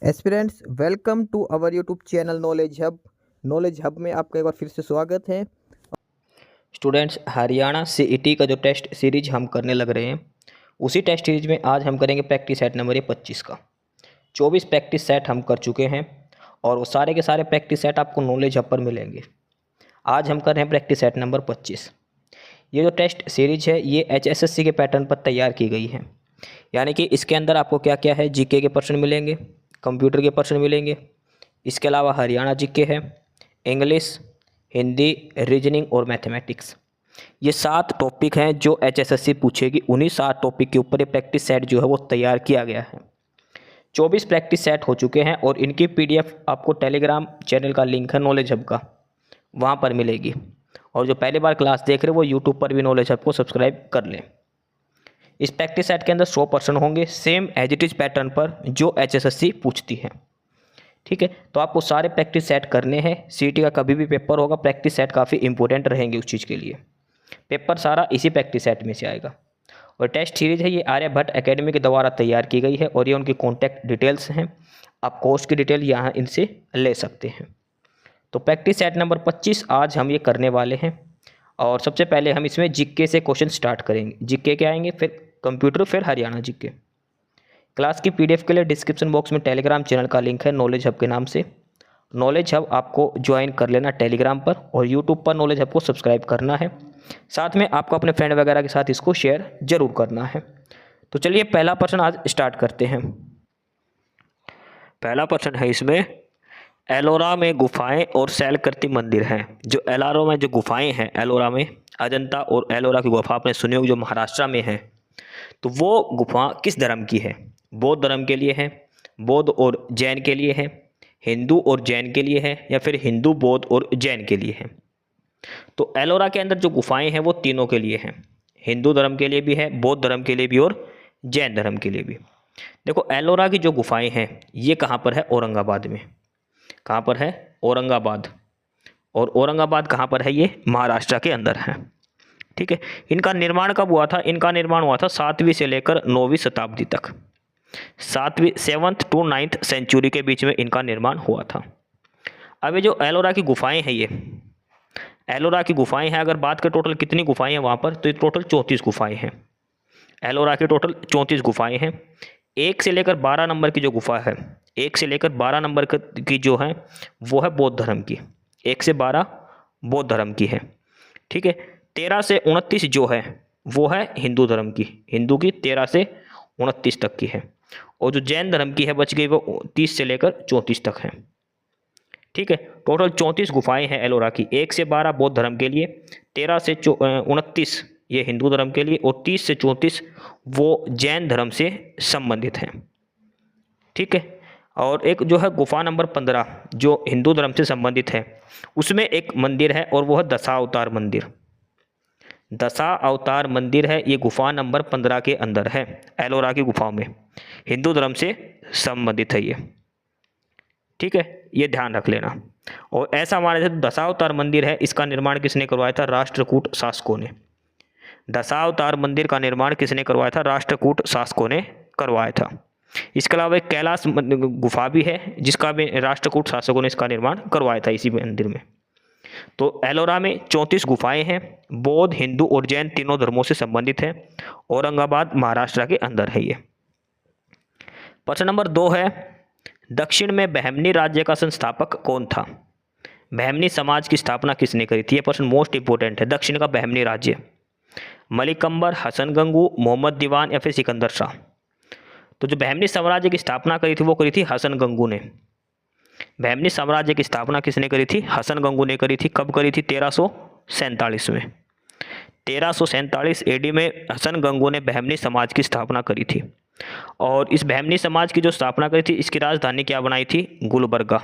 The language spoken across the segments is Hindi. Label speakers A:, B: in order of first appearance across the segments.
A: Aspirants welcome to our YouTube channel knowledge hub में आपका एक बार फिर से स्वागत है।
B: स्टूडेंट्स, हरियाणा सीईटी का जो टेस्ट सीरीज हम करने लग रहे हैं, उसी टेस्ट सीरीज में आज हम करेंगे प्रैक्टिस सेट नंबर 25 का। 24 प्रैक्टिस सेट हम कर चुके हैं और वो सारे के सारे प्रैक्टिस सेट आपको नॉलेज हब पर मिलेंगे। आज हम कर रहे हैं प्रैक्टिस सेट नंबर 25। ये जो टेस्ट सीरीज है ये HSSC के पैटर्न पर तैयार की गई है, यानी कि इसके अंदर आपको क्या क्या है, जीके के प्रश्न मिलेंगे, कंप्यूटर के प्रश्न मिलेंगे, इसके अलावा हरियाणा जीके है, इंग्लिश, हिंदी, रीजनिंग और मैथमेटिक्स। ये 7 टॉपिक हैं जो HSSC पूछेगी। उन्हीं 7 टॉपिक के ऊपर ये प्रैक्टिस सेट जो है वो तैयार किया गया है। 24 प्रैक्टिस सेट हो चुके हैं और इनकी PDF आपको टेलीग्राम चैनल का लिंक है नॉलेज हब का, वहाँ पर मिलेगी। और जो पहली बार क्लास देख रहे हो वो यूट्यूब पर भी नॉलेज हब को सब्सक्राइब कर लें। इस प्रैक्टिस सेट के अंदर 100 प्रश्न होंगे same as it is pattern पर जो HSSC पूछती है। ठीक है, तो आपको सारे प्रैक्टिस सेट करने हैं। सीईटी का कभी भी पेपर होगा, प्रैक्टिस सेट काफ़ी इंपॉर्टेंट रहेंगे उस चीज़ के लिए। पेपर सारा इसी प्रैक्टिस सेट में से आएगा। और टेस्ट सीरीज है ये आर्यभट्ट एकेडमी के द्वारा तैयार की गई है और ये उनकी कॉन्टैक्ट डिटेल्स हैं। आप कोर्स की डिटेल यहाँ इनसे ले सकते हैं। तो प्रैक्टिस सेट नंबर 25 आज हम ये करने वाले हैं। और सबसे पहले हम इसमें जीके से क्वेश्चन स्टार्ट करेंगे। जीके के आएंगे, फिर कंप्यूटर, फिर हरियाणा जीके। क्लास की PDF के लिए डिस्क्रिप्शन बॉक्स में टेलीग्राम चैनल का लिंक है नॉलेज हब के नाम से। नॉलेज हब आपको ज्वाइन कर लेना टेलीग्राम पर, और यूट्यूब पर नॉलेज हब को सब्सक्राइब करना है। साथ में आपको अपने फ्रेंड वगैरह के साथ इसको शेयर जरूर करना है। तो चलिए पहला प्रश्न आज स्टार्ट करते हैं। पहला प्रश्न है इसमें, एलोरा में गुफाएं और शैलकृति मंदिर हैं। जो एलोरा में जो गुफाएं हैं, एलोरा में अजंता और एलोरा की गुफा आपने सुनी होगी, जो महाराष्ट्र में है। तो वो गुफा किस धर्म की है? बौद्ध धर्म के लिए है, बौद्ध और जैन के लिए है, हिंदू और जैन के लिए है, या फिर हिंदू, बौद्ध और जैन के लिए है? तो एलोरा के अंदर जो गुफाएं हैं वो तीनों के लिए हैं। हिंदू धर्म के लिए भी है, बौद्ध धर्म के लिए भी और जैन धर्म के लिए भी। देखो, एलोरा की जो गुफाएं हैं ये कहाँ पर है? औरंगाबाद में। कहाँ पर है? औरंगाबाद। और औरंगाबाद कहाँ पर है? ये महाराष्ट्र के अंदर है। ठीक है, इनका निर्माण कब हुआ था? इनका निर्माण हुआ था 7वीं से लेकर 9वीं शताब्दी तक। 7th to 9th सेंचुरी के बीच में इनका निर्माण हुआ था। अब ये जो एलोरा की गुफाएं हैं, ये एलोरा की गुफाएं हैं, अगर बात करें टोटल कितनी गुफाएं हैं वहाँ पर, तो ये टोटल 34 गुफाएं हैं। एलोरा की टोटल 34 गुफाएं हैं। 1 से लेकर 12 नंबर की जो गुफा है, 1 से लेकर 12 नंबर की जो है वो है बौद्ध धर्म की। 1 से 12 बौद्ध धर्म की है। ठीक है, 13 से 29 जो है वो है हिंदू धर्म की। हिंदू की 13 से 29 तक की है। और जो जैन धर्म की है बच गई वो 30 से लेकर 34 तक है। ठीक है, टोटल 34 गुफाएं हैं एलोरा की। 1 से 12 बौद्ध धर्म के लिए, 13 से 29 ये हिंदू धर्म के लिए, और 30 से 34 वो जैन धर्म से संबंधित हैं। ठीक है, और एक जो है गुफा नंबर 15 जो हिंदू धर्म से संबंधित है, उसमें एक मंदिर है और वो है दशावतार मंदिर। दशावतार मंदिर है, ये गुफा नंबर 15 के अंदर है। एलोरा की गुफाओं में हिंदू धर्म से संबंधित है ये। ठीक है, ये ध्यान रख लेना। और ऐसा माना जाए तो दशावतार मंदिर है, इसका निर्माण किसने करवाया था? राष्ट्रकूट शासकों ने। दशावतार मंदिर का निर्माण किसने करवाया था? राष्ट्रकूट शासकों ने करवाया था। इसके अलावा एक कैलाश गुफा भी है जिसका भी राष्ट्रकूट शासकों ने इसका निर्माण करवाया था इसी मंदिर में। तो एलोरा में 34 गुफाएं हैं, बौद्ध, हिंदू और जैन तीनों धर्मों से संबंधित है। औरंगाबाद महाराष्ट्र के अंदर है ये। प्रश्न नंबर 2 है, दक्षिण में बहमनी राज्य का संस्थापक कौन था? बहमनी समाज की स्थापना किसने करी थी? यह प्रश्न मोस्ट इंपोर्टेंट है। दक्षिण का बहमनी राज्य, मलिक अंबर, हसन गंगू, मोहम्मद दीवान या फिर सिकंदर शाह? तो जो बहमनी साम्राज्य की स्थापना करी थी वो करी थी हसन गंगू ने। बहमनी साम्राज्य की स्थापना किसने करी थी? हसन गंगू ने करी थी। कब करी थी? 1347 में। 1347 AD में हसन गंगू ने बहमनी समाज की स्थापना करी थी। और इस बहमनी समाज की जो स्थापना करी थी, इसकी राजधानी क्या बनाई थी? गुलबर्गा।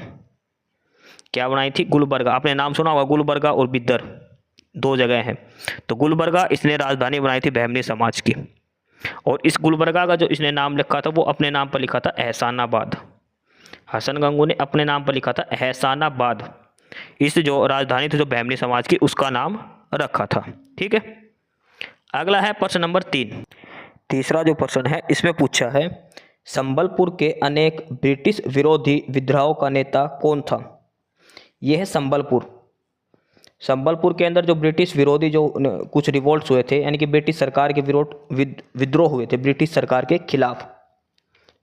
B: क्या बनाई थी? गुलबर्गा। आपने नाम सुना होगा, गुलबर्गा और बिद्दर 2 जगह हैं। तो गुलबर्गा इसने राजधानी बनाई थी बहमनी समाज की। और इस गुलबर्गा का जो इसने नाम लिखा था वो अपने नाम पर लिखा था एहसानाबाद। हसन गंगू ने अपने नाम पर लिखा था एहसानाबाद। इस जो राजधानी थी जो बहमनी समाज की, उसका नाम रखा था। ठीक है, अगला है प्रश्न नंबर 3। तीसरा जो प्रश्न है इसमें पूछा है संबलपुर के अनेक ब्रिटिश विरोधी विद्रोह का नेता कौन था? यह है संबलपुर। संबलपुर के अंदर जो ब्रिटिश विरोधी जो कुछ रिवोल्ट्स हुए थे, यानी कि ब्रिटिश सरकार के विद्रोह हुए थे ब्रिटिश सरकार के खिलाफ,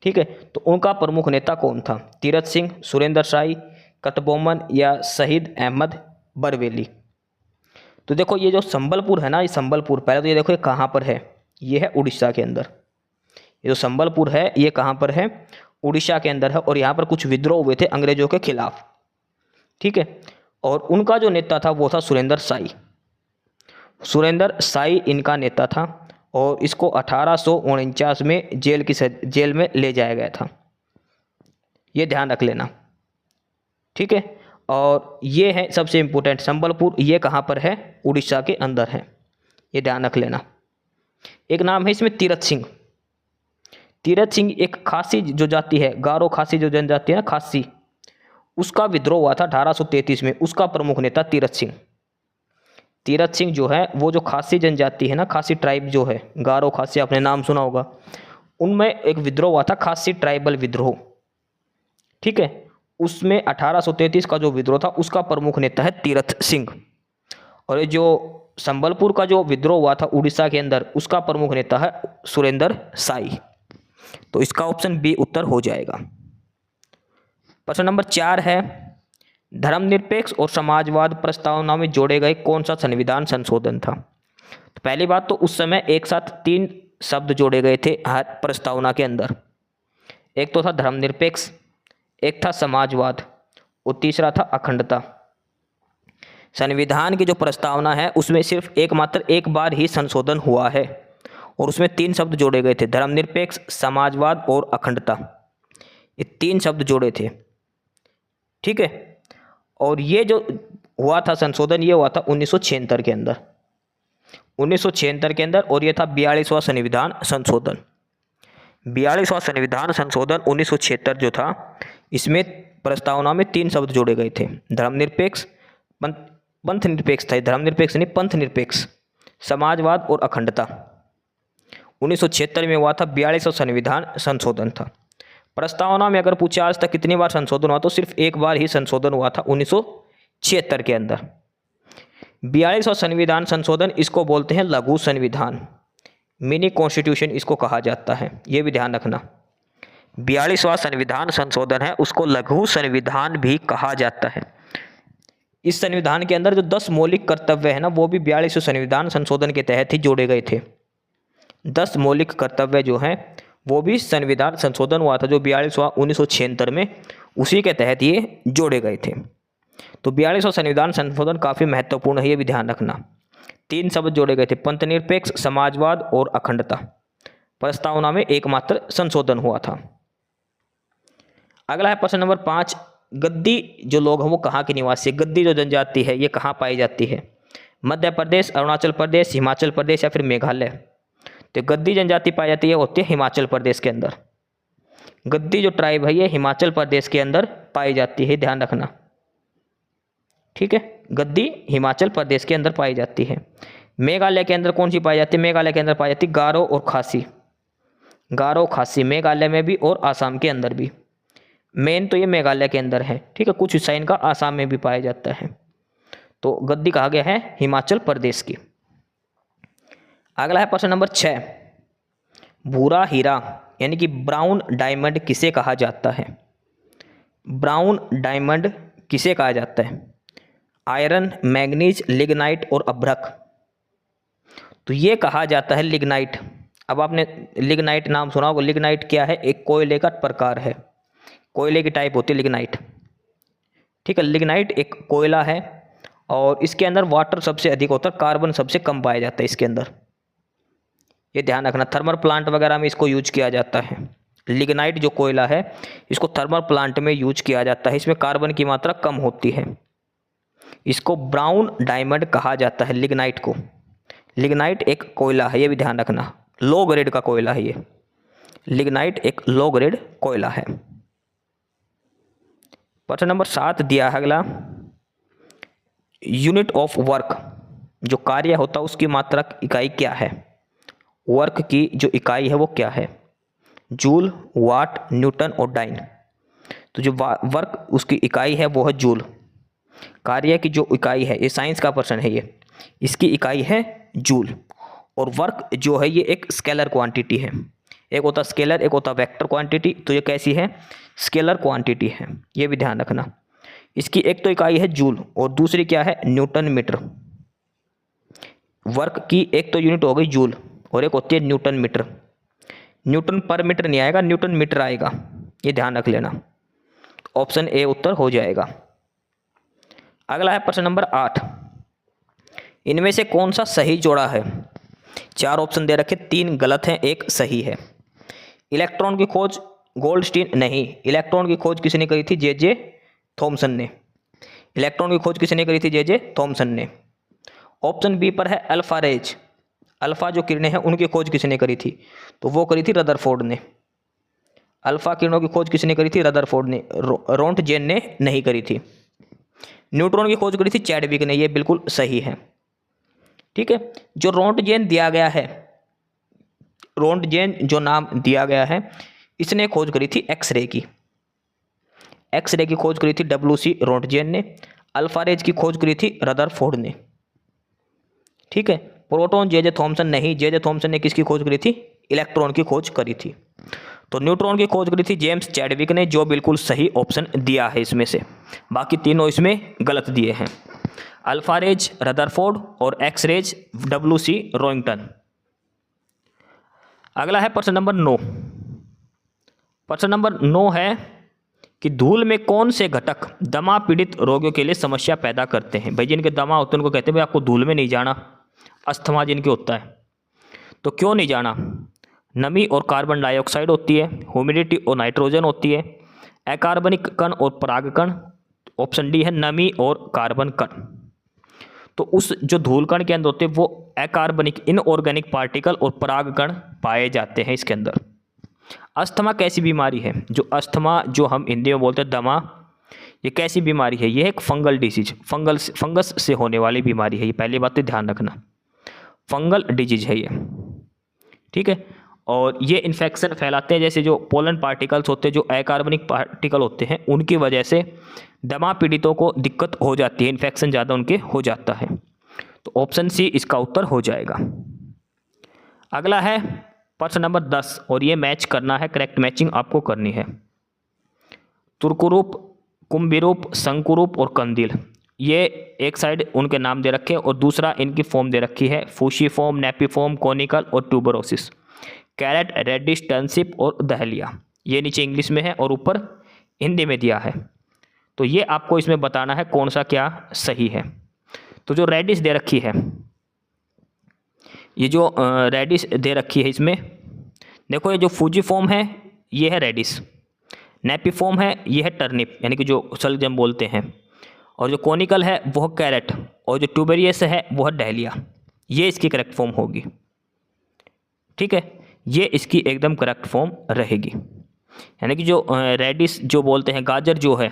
B: ठीक है, तो उनका प्रमुख नेता कौन था? तीरथ सिंह, सुरेंद्र शाही, कटबोमन या शहीद अहमद बरवेली? तो देखो ये जो संबलपुर है ना, ये संबलपुर, पहले तो ये देखो ये कहाँ पर है, ये है उड़ीसा के अंदर। ये जो संबलपुर है ये कहाँ पर है? उड़ीसा के अंदर है। और यहाँ पर कुछ विद्रोह हुए थे अंग्रेजों के खिलाफ, ठीक है, और उनका जो नेता था वो था सुरेंद्र शाही। सुरेंद्र शाही इनका नेता था और इसको 1849 में जेल में ले जाया गया था, ये ध्यान रख लेना, ठीक है। और ये है सबसे इम्पोर्टेंट, संबलपुर ये कहाँ पर है? उड़ीसा के अंदर है, ये ध्यान रख लेना। एक नाम है इसमें तीरथ सिंह। तीरथ सिंह एक खासी जो जाति है, गारो खासी जो जनजाति है ना, खासी, उसका विद्रोह हुआ था 1833 में। उसका प्रमुख नेता तीरथ सिंह। तीरथ सिंह जो है वो जो खासी जनजाति है ना, खासी ट्राइब जो है, गारो खासी आपने नाम सुना होगा, उनमें एक विद्रोह हुआ था, खासी ट्राइबल विद्रोह, ठीक है। उसमें 1833 का जो विद्रोह था उसका प्रमुख नेता है तीरथ सिंह। और ये जो संबलपुर का जो विद्रोह हुआ था उड़ीसा के अंदर, उसका प्रमुख नेता है सुरेंद्र शाही। तो इसका ऑप्शन बी उत्तर हो जाएगा। प्रश्न नंबर 4 है, धर्मनिरपेक्ष और समाजवाद प्रस्तावना में जोड़े गए कौन सा संविधान संशोधन था? तो पहली बात तो उस समय एक साथ 3 शब्द जोड़े गए थे हर प्रस्तावना के अंदर। एक तो था धर्मनिरपेक्ष, एक था समाजवाद और तीसरा था अखंडता। संविधान की जो प्रस्तावना है उसमें सिर्फ एकमात्र एक बार ही संशोधन हुआ है और उसमें 3 शब्द जोड़े गए थे, धर्मनिरपेक्ष, समाजवाद और अखंडता। ये 3 शब्द जोड़े थे, ठीक है। और ये जो हुआ था संशोधन, ये हुआ था 1976 के अंदर, 1976 के अंदर। और ये था 42वां संविधान संशोधन। 42वां संविधान संशोधन 1976 जो था, इसमें प्रस्तावना में 3 शब्द जोड़े गए थे, धर्मनिरपेक्ष, पंथ निरपेक्ष था, धर्मनिरपेक्ष नहीं पंथ निरपेक्ष, समाजवाद और अखंडता। 1976 में हुआ था 42वां संविधान संशोधन था। प्रस्तावना में अगर पूछा आज तक कितनी बार संशोधन हुआ, तो सिर्फ एक बार ही संशोधन हुआ था 1976 के अंदर। 42वां संविधान संशोधन, इसको बोलते हैं लघु संविधान, मिनी कॉन्स्टिट्यूशन इसको कहा जाता है, ये भी ध्यान रखना। 42वां संविधान संशोधन है उसको लघु संविधान भी कहा जाता है। इस संविधान के अंदर जो 10 मौलिक कर्तव्य है ना, वो भी 42वें संविधान संशोधन के तहत ही जोड़े गए थे। 10 मौलिक कर्तव्य जो हैं वो भी संविधान संशोधन हुआ था जो 42वां 1976 में, उसी के तहत ये जोड़े गए थे। तो 42वां संविधान संशोधन काफ़ी महत्वपूर्ण है, ये भी ध्यान रखना। 3 शब्द जोड़े गए थे, पंथनिरपेक्ष, समाजवाद और अखंडता। प्रस्तावना में एकमात्र संशोधन हुआ था। अगला है प्रश्न नंबर 5, गद्दी जो लोग हैं वो कहाँ के निवासी है? गद्दी जो जनजाति है ये कहाँ पाई जाती है? मध्य प्रदेश, अरुणाचल प्रदेश, हिमाचल प्रदेश या फिर मेघालय? तो गद्दी जनजाति पाई जाती है होती है हिमाचल प्रदेश के अंदर। गद्दी जो ट्राइब है ये हिमाचल प्रदेश के अंदर पाई जाती है, ध्यान रखना, ठीक है। गद्दी हिमाचल प्रदेश के अंदर पाई जाती है। मेघालय के अंदर कौन सी पाई जाती है? मेघालय के अंदर पाई जाती है गारो और खासी। गारो खासी मेघालय में भी और आसाम के अंदर भी। मेन तो ये मेघालय के अंदर है, ठीक है, कुछ हिस्सा इनका आसाम में भी पाया जाता है। तो गद्दी कहा गया है हिमाचल प्रदेश की। अगला है प्रश्न नंबर 6, भूरा हीरा यानी कि ब्राउन डायमंड किसे कहा जाता है? ब्राउन डायमंड किसे कहा जाता है? आयरन, मैग्नीज, लिग्नाइट और अभ्रक? तो ये कहा जाता है लिग्नाइट। अब आपने लिग्नाइट नाम सुना होगा। लिग्नाइट क्या है? एक कोयले का प्रकार है, कोयले की टाइप होती है लिग्नाइट, ठीक है। लिग्नाइट एक कोयला है और इसके अंदर वाटर सबसे अधिक होता है, कार्बन सबसे कम पाया जाता है इसके अंदर, ये ध्यान रखना। थर्मल प्लांट वगैरह में इसको यूज किया जाता है। लिग्नाइट जो कोयला है इसको थर्मल प्लांट में यूज किया जाता है, इसमें कार्बन की मात्रा कम होती है। इसको ब्राउन डायमंड कहा जाता है लिग्नाइट को। लिग्नाइट एक कोयला है, ये भी ध्यान रखना, लो ग्रेड का कोयला है ये। लिग्नाइट एक लो ग्रेड कोयला है। प्रश्न नंबर 7 दिया है अगला, यूनिट ऑफ वर्क, जो कार्य होता है उसकी मात्रक इकाई क्या है? वर्क की जो इकाई है वो क्या है? जूल, वाट, न्यूटन और डाइन। तो जो वर्क उसकी इकाई है वो है जूल। कार्य की जो इकाई है, ये साइंस का पर्सन है, ये इसकी इकाई है जूल। और वर्क जो है ये एक स्केलर क्वांटिटी है। एक होता स्केलर, एक होता वेक्टर क्वांटिटी। तो ये कैसी है? स्केलर क्वांटिटी है, ये भी ध्यान रखना। इसकी एक तो इकाई है जूल और दूसरी क्या है? Newton metre. वर्क की एक तो यूनिट हो गई जूल और एक होती है न्यूटन मीटर। न्यूटन पर मीटर नहीं आएगा, न्यूटन मीटर आएगा, ये ध्यान रख लेना। ऑप्शन ए उत्तर हो जाएगा। अगला है प्रश्न नंबर 8। इनमें से कौन सा सही जोड़ा है? 4 ऑप्शन दे रखे, 3 गलत हैं, 1 सही है। इलेक्ट्रॉन की खोज गोल्डस्टीन नहीं, इलेक्ट्रॉन की खोज किसने करी थी? जे थॉमसन ने। इलेक्ट्रॉन की खोज किसने करी थी? जे थॉमसन ने। ऑप्शन बी पर है अल्फा रेज, अल्फा जो किरणें हैं उनकी खोज किसने करी थी? तो वो करी थी रदरफोर्ड ने। अल्फा किरणों की खोज किसने करी थी? रदरफोर्ड ने। रोंटगेन ने नहीं करी थी। न्यूट्रॉन की खोज करी थी चैडविक ने, ये बिल्कुल सही है। ठीक है, जो रोंटगेन दिया गया है, रोंटगेन जो नाम दिया गया है, इसने खोज करी थी एक्सरे की। एक्सरे की खोज करी थी WC रोंटगेन ने। अल्फा रेज की खोज करी थी रदरफोर्ड ने। ठीक है, प्रोटॉन जे थॉमसन नहीं, जे थॉमसन ने किसकी खोज करी थी? इलेक्ट्रॉन की खोज करी थी। तो न्यूट्रॉन की खोज करी थी जेम्स चैडविक ने, जो बिल्कुल सही ऑप्शन दिया है इसमें से। बाकी तीनों इसमें गलत दिए हैं। अल्फा रेज रदरफोर्ड और एक्स रेज WC रोइंगटन। अगला है प्रश्न नंबर 9। प्रश्न नंबर 9 है कि धूल में कौन से घटक दमा पीड़ित रोगियों के लिए समस्या पैदा करते हैं? भाई जिनके दमा होते हैं उनको कहते हैं भाई आपको धूल में नहीं जाना। अस्थमा जिनके होता है, तो क्यों नहीं जाना? नमी और कार्बन डाइऑक्साइड होती है, ह्यूमिडिटी और नाइट्रोजन होती है, अकार्बनिक कण और परागकण। ऑप्शन डी है नमी और कार्बन कण। तो उस जो धूल कण के अंदर होते हैं वो अकार्बनिक इनऑर्गेनिक पार्टिकल और परागकण पाए जाते हैं इसके अंदर। अस्थमा कैसी बीमारी है? जो अस्थमा जो हम हिंदी में बोलते हैं दमा, ये कैसी बीमारी है? ये एक फंगल डिजीज, फंगस से होने वाली बीमारी है। ये पहली बात तो ध्यान रखना, फंगल डिजीज है ये। ठीक है, और ये इन्फेक्शन फैलाते हैं, जैसे जो पोलन पार्टिकल्स होते हैं, जो अकार्बनिक पार्टिकल होते हैं, उनकी वजह से दमा पीड़ितों को दिक्कत हो जाती है, इन्फेक्शन ज़्यादा उनके हो जाता है। तो ऑप्शन सी इसका उत्तर हो जाएगा। अगला है प्रश्न नंबर 10 और ये मैच करना है, करेक्ट मैचिंग आपको करनी है। तुर्करूप, कुंभिरूप, शंकुरूप और कंदील, ये एक साइड उनके नाम दे रखे और दूसरा इनकी फॉर्म दे रखी है, फूशीफॉर्म, नेपीफॉर्म, कोनिकल और ट्यूबरोसिस। कैरेट, रेडिश, टर्नशिप और दहलिया, ये नीचे इंग्लिश में है और ऊपर हिंदी में दिया है। तो ये आपको इसमें बताना है कौन सा क्या सही है। तो जो रेडिश दे रखी है, ये जो रेडिश दे रखी है, इसमें देखो, ये जो फूजीफॉर्म है ये है रेडिश, नेपीफॉर्म है ये है टर्निप यानी कि जो शलजम बोलते हैं, और जो कोनिकल है वो है कैरेट, और जो ट्यूबेरियस है वो है डहलिया। ये इसकी करेक्ट फॉर्म होगी। ठीक है, ये इसकी एकदम करेक्ट फॉर्म रहेगी। यानी कि जो रेडिश जो बोलते हैं, गाजर जो है,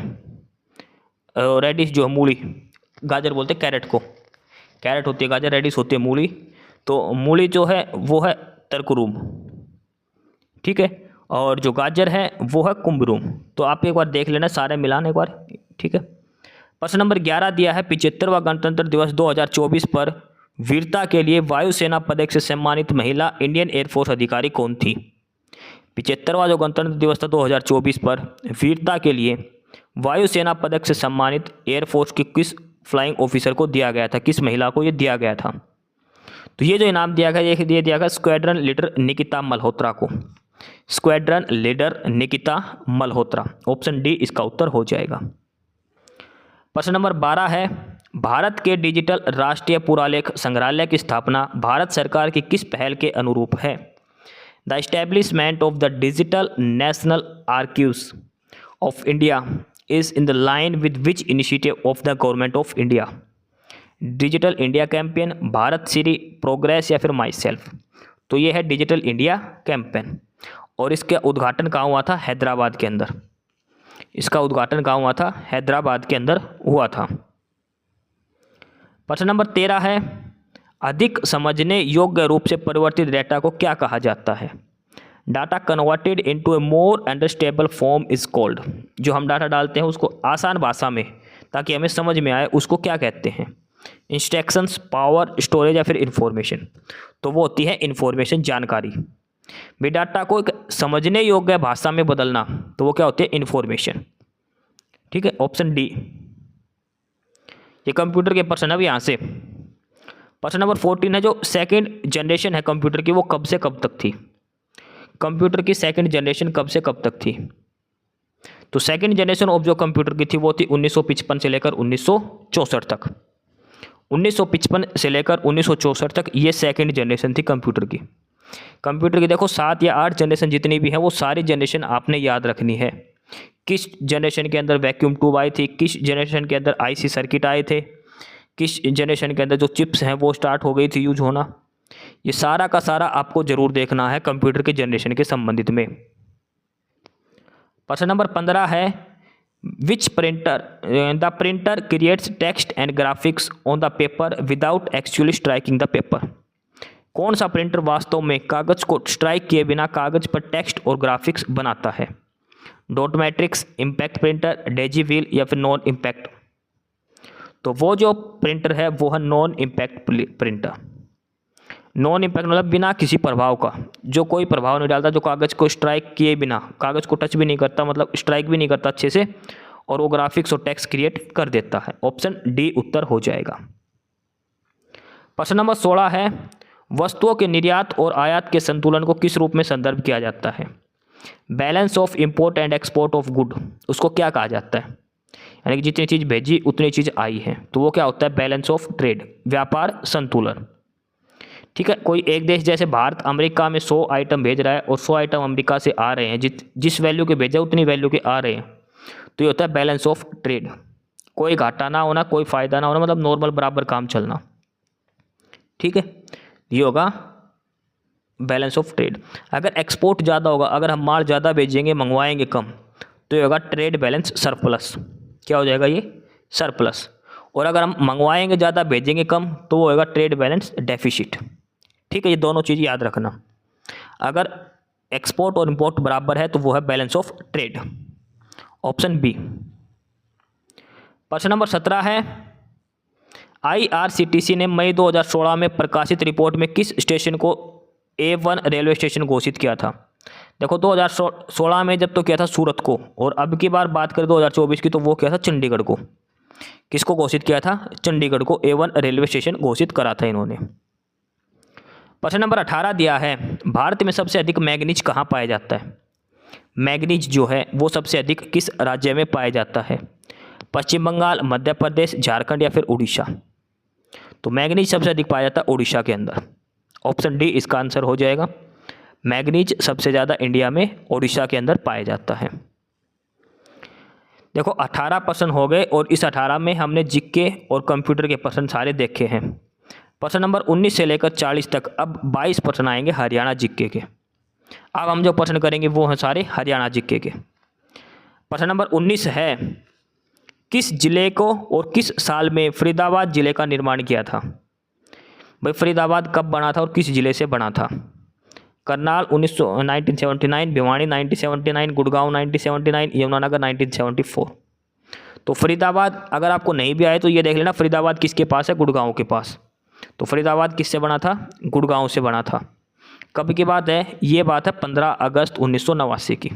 B: रेडिश जो है मूली, गाजर बोलते हैं कैरेट को, कैरेट होती है गाजर, रेडिश होती है मूली। तो मूली जो है वो है तर्करूम, ठीक है, और जो गाजर है वो है कुंभरूम। तो आप एक बार देख लेना, सारे मिलान एक बार। ठीक है, प्रश्न नंबर 11 दिया है, 75वां गणतंत्र दिवस 2024 पर वीरता के लिए वायुसेना पदक से सम्मानित महिला इंडियन एयरफोर्स अधिकारी कौन थी? 75वां जो गणतंत्र दिवस था 2024 पर वीरता के लिए वायुसेना पदक से सम्मानित एयरफोर्स की किस फ्लाइंग ऑफिसर को दिया गया था, किस महिला को ये दिया गया था? तो ये जो इनाम दिया गया, ये दिया गया स्क्वाड्रन लीडर निकिता मल्होत्रा को, squadron leader Nikita Malhotra. Option D इसका उत्तर हो जाएगा। प्रश्न नंबर 12 है, भारत के डिजिटल राष्ट्रीय पुरालेख संग्रहालय की स्थापना भारत सरकार की किस पहल के अनुरूप है? The establishment of the digital national archives of India is in the line with which initiative of the government of India? Digital India campaign, Bharat Shri, progress या फिर माई सेल्फ? तो ये है डिजिटल इंडिया कैंपेन, और इसका उद्घाटन कहाँ हुआ था? हैदराबाद के अंदर। इसका उद्घाटन कहाँ हुआ था? हैदराबाद के अंदर हुआ था। प्रश्न नंबर 13 है, अधिक समझने योग्य रूप से परिवर्तित डेटा को क्या कहा जाता है? Data converted into A more understandable form is called, जो हम डाटा डालते हैं उसको आसान भाषा में ताकि हमें समझ में आए उसको क्या कहते हैं? इंस्ट्रक्शंस, पावर, स्टोरेज या फिर इंफॉर्मेशन। तो वो होती है इंफॉर्मेशन, जानकारी। भी डाटा को एक समझने योग्य भाषा में बदलना, तो वो क्या होती है? इंफॉर्मेशन। ठीक है, ऑप्शन डी। ये कंप्यूटर के प्रश्न अब यहाँ से प्रश्न नंबर 14 है, जो सेकंड जनरेशन है कंप्यूटर की वो कब से कब तक थी? कंप्यूटर की सेकंड जनरेशन कब से कब तक थी? तो सेकंड जनरेशन ऑफ जो कंप्यूटर की थी वो थी 1955 से लेकर 1964 तक। 1955 से लेकर 1964 तक ये सेकंड जनरेशन थी कंप्यूटर की। कंप्यूटर की देखो 7 या 8 जनरेशन जितनी भी है वो सारी जनरेशन आपने याद रखनी है। किस जनरेशन के अंदर वैक्यूम ट्यूब आई थी, किस जनरेशन के अंदर आईसी सर्किट आए थे, किस जनरेशन के अंदर जो चिप्स हैं वो स्टार्ट हो गई थी यूज होना, ये सारा का सारा आपको जरूर देखना है कंप्यूटर के जनरेशन के संबंधित में। प्रश्न नंबर 15 है, विच printer the printer creates text and graphics on the paper without actually striking the paper? कौन सा प्रिंटर वास्तव में कागज को स्ट्राइक किए बिना कागज पर टेक्स्ट और ग्राफिक्स बनाता है? Dot matrix, impact printer, Daisy wheel या फिर नॉन इम्पैक्ट? तो वो जो प्रिंटर है वो है non impact printer. Non impact मतलब बिना किसी प्रभाव का, जो कोई प्रभाव नहीं डालता, जो कागज को स्ट्राइक किए बिना, कागज को टच भी नहीं करता, मतलब स्ट्राइक भी नहीं करता अच्छे से, और वो ग्राफिक्स और टेक्स्ट क्रिएट कर देता है। ऑप्शन डी उत्तर हो जाएगा। प्रश्न नंबर 16 है, वस्तुओं के निर्यात और आयात के संतुलन को किस रूप में संदर्भ किया जाता है? Balance of import and export of good, उसको क्या कहा जाता है? यानी कि जितनी चीज़ भेजी उतनी चीज़ आई है, तो वो क्या होता है? बैलेंस ऑफ ट्रेड, व्यापार संतुलन। ठीक है, कोई एक देश जैसे भारत अमेरिका में 100 आइटम भेज रहा है और 100 आइटम अमेरिका से आ रहे हैं, जिस वैल्यू के भेजा उतनी वैल्यू के आ रहे हैं, तो ये होता है बैलेंस ऑफ ट्रेड। कोई घाटा ना होना, कोई फ़ायदा ना होना, मतलब नॉर्मल बराबर काम चलना। ठीक है, ये होगा बैलेंस ऑफ ट्रेड। अगर एक्सपोर्ट ज़्यादा होगा, अगर हम माल ज़्यादा भेजेंगे, मंगवाएंगे कम, तो ये होगा ट्रेड बैलेंस सरप्लस। क्या हो जाएगा? ये सरप्लस। और अगर हम मंगवाएंगे ज़्यादा, भेजेंगे कम, तो वो होगा ट्रेड बैलेंस डेफिसिट। ठीक है, ये दोनों चीज़ याद रखना। अगर एक्सपोर्ट और इंपोर्ट बराबर है तो वो है balance of trade. Option B. प्रश्न नंबर 17 है, IRCTC ने मई 2016 में प्रकाशित रिपोर्ट में किस स्टेशन को A1 रेलवे स्टेशन घोषित किया था? देखो 2016 में जब तो किया था सूरत को, और अब की बार बात करें 2024 की तो वो किया था चंडीगढ़ को। किसको घोषित किया था? चंडीगढ़ को A1 रेलवे स्टेशन घोषित करा था इन्होंने। प्रश्न नंबर 18 दिया है, भारत में सबसे अधिक मैग्नीज कहाँ पाया जाता है? मैग्नीज जो है वो सबसे अधिक किस राज्य में पाया जाता है? पश्चिम बंगाल, मध्य प्रदेश, झारखंड या फिर उड़ीसा? तो मैग्नीज सबसे अधिक पाया जाता है उड़ीसा के अंदर। ऑप्शन डी इसका आंसर हो जाएगा। मैग्नीज सबसे ज़्यादा इंडिया में उड़ीसा के अंदर पाया जाता है। देखो 18 प्रश्न हो गए और इस 18 में हमने जीके और कंप्यूटर के प्रश्न सारे देखे हैं। प्रश्न नंबर 19 से लेकर 40 तक अब 22 प्रश्न आएंगे हरियाणा जीके के। अब हम जो प्रश्न करेंगे वो हैं सारे हरियाणा जीके के। प्रश्न नंबर 19 है, किस जिले को और किस साल में फरीदाबाद जिले का निर्माण किया था? भाई फरीदाबाद कब बना था और किस जिले से बना था? करनाल 1979, भिवानी 1979, गुड़गांव 1979, यमुनानगर 1974। तो फरीदाबाद अगर आपको नहीं भी आए तो ये देख लेना फरीदाबाद किसके पास है? गुड़गांव के पास। तो फरीदाबाद किससे बना था? गुड़गांव से बना था। कब की बात है? ये बात है 15 अगस्त 1989 की।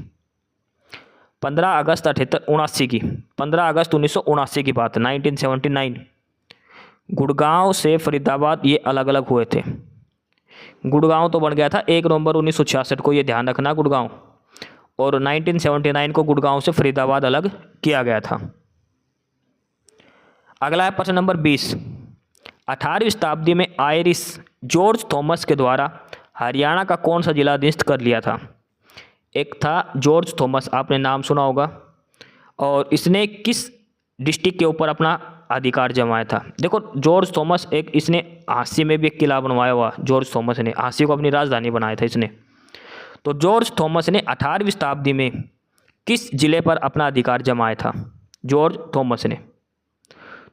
B: 15 अगस्त 1979 की, 15 अगस्त 1979 की बात है, 1979। गुड़गांव से फरीदाबाद ये अलग अलग हुए थे। गुड़गांव तो बन गया था 1 नवंबर 1966 को, ये ध्यान रखना गुड़गांव, और 1979 को गुड़गांव से फरीदाबाद अलग किया गया था। अगला है प्रश्न नंबर 20, 18वीं शताब्दी में आयरिश जॉर्ज थॉमस के द्वारा हरियाणा का कौन सा जिला अधिनिष्ठ कर लिया था? एक था जॉर्ज थॉमस, आपने नाम सुना होगा, और इसने किस डिस्ट्रिक्ट के ऊपर अपना अधिकार जमाया था? देखो जॉर्ज थॉमस इसने हांसी में भी एक किला बनवाया हुआ। जॉर्ज थॉमस ने हांसी को अपनी राजधानी बनाया था इसने। तो जॉर्ज थॉमस ने 18वीं शताब्दी में किस जिले पर अपना अधिकार जमाया था? जॉर्ज थॉमस ने,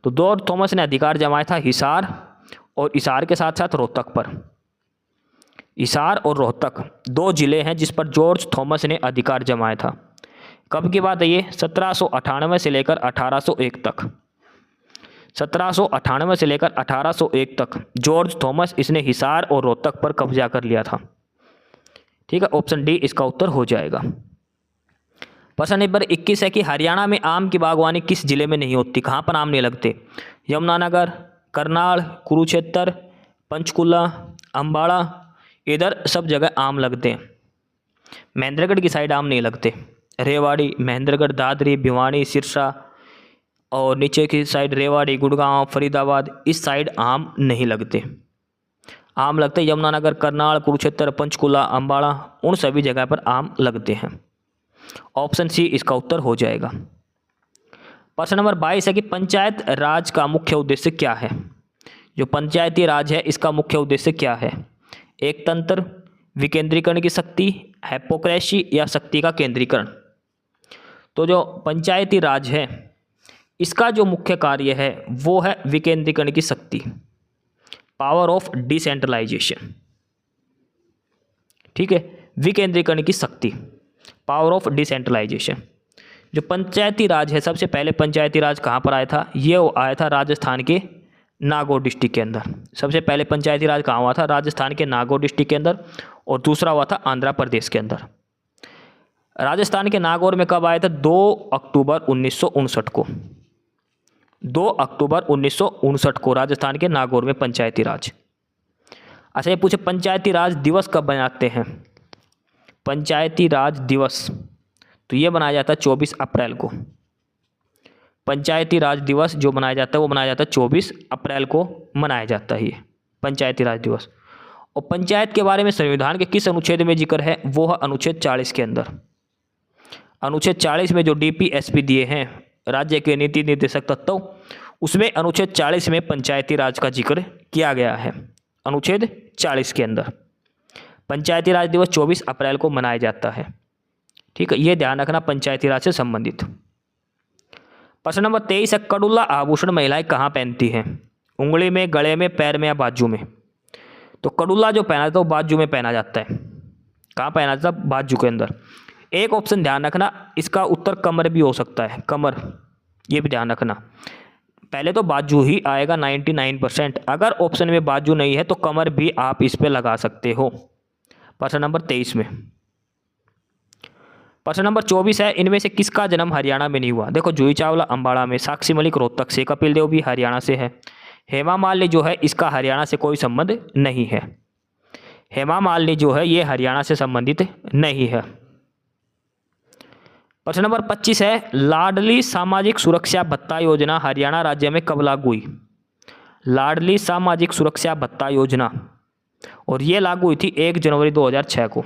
B: तो जॉर्ज थॉमस ने अधिकार जमाया था हिसार, और हिसार के साथ साथ रोहतक पर। हिसार और रोहतक 2 जिले हैं जिस पर जॉर्ज थॉमस ने अधिकार जमाया था। कब की बात है ये? 1798 से लेकर 1801 तक। 1798 से लेकर 1801 तक जॉर्ज थॉमस इसने हिसार और रोहतक पर कब्जा कर लिया था। ठीक है, ऑप्शन डी इसका उत्तर हो जाएगा। प्रश्न नंबर 21 है कि हरियाणा में आम की बागवानी किस जिले में नहीं होती? कहाँ पर आम नहीं लगते? यमुनानगर, करनाल, कुरुक्षेत्र, पंचकुला, अम्बाड़ा, इधर सब जगह आम लगते हैं। महेंद्रगढ़ की साइड आम नहीं लगते। रेवाड़ी, महेंद्रगढ़, दादरी, भिवानी, सिरसा और नीचे की साइड रेवाड़ी, गुड़गांव, फरीदाबाद, इस साइड आम नहीं लगते। आम लगते यमुनानगर, करनाल, कुरुक्षेत्र, पंचकुला, अम्बाड़ा, उन सभी जगह पर आम लगते हैं। ऑप्शन सी इसका उत्तर हो जाएगा। प्रश्न नंबर 22 है कि पंचायत राज का मुख्य उद्देश्य क्या है? जो पंचायती राज है इसका मुख्य उद्देश्य क्या है? एक तंत्र, विकेंद्रीकरण की शक्ति, हिपोक्रेसी या शक्ति का केंद्रीकरण? तो जो पंचायती राज है इसका जो मुख्य कार्य है वो है विकेंद्रीकरण की शक्ति, पावर ऑफ डिसेंट्रलाइजेशन। ठीक है, विकेंद्रीकरण की शक्ति, पावर ऑफ डिसेंट्रलाइजेशन। जो पंचायती राज है, सबसे पहले पंचायती राज कहाँ पर आया था? ये आया था राजस्थान के नागौर डिस्ट्रिक्ट के अंदर। सबसे पहले पंचायती राज कहाँ हुआ था? राजस्थान के नागौर डिस्ट्रिक्ट के अंदर, और दूसरा हुआ था आंध्र प्रदेश के अंदर। राजस्थान के नागौर में कब आया था? 2 अक्टूबर 1959 को। 2 अक्टूबर 1959 को राजस्थान के नागौर में पंचायती राज। अच्छा, ये पूछे पंचायती राज दिवस कब बनाते हैं? पंचायती राज दिवस तो ये बनाया जाता है 24 अप्रैल को। पंचायती राज दिवस जो मनाया जाता है वो मनाया जाता है 24 अप्रैल को मनाया जाता है ये पंचायती राज दिवस। और पंचायत के बारे में संविधान के किस अनुच्छेद में जिक्र है? वो है अनुच्छेद 40 के अंदर। अनुच्छेद 40 में जो DPSP दिए हैं राज्य के नीति निर्देशक तत्व, उसमें अनुच्छेद 40 में पंचायती राज का जिक्र किया गया है। अनुच्छेद 40 के अंदर पंचायती राज दिवस 24 अप्रैल को मनाया जाता है। ठीक है, ये ध्यान रखना पंचायती राज से संबंधित। प्रश्न नंबर 23 है कडुल्ला आभूषण महिलाएं कहाँ पहनती हैं? उंगली में, गले में, पैर में या बाजू में? तो कडुल्ला जो पहना जाता है वो बाजू में पहना जाता है। कहाँ पहना जाता है? बाजू के अंदर। एक ऑप्शन ध्यान रखना, इसका उत्तर कमर भी हो सकता है, कमर, ये भी ध्यान रखना। पहले तो बाजू ही आएगा 99%। अगर ऑप्शन में बाजू नहीं है तो कमर भी आप इस पे लगा सकते हो। प्रश्न नंबर 23 में। प्रश्न नंबर 24 है इनमें से किसका जन्म हरियाणा में नहीं हुआ? देखो, जूही चावला अम्बाड़ा में, साक्षी मलिक रोहतक से, कपिल देव भी हरियाणा से है। हेमा मालिनी जो है इसका हरियाणा से कोई संबंध नहीं है। हेमा मालिनी जो है ये हरियाणा से संबंधित नहीं है। प्रश्न नंबर 25 है लाडली सामाजिक सुरक्षा भत्ता योजना हरियाणा राज्य में कब लागू हुई? लाडली सामाजिक सुरक्षा भत्ता योजना, और ये लागू हुई थी 1 जनवरी 2006 को।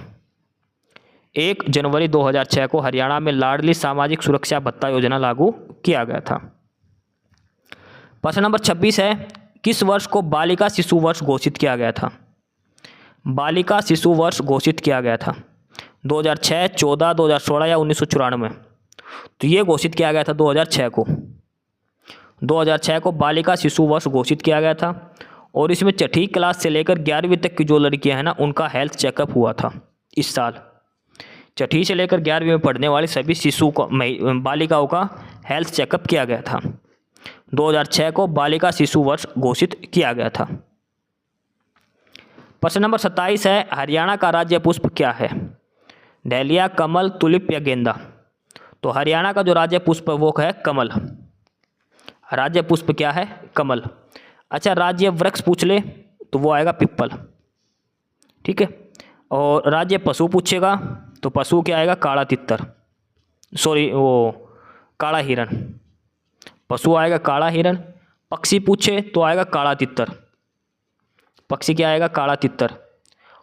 B: 1 जनवरी 2006 को हरियाणा में लाडली सामाजिक सुरक्षा भत्ता योजना लागू किया गया था। प्रश्न नंबर 26 है किस वर्ष को बालिका शिशु वर्ष घोषित किया गया था? बालिका शिशु वर्ष घोषित किया गया था 2006, 14, 2016 या 1994? तो ये घोषित किया गया था 2006 को। 2006 को बालिका शिशु वर्ष घोषित किया गया था, और इसमें 6ठी क्लास से लेकर 11वीं तक की जो लड़कियां हैं ना उनका हेल्थ चेकअप हुआ था इस साल। 6ठी से लेकर 11वीं में पढ़ने वाले सभी शिशु को, बालिकाओं का हेल्थ चेकअप किया गया था। 2006 को बालिका शिशु वर्ष घोषित किया गया था। प्रश्न नंबर 27 है हरियाणा का राज्य पुष्प क्या है? डहलिया, कमल, तुलिप या गेंदा? तो हरियाणा का जो राज्य पुष्प वो है कमल। राज्य पुष्प क्या है? कमल। अच्छा, राज्य वृक्ष पूछ ले तो वो आएगा पिप्पल। ठीक है, और राज्य पशु पूछेगा तो पशु क्या आएगा? काला तितर, सॉरी वो काला हिरण। पशु आएगा काला हिरण। पक्षी पूछे तो आएगा काला तितर। पक्षी क्या आएगा? काला तितर।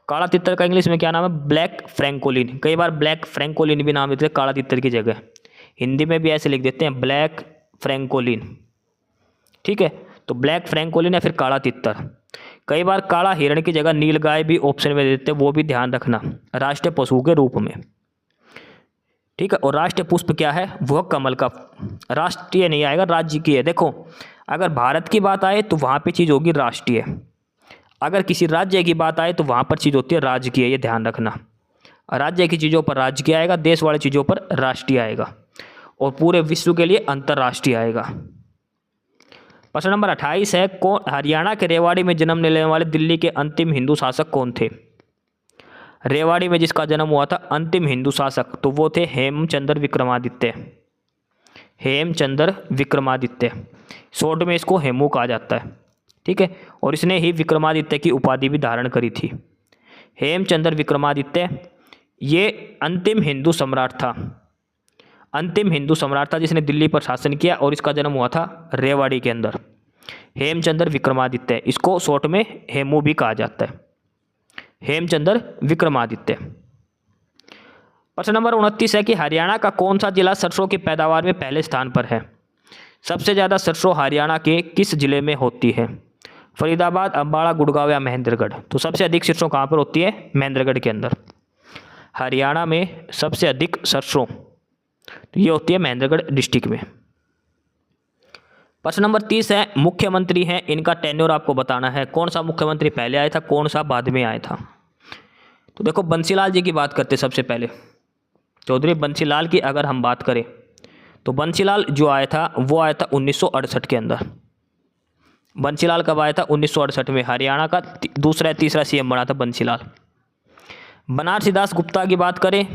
B: काला तितर का इंग्लिश में क्या नाम है? Black francolin. कई बार ब्लैक फ्रैंकोलिन भी नाम देते हैं काला तितर की जगह, हिंदी में भी ऐसे लिख देते हैं ब्लैक फ्रैंकोलिन। ठीक है, तो ब्लैक फ्रैंकोलिन या फिर काला तितर। कई बार काला हिरण की जगह नीलगाय भी ऑप्शन में देते हैं, वो भी ध्यान रखना, राष्ट्रीय पशु के रूप में। ठीक है, और राष्ट्रीय पुष्प क्या है? वह कमल का। राष्ट्रीय नहीं आएगा, राज्य की है। देखो, अगर भारत की बात आए तो वहाँ पे चीज़ होगी राष्ट्रीय। अगर किसी राज्य की बात आए तो वहाँ पर चीज़ होती है राजकीय, ये ध्यान रखना। राज्य की चीज़ों पर राजकीय आएगा, देश वाली चीज़ों पर राष्ट्रीय आएगा, और पूरे विश्व के लिए अंतर्राष्ट्रीय आएगा। प्रश्न नंबर 28 है, कौन हरियाणा के रेवाड़ी में जन्म लेने वाले दिल्ली के अंतिम हिंदू शासक कौन थे? रेवाड़ी में जिसका जन्म हुआ था अंतिम हिंदू शासक, तो वो थे हेमचंद्र विक्रमादित्य। हेमचंद्र विक्रमादित्य, शॉर्ट में इसको हेमू कहा जाता है, ठीक है, और इसने ही विक्रमादित्य की उपाधि भी धारण करी थी। हेमचंद्र विक्रमादित्य ये अंतिम हिंदू सम्राट था, अंतिम हिंदू सम्राट था जिसने दिल्ली पर शासन किया, और इसका जन्म हुआ था रेवाड़ी के अंदर। हेमचंद्र विक्रमादित्य, इसको शॉर्ट में हेमू भी कहा जाता है, हेमचंद्र विक्रमादित्य। प्रश्न नंबर 29 है कि हरियाणा का कौन सा जिला सरसों की पैदावार में पहले स्थान पर है? सबसे ज़्यादा सरसों हरियाणा के किस जिले में होती है? फरीदाबाद, अम्बाड़ा, गुड़गांव या महेंद्रगढ़? तो सबसे अधिक सरसों कहाँ पर होती है? महेंद्रगढ़ के अंदर। हरियाणा में सबसे अधिक सरसों तो ये होती है महेंद्रगढ़ डिस्ट्रिक्ट में। प्रश्न नंबर 30 है, मुख्यमंत्री हैं, इनका टेन्योर आपको बताना है। कौन सा मुख्यमंत्री पहले आया था, कौन सा बाद में आया था? तो देखो बंसीलाल जी की बात करते सबसे पहले। चौधरी बंसीलाल की अगर हम बात करें तो बंसीलाल जो आया था वो आया था 1968 के अंदर। बंसीलाल कब आया था? 1968 में। हरियाणा का दूसरा तीसरा सीएम बना था बंसीलाल। बनारसी दास गुप्ता की बात करें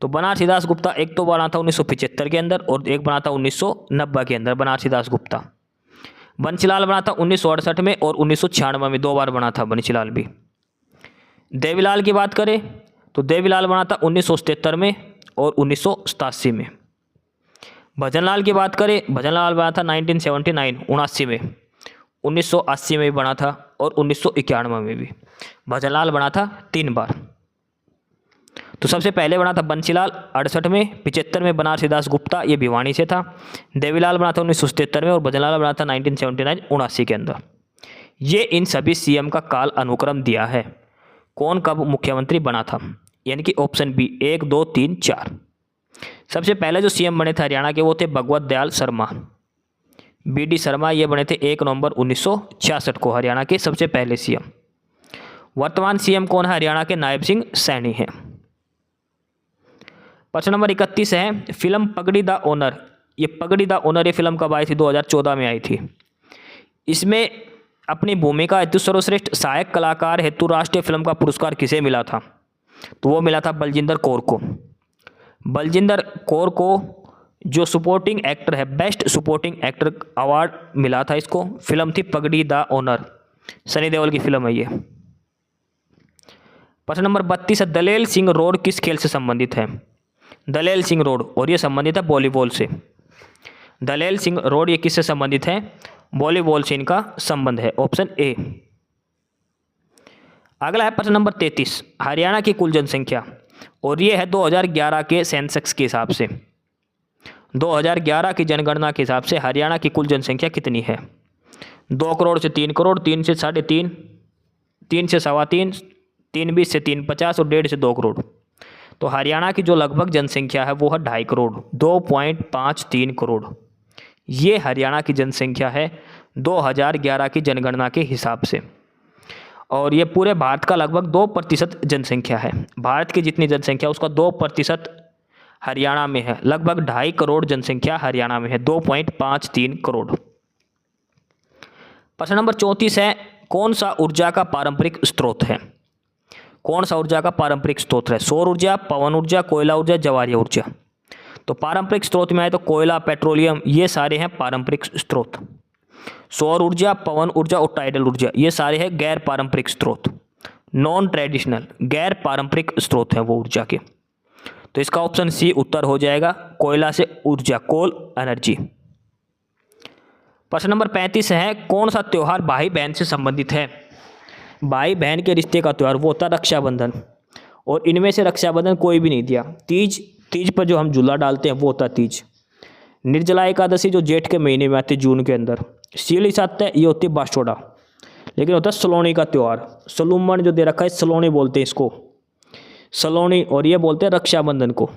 B: तो बनारसी दास गुप्ता एक तो बना था 1975 के अंदर और एक बना था 1990 के अंदर। बनारसी दास गुप्ता, बंसीलाल बना था 1968 में और 1996 में, 2 बार बना था बंसीलाल भी। देवीलाल की बात करें तो देवीलाल बना था 1977 में और 1987 में। भजनलाल की बात करें, भजनलाल बना था 1979 79 में, 1980 में भी बना था और 1991 में भी भजनलाल बना था 3 बार। तो सबसे पहले बना था बंसीलाल 68 में, 75 में बनारसी दास गुप्ता, ये भिवानी से था। देवीलाल बना था 1977 में और भजनलाल बना था 1979 79 के अंदर। ये इन सभी सीएम का काल अनुक्रम दिया है, कौन कब मुख्यमंत्री बना था, यानी कि ऑप्शन बी 1 2 3 4। सबसे पहले जो सीएम बने थे हरियाणा के वो थे भगवत दयाल शर्मा, BD शर्मा, ये बने थे 1 नवंबर 1966 को हरियाणा के सबसे पहले सीएम। वर्तमान सीएम कौन है हरियाणा के? नायब सिंह सैनी हैं। प्रश्न नंबर 31 है, फिल्म पगड़ी द ओनर, ये पगड़ी द ओनर ये फिल्म कब आई थी? 2014 में आई थी। इसमें अपनी भूमिका हेतु सर्वश्रेष्ठ सहायक कलाकार हेतु राष्ट्रीय फिल्म का पुरस्कार किसे मिला था? तो वो मिला था बलजिंदर कौर को। बलजिंदर कौर को जो सपोर्टिंग एक्टर है, बेस्ट सपोर्टिंग एक्टर अवार्ड मिला था इसको। फिल्म थी पगड़ी द ओनर, सनी देओल की फिल्म है ये। प्रश्न नंबर 32 है, दलेल सिंह रोड किस खेल से संबंधित है? दलेल सिंह रोड, और ये संबंधित है वॉलीबॉल से। दलेल सिंह रोड ये किससे संबंधित है? वॉलीबॉल से इनका संबंध है, ऑप्शन ए। अगला है प्रश्न नंबर 33, हरियाणा की कुल जनसंख्या, और ये है 2011 के सेंसक्स के हिसाब से। 2011 की जनगणना के हिसाब से हरियाणा की कुल जनसंख्या कितनी है? 2 करोड़ से 3 करोड़, 3 से 3.5, 3 से 3.25, 3.20 से 3.50 और 1.5 से 2 करोड़। तो हरियाणा की जो लगभग जनसंख्या है वो है 2.5 करोड़, 2.53 करोड़। ये हरियाणा की जनसंख्या है 2011 की जनगणना के हिसाब से, और ये पूरे भारत का लगभग 2% जनसंख्या है। भारत की जितनी जनसंख्या उसका 2% हरियाणा में है। लगभग 2.5 करोड़ जनसंख्या हरियाणा में है, 2.53 करोड़। प्रश्न नंबर 34 है, कौन सा ऊर्जा का पारंपरिक स्रोत है? कौन सा ऊर्जा का पारंपरिक स्रोत है? सौर ऊर्जा, पवन ऊर्जा, कोयला ऊर्जा, ज्वारीय ऊर्जा। तो पारंपरिक स्रोत में आए तो कोयला, पेट्रोलियम, ये सारे हैं पारंपरिक स्रोत। सौर ऊर्जा, पवन ऊर्जा और टाइडल ऊर्जा ये सारे हैं गैर पारंपरिक स्रोत, नॉन ट्रेडिशनल, गैर पारंपरिक स्रोत हैं वो ऊर्जा के। तो इसका ऑप्शन सी उत्तर हो जाएगा, कोयला से ऊर्जा, कोल एनर्जी। प्रश्न नंबर 35 है, कौन सा त्यौहार भाई बहन से संबंधित है? भाई बहन के रिश्ते का त्यौहार वो होता है रक्षाबंधन, और इनमें से रक्षाबंधन कोई भी नहीं दिया। तीज पर जो हम झूला डालते हैं वो होता है तीज। निर्जला एकादशी जो जेठ के महीने में आती है, जून के अंदर। सीढ़ी सातय ये होती है बास्टोडा, लेकिन होता है सलोनी का त्यौहार। सलूमन जो दे रखा है सलोनी बोलते हैं इसको, सलोनी, और ये बोलते हैं रक्षाबंधन को।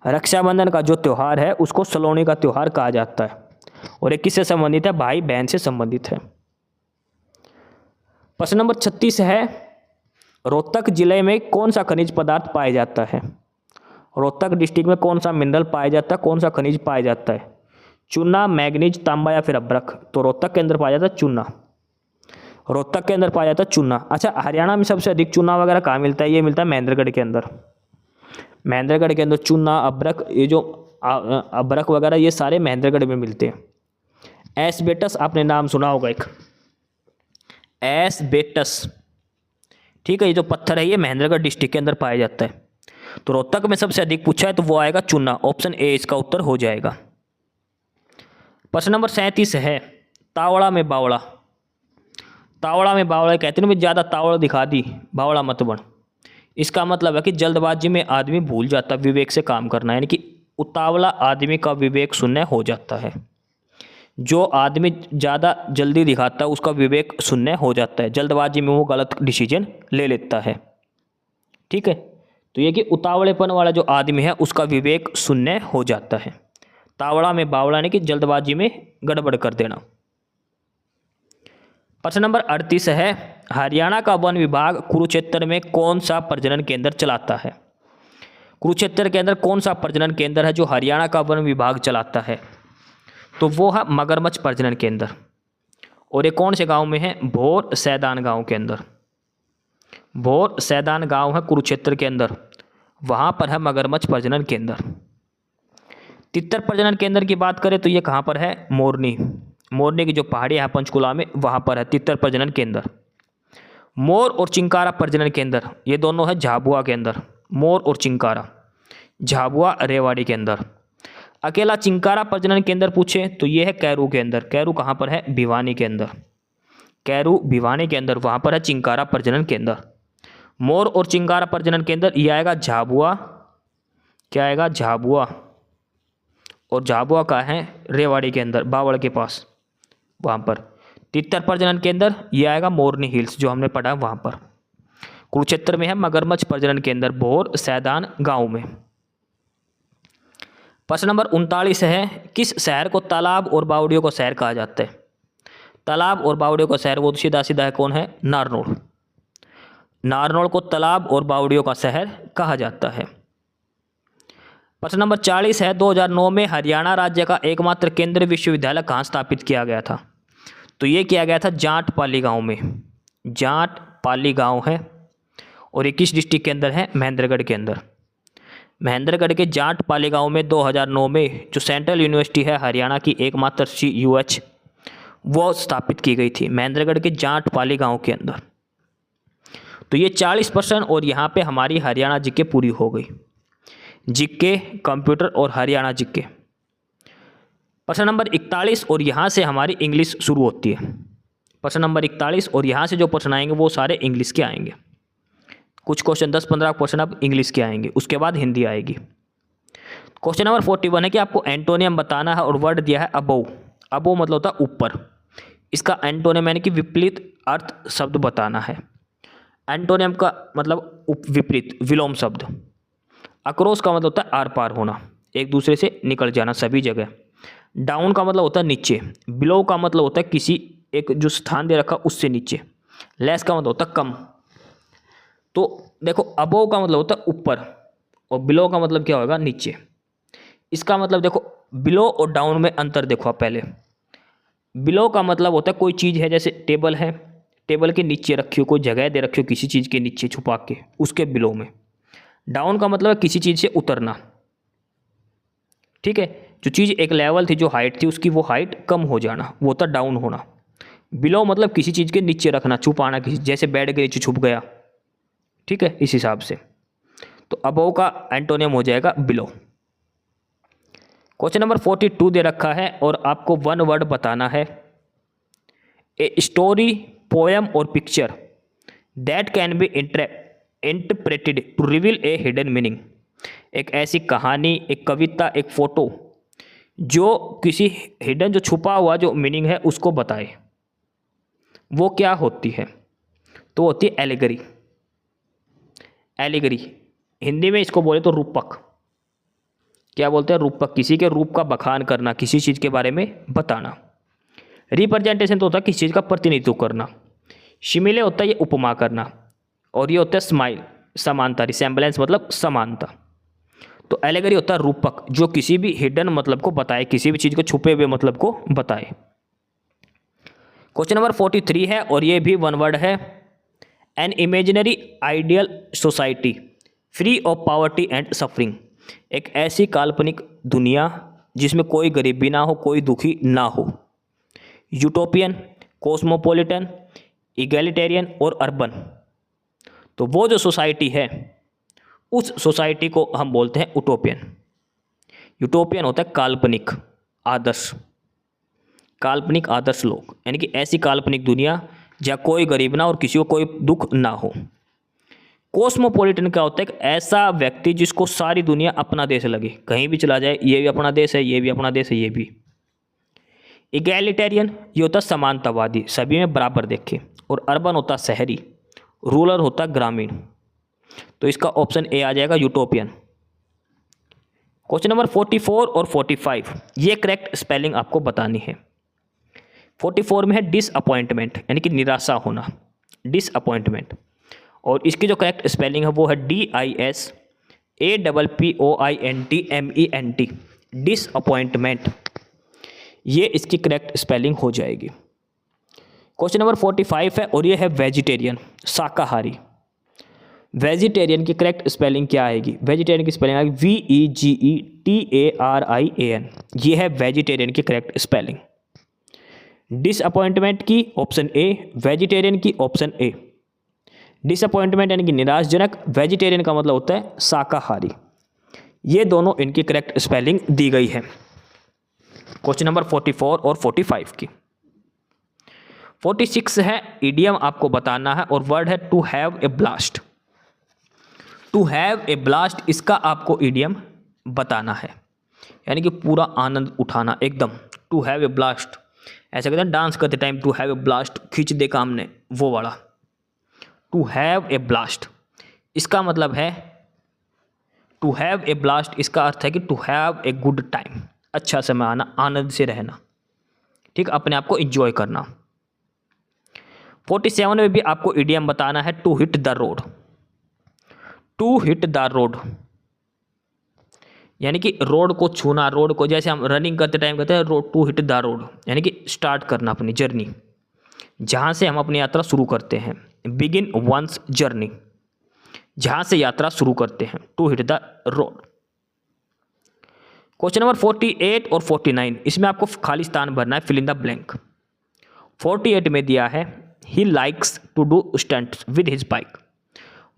B: रक्षाबंधन का जो त्यौहार है उसको सलोनी का त्यौहार कहा जाता है, और ये किससे संबंधित है? भाई बहन से संबंधित है। प्रश्न नंबर 36 है, रोहतक जिले में कौन सा खनिज पदार्थ पाया जाता है? रोहतक डिस्ट्रिक्ट में कौन सा मिनरल पाया जाता है, कौन सा खनिज पाया जाता है? चूना, मैग्नीज, तांबा या फिर अभ्रक? तो रोहतक के अंदर पाया जाता है चूना। रोहतक के अंदर पाया जाता है चूना। अच्छा, हरियाणा में सबसे अधिक चूना वगैरह कहाँ मिलता है? ये मिलता है महेंद्रगढ़ के अंदर। महेंद्रगढ़ के अंदर चूना, अभ्रक, ये जो अभ्रक वगैरह ये सारे महेंद्रगढ़ में मिलते हैं। एस्बेस्टस आपने नाम सुना होगा एक, एस्बेस्टस, ठीक है, ये जो पत्थर है ये महेंद्रगढ़ डिस्ट्रिक्ट के अंदर पाया जाता है। तो रोहतक में सबसे अधिक पूछा है तो वो आएगा चूना, ऑप्शन ए इसका उत्तर हो जाएगा। प्रश्न नंबर 37 है, तावड़ा में बावड़ा। तावड़ा में बावड़ा कहते हैं ना, ज़्यादा तावड़ा दिखा दी बावड़ा मत बन। इसका मतलब है कि जल्दबाजी में आदमी भूल जाता, विवेक से काम करना, यानी कि उतावला आदमी का विवेक शून्य हो जाता है। जो आदमी ज़्यादा जल्दी दिखाता है उसका विवेक शून्य हो जाता है, जल्दबाजी में वो गलत डिसीजन ले लेता है। ठीक है, तो ये कि उतावलेपन वाला जो आदमी है उसका विवेक शून्य हो जाता है। तावड़ा में बावड़ा यानी कि जल्दबाजी में गड़बड़ कर देना। प्रश्न नंबर 38 है, हरियाणा का वन विभाग कुरुक्षेत्र में कौन सा प्रजनन केंद्र चलाता है? कुरुक्षेत्र के अंदर कौन सा प्रजनन केंद्र है जो हरियाणा का वन विभाग चलाता है? तो वो है मगरमच्छ प्रजनन केंद्र। और ये कौन से गांव में है? भोर सैदान गांव के अंदर। भोर सैदान गांव है कुरुक्षेत्र के अंदर, वहां पर है मगरमच्छ प्रजनन केंद्र। तितर प्रजनन केंद्र की बात करें तो ये कहाँ पर है? मोरनी। मोरनी की जो पहाड़ी है पंचकुला में, वहां पर है तितर प्रजनन केंद्र। मोर और चिंकारा प्रजनन केंद्र ये दोनों है झाबुआ के अंदर। मोर और चिंकारा, झाबुआ रेवाड़ी के अंदर। अकेला चिंकारा प्रजनन केंद्र पूछे तो ये है कैरू के अंदर। कैरू कहाँ पर है? भिवानी के अंदर। कैरू भिवानी के अंदर, वहाँ पर है चिंकारा प्रजनन केंद्र। मोर और चिंकारा प्रजनन केंद्र ये आएगा झाबुआ, क्या आएगा? झाबुआ। और झाबुआ का है रेवाड़ी के अंदर, बावड़ के पास, वहाँ पर। तितर प्रजनन केंद्र ये आएगा मोरनी हिल्स, जो हमने पढ़ा वहाँ पर। कुरुक्षेत्र में है मगरमच्छ प्रजनन केंद्र, भोर सैदान गांव में। प्रश्न नंबर 39 है, किस शहर को तालाब और बावड़ियों का शहर कहा जाता है? तालाब और बावड़ियों का शहर वो सीधा सीधा है, कौन है? नारनौल। नारनौल को तालाब और बावड़ियों का शहर कहा जाता है। प्रश्न नंबर 40 है, 2009 में हरियाणा राज्य का एकमात्र केंद्रीय विश्वविद्यालय कहाँ स्थापित किया गया था? तो ये किया गया था जाट पाली गांव में। जाट पाली गांव है और ये किस डिस्ट्रिक्ट के अंदर है? महेंद्रगढ़ के अंदर। महेंद्रगढ़ के जाट पाली गांव में 2009 में जो सेंट्रल यूनिवर्सिटी है हरियाणा की एकमात्र CUH वो स्थापित की गई थी महेंद्रगढ़ के जाट पाली गांव के अंदर। तो ये 40% और यहाँ पे हमारी हरियाणा जीके पूरी हो गई। जीके, कंप्यूटर और हरियाणा जीके। प्रश्न नंबर 41 और यहाँ से हमारी इंग्लिश शुरू होती है। प्रश्न नंबर 41 और यहाँ से जो प्रश्न आएंगे वो सारे इंग्लिश के आएंगे। कुछ क्वेश्चन 10-15 क्वेश्चन अब इंग्लिश के आएंगे, उसके बाद हिंदी आएगी। क्वेश्चन नंबर 41 है कि आपको एंटोनियम बताना है और वर्ड दिया है अबोव। अबोव मतलब होता है ऊपर, इसका एंटोनियम यानी कि विपरीत अर्थ शब्द बताना है। एंटोनियम का मतलब विपरीत, विलोम शब्द। अक्रॉस का मतलब होता है आर पार होना, एक दूसरे से निकल जाना सभी जगह। डाउन का मतलब होता है नीचे। बिलो का मतलब होता है किसी एक जो स्थान दे रखा उससे नीचे। लेस का मतलब होता है कम। तो देखो अबोव का मतलब होता है ऊपर और बिलो का मतलब क्या होगा? नीचे। इसका मतलब देखो बिलो और डाउन में अंतर देखो आप पहले। बिलो का मतलब होता है कोई चीज़ है, जैसे टेबल है, टेबल के नीचे रखी हो, कोई जगह दे रखी हो किसी चीज़ के नीचे छुपा के, उसके बिलो में। डाउन का मतलब है किसी चीज़ से उतरना। ठीक है, जो चीज़ एक लेवल थी, जो हाइट थी, उसकी वो हाइट कम हो जाना, वो होता डाउन होना। बिलो मतलब किसी चीज़ के नीचे रखना, छुपाना किसी, जैसे बेड के नीचे छुप गया। ठीक है, इस हिसाब से। तो अबोव का एंटोनियम हो जाएगा बिलो। क्वेश्चन नंबर 42 दे रखा है और आपको वन वर्ड बताना है। ए स्टोरी, पोएम और picture that can be interpreted to reveal a hidden meaning. एक ऐसी कहानी, एक कविता, एक फोटो जो किसी हिडन, जो छुपा हुआ जो मीनिंग है उसको बताए, वो क्या होती है? तो होती है एलिगरी। एलिगरी हिंदी में इसको बोले तो रूपक। क्या बोलते हैं? रूपक। किसी के रूप का बखान करना, किसी चीज़ के बारे में बताना। रिप्रेजेंटेशन तो होता है किसी चीज़ का प्रतिनिधित्व करना। सिमिले होता है ये उपमा करना, और ये होता है स्माइल समानता, रिसेम्बलेंस मतलब समानता। तो एलेगरी होता है रूपक, जो किसी भी हिडन मतलब को बताए, किसी भी चीज़ को छुपे हुए मतलब को बताए। क्वेश्चन नंबर 43 है और ये भी वन वर्ड है। An imaginary ideal society free of poverty and suffering. एक ऐसी काल्पनिक दुनिया जिसमें कोई गरीबी ना हो, कोई दुखी ना हो। यूटोपियन, कॉस्मोपॉलिटन, इगैलिटेरियन और अर्बन। तो वो जो सोसाइटी है उस सोसाइटी को हम बोलते हैं उटोपियन। यूटोपियन होता है काल्पनिक आदर्श, काल्पनिक आदर्श लोग, यानी कि ऐसी काल्पनिक दुनिया जहाँ कोई गरीब ना और किसी को कोई दुख ना हो। कॉस्मोपॉलिटन क्या होता है? एक ऐसा व्यक्ति जिसको सारी दुनिया अपना देश लगे, कहीं भी चला जाए ये भी अपना देश है, ये भी अपना देश है, ये भी। इगैलिटेरियन ये होता है समानतावादी, सभी में बराबर देखे। और अर्बन होता शहरी, रूरल होता ग्रामीण। तो इसका ऑप्शन ए आ जाएगा यूटोपियन। क्वेश्चन नंबर 44 और 45 ये करेक्ट स्पेलिंग आपको बतानी है। 44 में है डिसअपॉइंटमेंट, यानी कि निराशा होना, डिसअपॉइंटमेंट। और इसकी जो करेक्ट स्पेलिंग है वो है DISAPPOINTMENT, डिसअपॉइंटमेंट। ये इसकी करेक्ट स्पेलिंग हो जाएगी। क्वेश्चन नंबर 45 है और ये है वेजिटेरियन, शाकाहारी। वेजिटेरियन की करेक्ट स्पेलिंग क्या आएगी? वेजिटेरियन की स्पेलिंग आएगी VEGETARIAN। ये है वेजिटेरियन की करेक्ट स्पेलिंग। डिसअपॉइंटमेंट की ऑप्शन ए, वेजिटेरियन की ऑप्शन ए। डिसअपॉइंटमेंट यानी कि निराशजनक, वेजिटेरियन का मतलब होता है शाकाहारी। ये दोनों इनकी करेक्ट स्पेलिंग दी गई है क्वेश्चन नंबर 44 और 45 की। 46 है इडियम आपको बताना है और वर्ड है to have a blast. To have a blast, इसका आपको इडियम बताना है, यानी कि पूरा आनंद उठाना एकदम। टू हैव ए ब्लास्ट, ऐसा कहते हैं डांस करते time to have a blast, खींच दे काम ने, वो वाला। टू हैव ए ब्लास्ट इसका मतलब है, टू हैव ए ब्लास्ट इसका अर्थ है कि to have a good time, अच्छा समय आना, आनंद से रहना, ठीक, अपने आप को एंजॉय करना। 47 में भी आपको इडियम बताना है to hit the road. To hit the road यानी कि रोड को छूना, रोड को, जैसे हम रनिंग करते टाइम कहते हैं road, to hit the road यानी कि स्टार्ट करना अपनी जर्नी, जहाँ से हम अपनी यात्रा शुरू करते हैं। बिगिन वंस जर्नी, जहाँ से यात्रा शुरू करते हैं, to hit the road. Question number 48 और 49 इसमें आपको खाली स्थान भरना है, फिल इन द ब्लैंक। 48 में दिया है he likes to do stunts with his bike.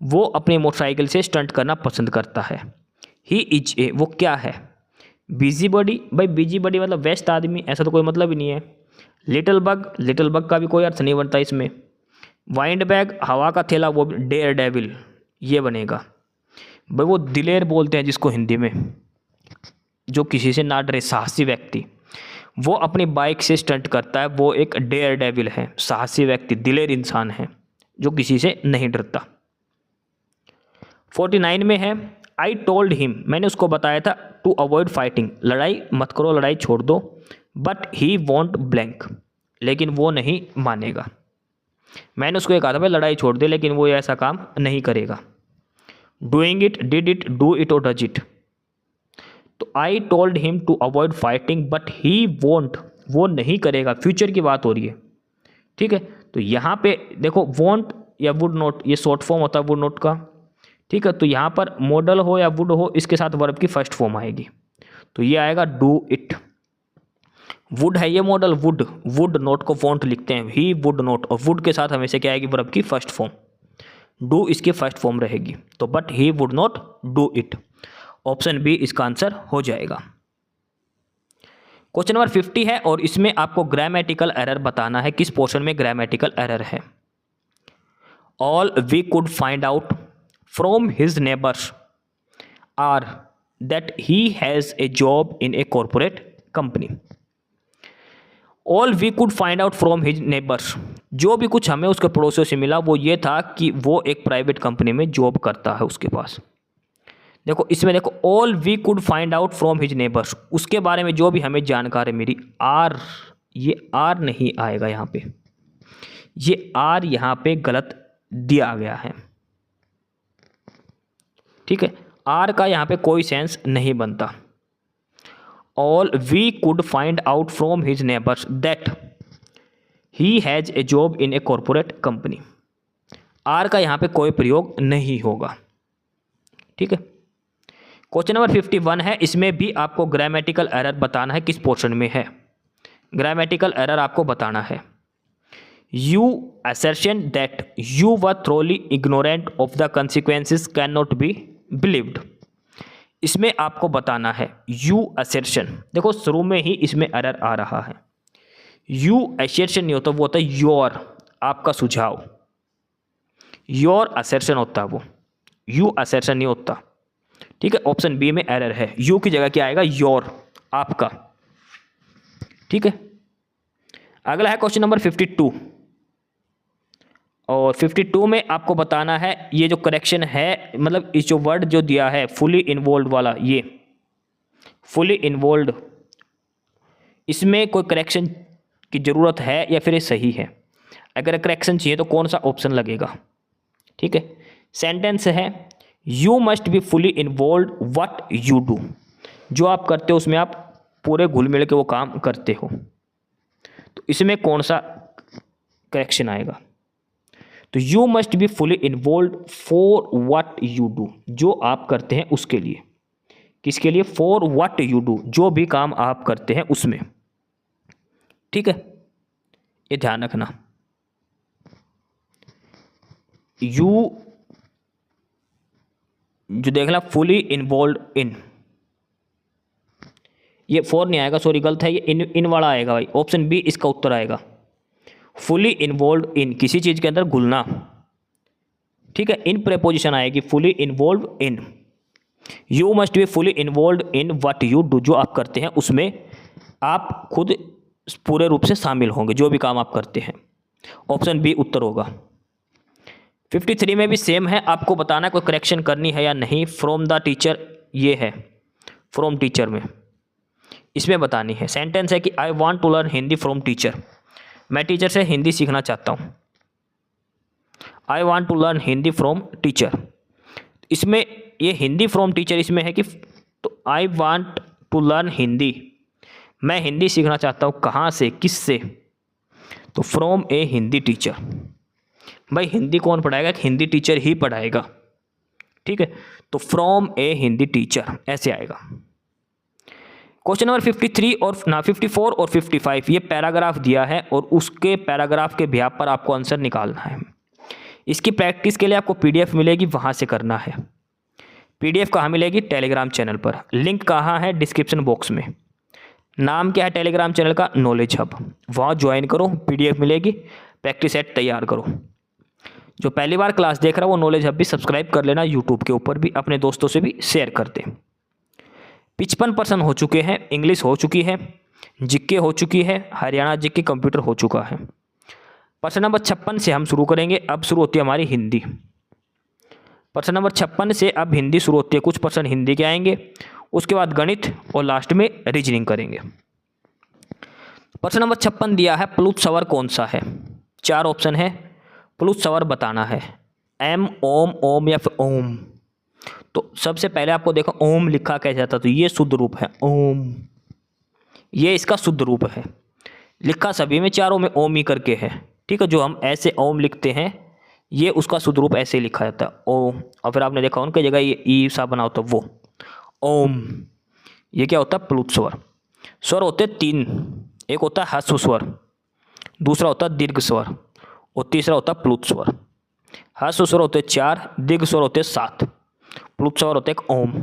B: वो अपनी मोटरसाइकिल से स्टंट करना पसंद करता है। ही इज ए, वो क्या है? बिजी बॉडी, भाई बिजी बॉडी मतलब व्यस्त आदमी, ऐसा तो कोई मतलब ही नहीं है। लिटिल बग, लिटिल बग का भी कोई अर्थ नहीं बनता इसमें। वाइंड बैग, हवा का थैला, वो डेयर डेविल ये बनेगा। भाई वो दिलेर बोलते हैं जिसको हिंदी में, जो किसी से ना डरे, साहसी व्यक्ति, वो अपनी बाइक से स्टंट करता है, वो एक डेयर डेविल है, साहसी व्यक्ति, दिलेर इंसान है जो किसी से नहीं डरता। 49 में है आई टोल्ड हिम, मैंने उसको बताया था टू अवॉइड फाइटिंग, लड़ाई मत करो, लड़ाई छोड़ दो। बट ही वॉन्ट ब्लैंक, लेकिन वो नहीं मानेगा। मैंने उसको ये कहा था भाई लड़ाई छोड़ दे, लेकिन वो ऐसा काम नहीं करेगा। Doing it, did it, do it और डज इट। तो I told him to avoid fighting but he won't, वो नहीं करेगा, फ्यूचर की बात हो रही है, ठीक है। तो यहाँ पे देखो वॉन्ट या वुड नॉट, ये शॉर्ट फॉर्म होता है वुड नॉट का, ठीक है। तो यहाँ पर मॉडल हो या वुड हो, इसके साथ वर्ब की फर्स्ट फॉर्म आएगी, तो ये आएगा डू इट। वुड है ये मॉडल, वुड, वुड नॉट को वॉन्ट लिखते हैं, ही वुड नॉट, और वुड के साथ हमेशा क्या आएगी? वर्ब की फर्स्ट फॉर्म। डू इसकी फर्स्ट फॉर्म रहेगी, तो but he would not do it, option B इसका आंसर हो जाएगा। क्वेश्चन नंबर 50 है और इसमें आपको ग्रामेटिकल एरर बताना है, किस पोर्शन में ग्रामेटिकल एरर है। All we could find out from his neighbours are that he has a job in a corporate company. All we could find out from his neighbours, जो भी कुछ हमें उसके पड़ोसियों से मिला वो ये था कि वो एक प्राइवेट कंपनी में जॉब करता है उसके पास। देखो इसमें देखो all we could find out from his neighbours, उसके बारे में जो भी हमें जानकारी मिली, आर, ये आर नहीं आएगा यहाँ पे, ये आर यहाँ पे गलत दिया गया है, ठीक है। आर का यहाँ पे कोई सेंस नहीं बनता। All we could find out from his neighbours that he has a job in a corporate company. Are का यहाँ पे कोई प्रयोग नहीं होगा, ठीक है। क्वेश्चन नंबर 51 है, इसमें भी आपको ग्रामेटिकल एरर बताना है, किस पोर्शन में है। ग्रामेटिकल एरर आपको बताना है। You assertion that you were thoroughly ignorant of the consequences cannot be believed। इसमें आपको बताना है यू assertion, देखो शुरू में ही इसमें एरर आ रहा है। यू assertion नहीं होता, वो होता है योर, आपका सुझाव। योर assertion होता है वो, यू assertion नहीं होता, ठीक है। ऑप्शन बी में एरर है, यू की जगह क्या आएगा, योर, आपका, ठीक है। अगला है क्वेश्चन नंबर 52, और 52 में आपको बताना है ये जो करेक्शन है, मतलब इस जो वर्ड जो दिया है फुली इन्वॉल्व वाला, ये फुली इन्वॉल्व, इसमें कोई करेक्शन की ज़रूरत है या फिर ये सही है। अगर करेक्शन चाहिए तो कौन सा ऑप्शन लगेगा, ठीक है। सेंटेंस है you must be fully involve what you do, जो आप करते हो उसमें आप पूरे घुल मिल के वो काम करते हो, तो इसमें कौन सा करेक्शन आएगा। तो you must be fully involve for what you do, जो आप करते हैं उसके लिए, किसके लिए, फॉर व्हाट यू डू, जो भी काम आप करते हैं उसमें, ठीक है। ये ध्यान रखना, यू जो देखना फुली इन्वॉल्व इन, ये फॉर नहीं आएगा, सॉरी गलत है, ये इन वाला आएगा भाई, ऑप्शन बी इसका उत्तर आएगा। फुली इन्वॉल्व इन, किसी चीज़ के अंदर घुलना, ठीक है। इन प्रेपोजिशन आएगी, fully involve in. You must be fully involve in what you do, जो आप करते हैं उसमें आप खुद पूरे रूप से शामिल होंगे, जो भी काम आप करते हैं। ऑप्शन बी उत्तर होगा। 53 में भी सेम है, आपको बताना कोई करेक्शन करनी है या नहीं। फ्रॉम द टीचर, ये है फ्रॉम टीचर में, इसमें बतानी है। सेंटेंस है कि I want to learn Hindi from teacher, मैं टीचर से हिंदी सीखना चाहता हूँ। I want to learn Hindi from teacher, इसमें ये हिंदी फ्रॉम टीचर इसमें है कि, तो I want to learn Hindi, मैं हिंदी सीखना चाहता हूँ, कहाँ से, किस से, तो फ्रॉम ए हिंदी टीचर। भाई हिंदी कौन पढ़ाएगा, हिंदी टीचर ही पढ़ाएगा, ठीक है। तो फ्रॉम ए हिंदी टीचर ऐसे आएगा। क्वेश्चन नंबर 53 और 54 और 55, ये पैराग्राफ दिया है और उसके पैराग्राफ के बिहाफ पर आपको आंसर निकालना है। इसकी प्रैक्टिस के लिए आपको पीडीएफ मिलेगी, वहाँ से करना है। पीडीएफ कहाँ मिलेगी, टेलीग्राम चैनल पर। लिंक कहाँ है, डिस्क्रिप्शन बॉक्स में। नाम क्या है टेलीग्राम चैनल का, नॉलेज हब, वहाँ ज्वाइन करो, पीडीएफ मिलेगी, प्रैक्टिस सेट तैयार करो। जो पहली बार क्लास देख रहा है वो नॉलेज हब भी सब्सक्राइब कर लेना, यूट्यूब के ऊपर भी अपने दोस्तों से भी शेयर कर दे। 55% हो चुके हैं, इंग्लिश हो चुकी है, जीके हो चुकी है, हरियाणा जीके कंप्यूटर हो चुका है। प्रश्न नंबर 56 से हम शुरू करेंगे। अब शुरू होती है हमारी हिंदी। प्रश्न नंबर 56 से अब हिंदी शुरू होती है, कुछ प्रश्न हिंदी के आएंगे, उसके बाद गणित और लास्ट में रीजनिंग करेंगे। प्रश्न नंबर 56 दिया है प्लुत स्वर कौन सा है, 4 ऑप्शन है, प्लुत स्वर बताना है, एम, ओम, ओम या फिर ओम। तो सबसे पहले आपको देखो ओम लिखा कैसे जाता, तो ये शुद्ध रूप है ओम, ये इसका शुद्ध रूप है। लिखा सभी में चारों में ओम ही करके है, ठीक है। जो हम ऐसे ओम लिखते हैं ये उसका शुद्ध रूप ऐसे लिखा जाता है ओम। और फिर आपने देखा उनकी जगह ये ई सा बना होता वो ओम। ये क्या होता है, प्लुत स्वर। स्वर होते 3, एक होता है ह्रस्व स्वर, दूसरा होता है दीर्घ स्वर और तीसरा होता है प्लुत स्वर। ह्रस्व स्वर होते 4, दीर्घ स्वर होते 7, प्लुत स्वर होते एक ओम,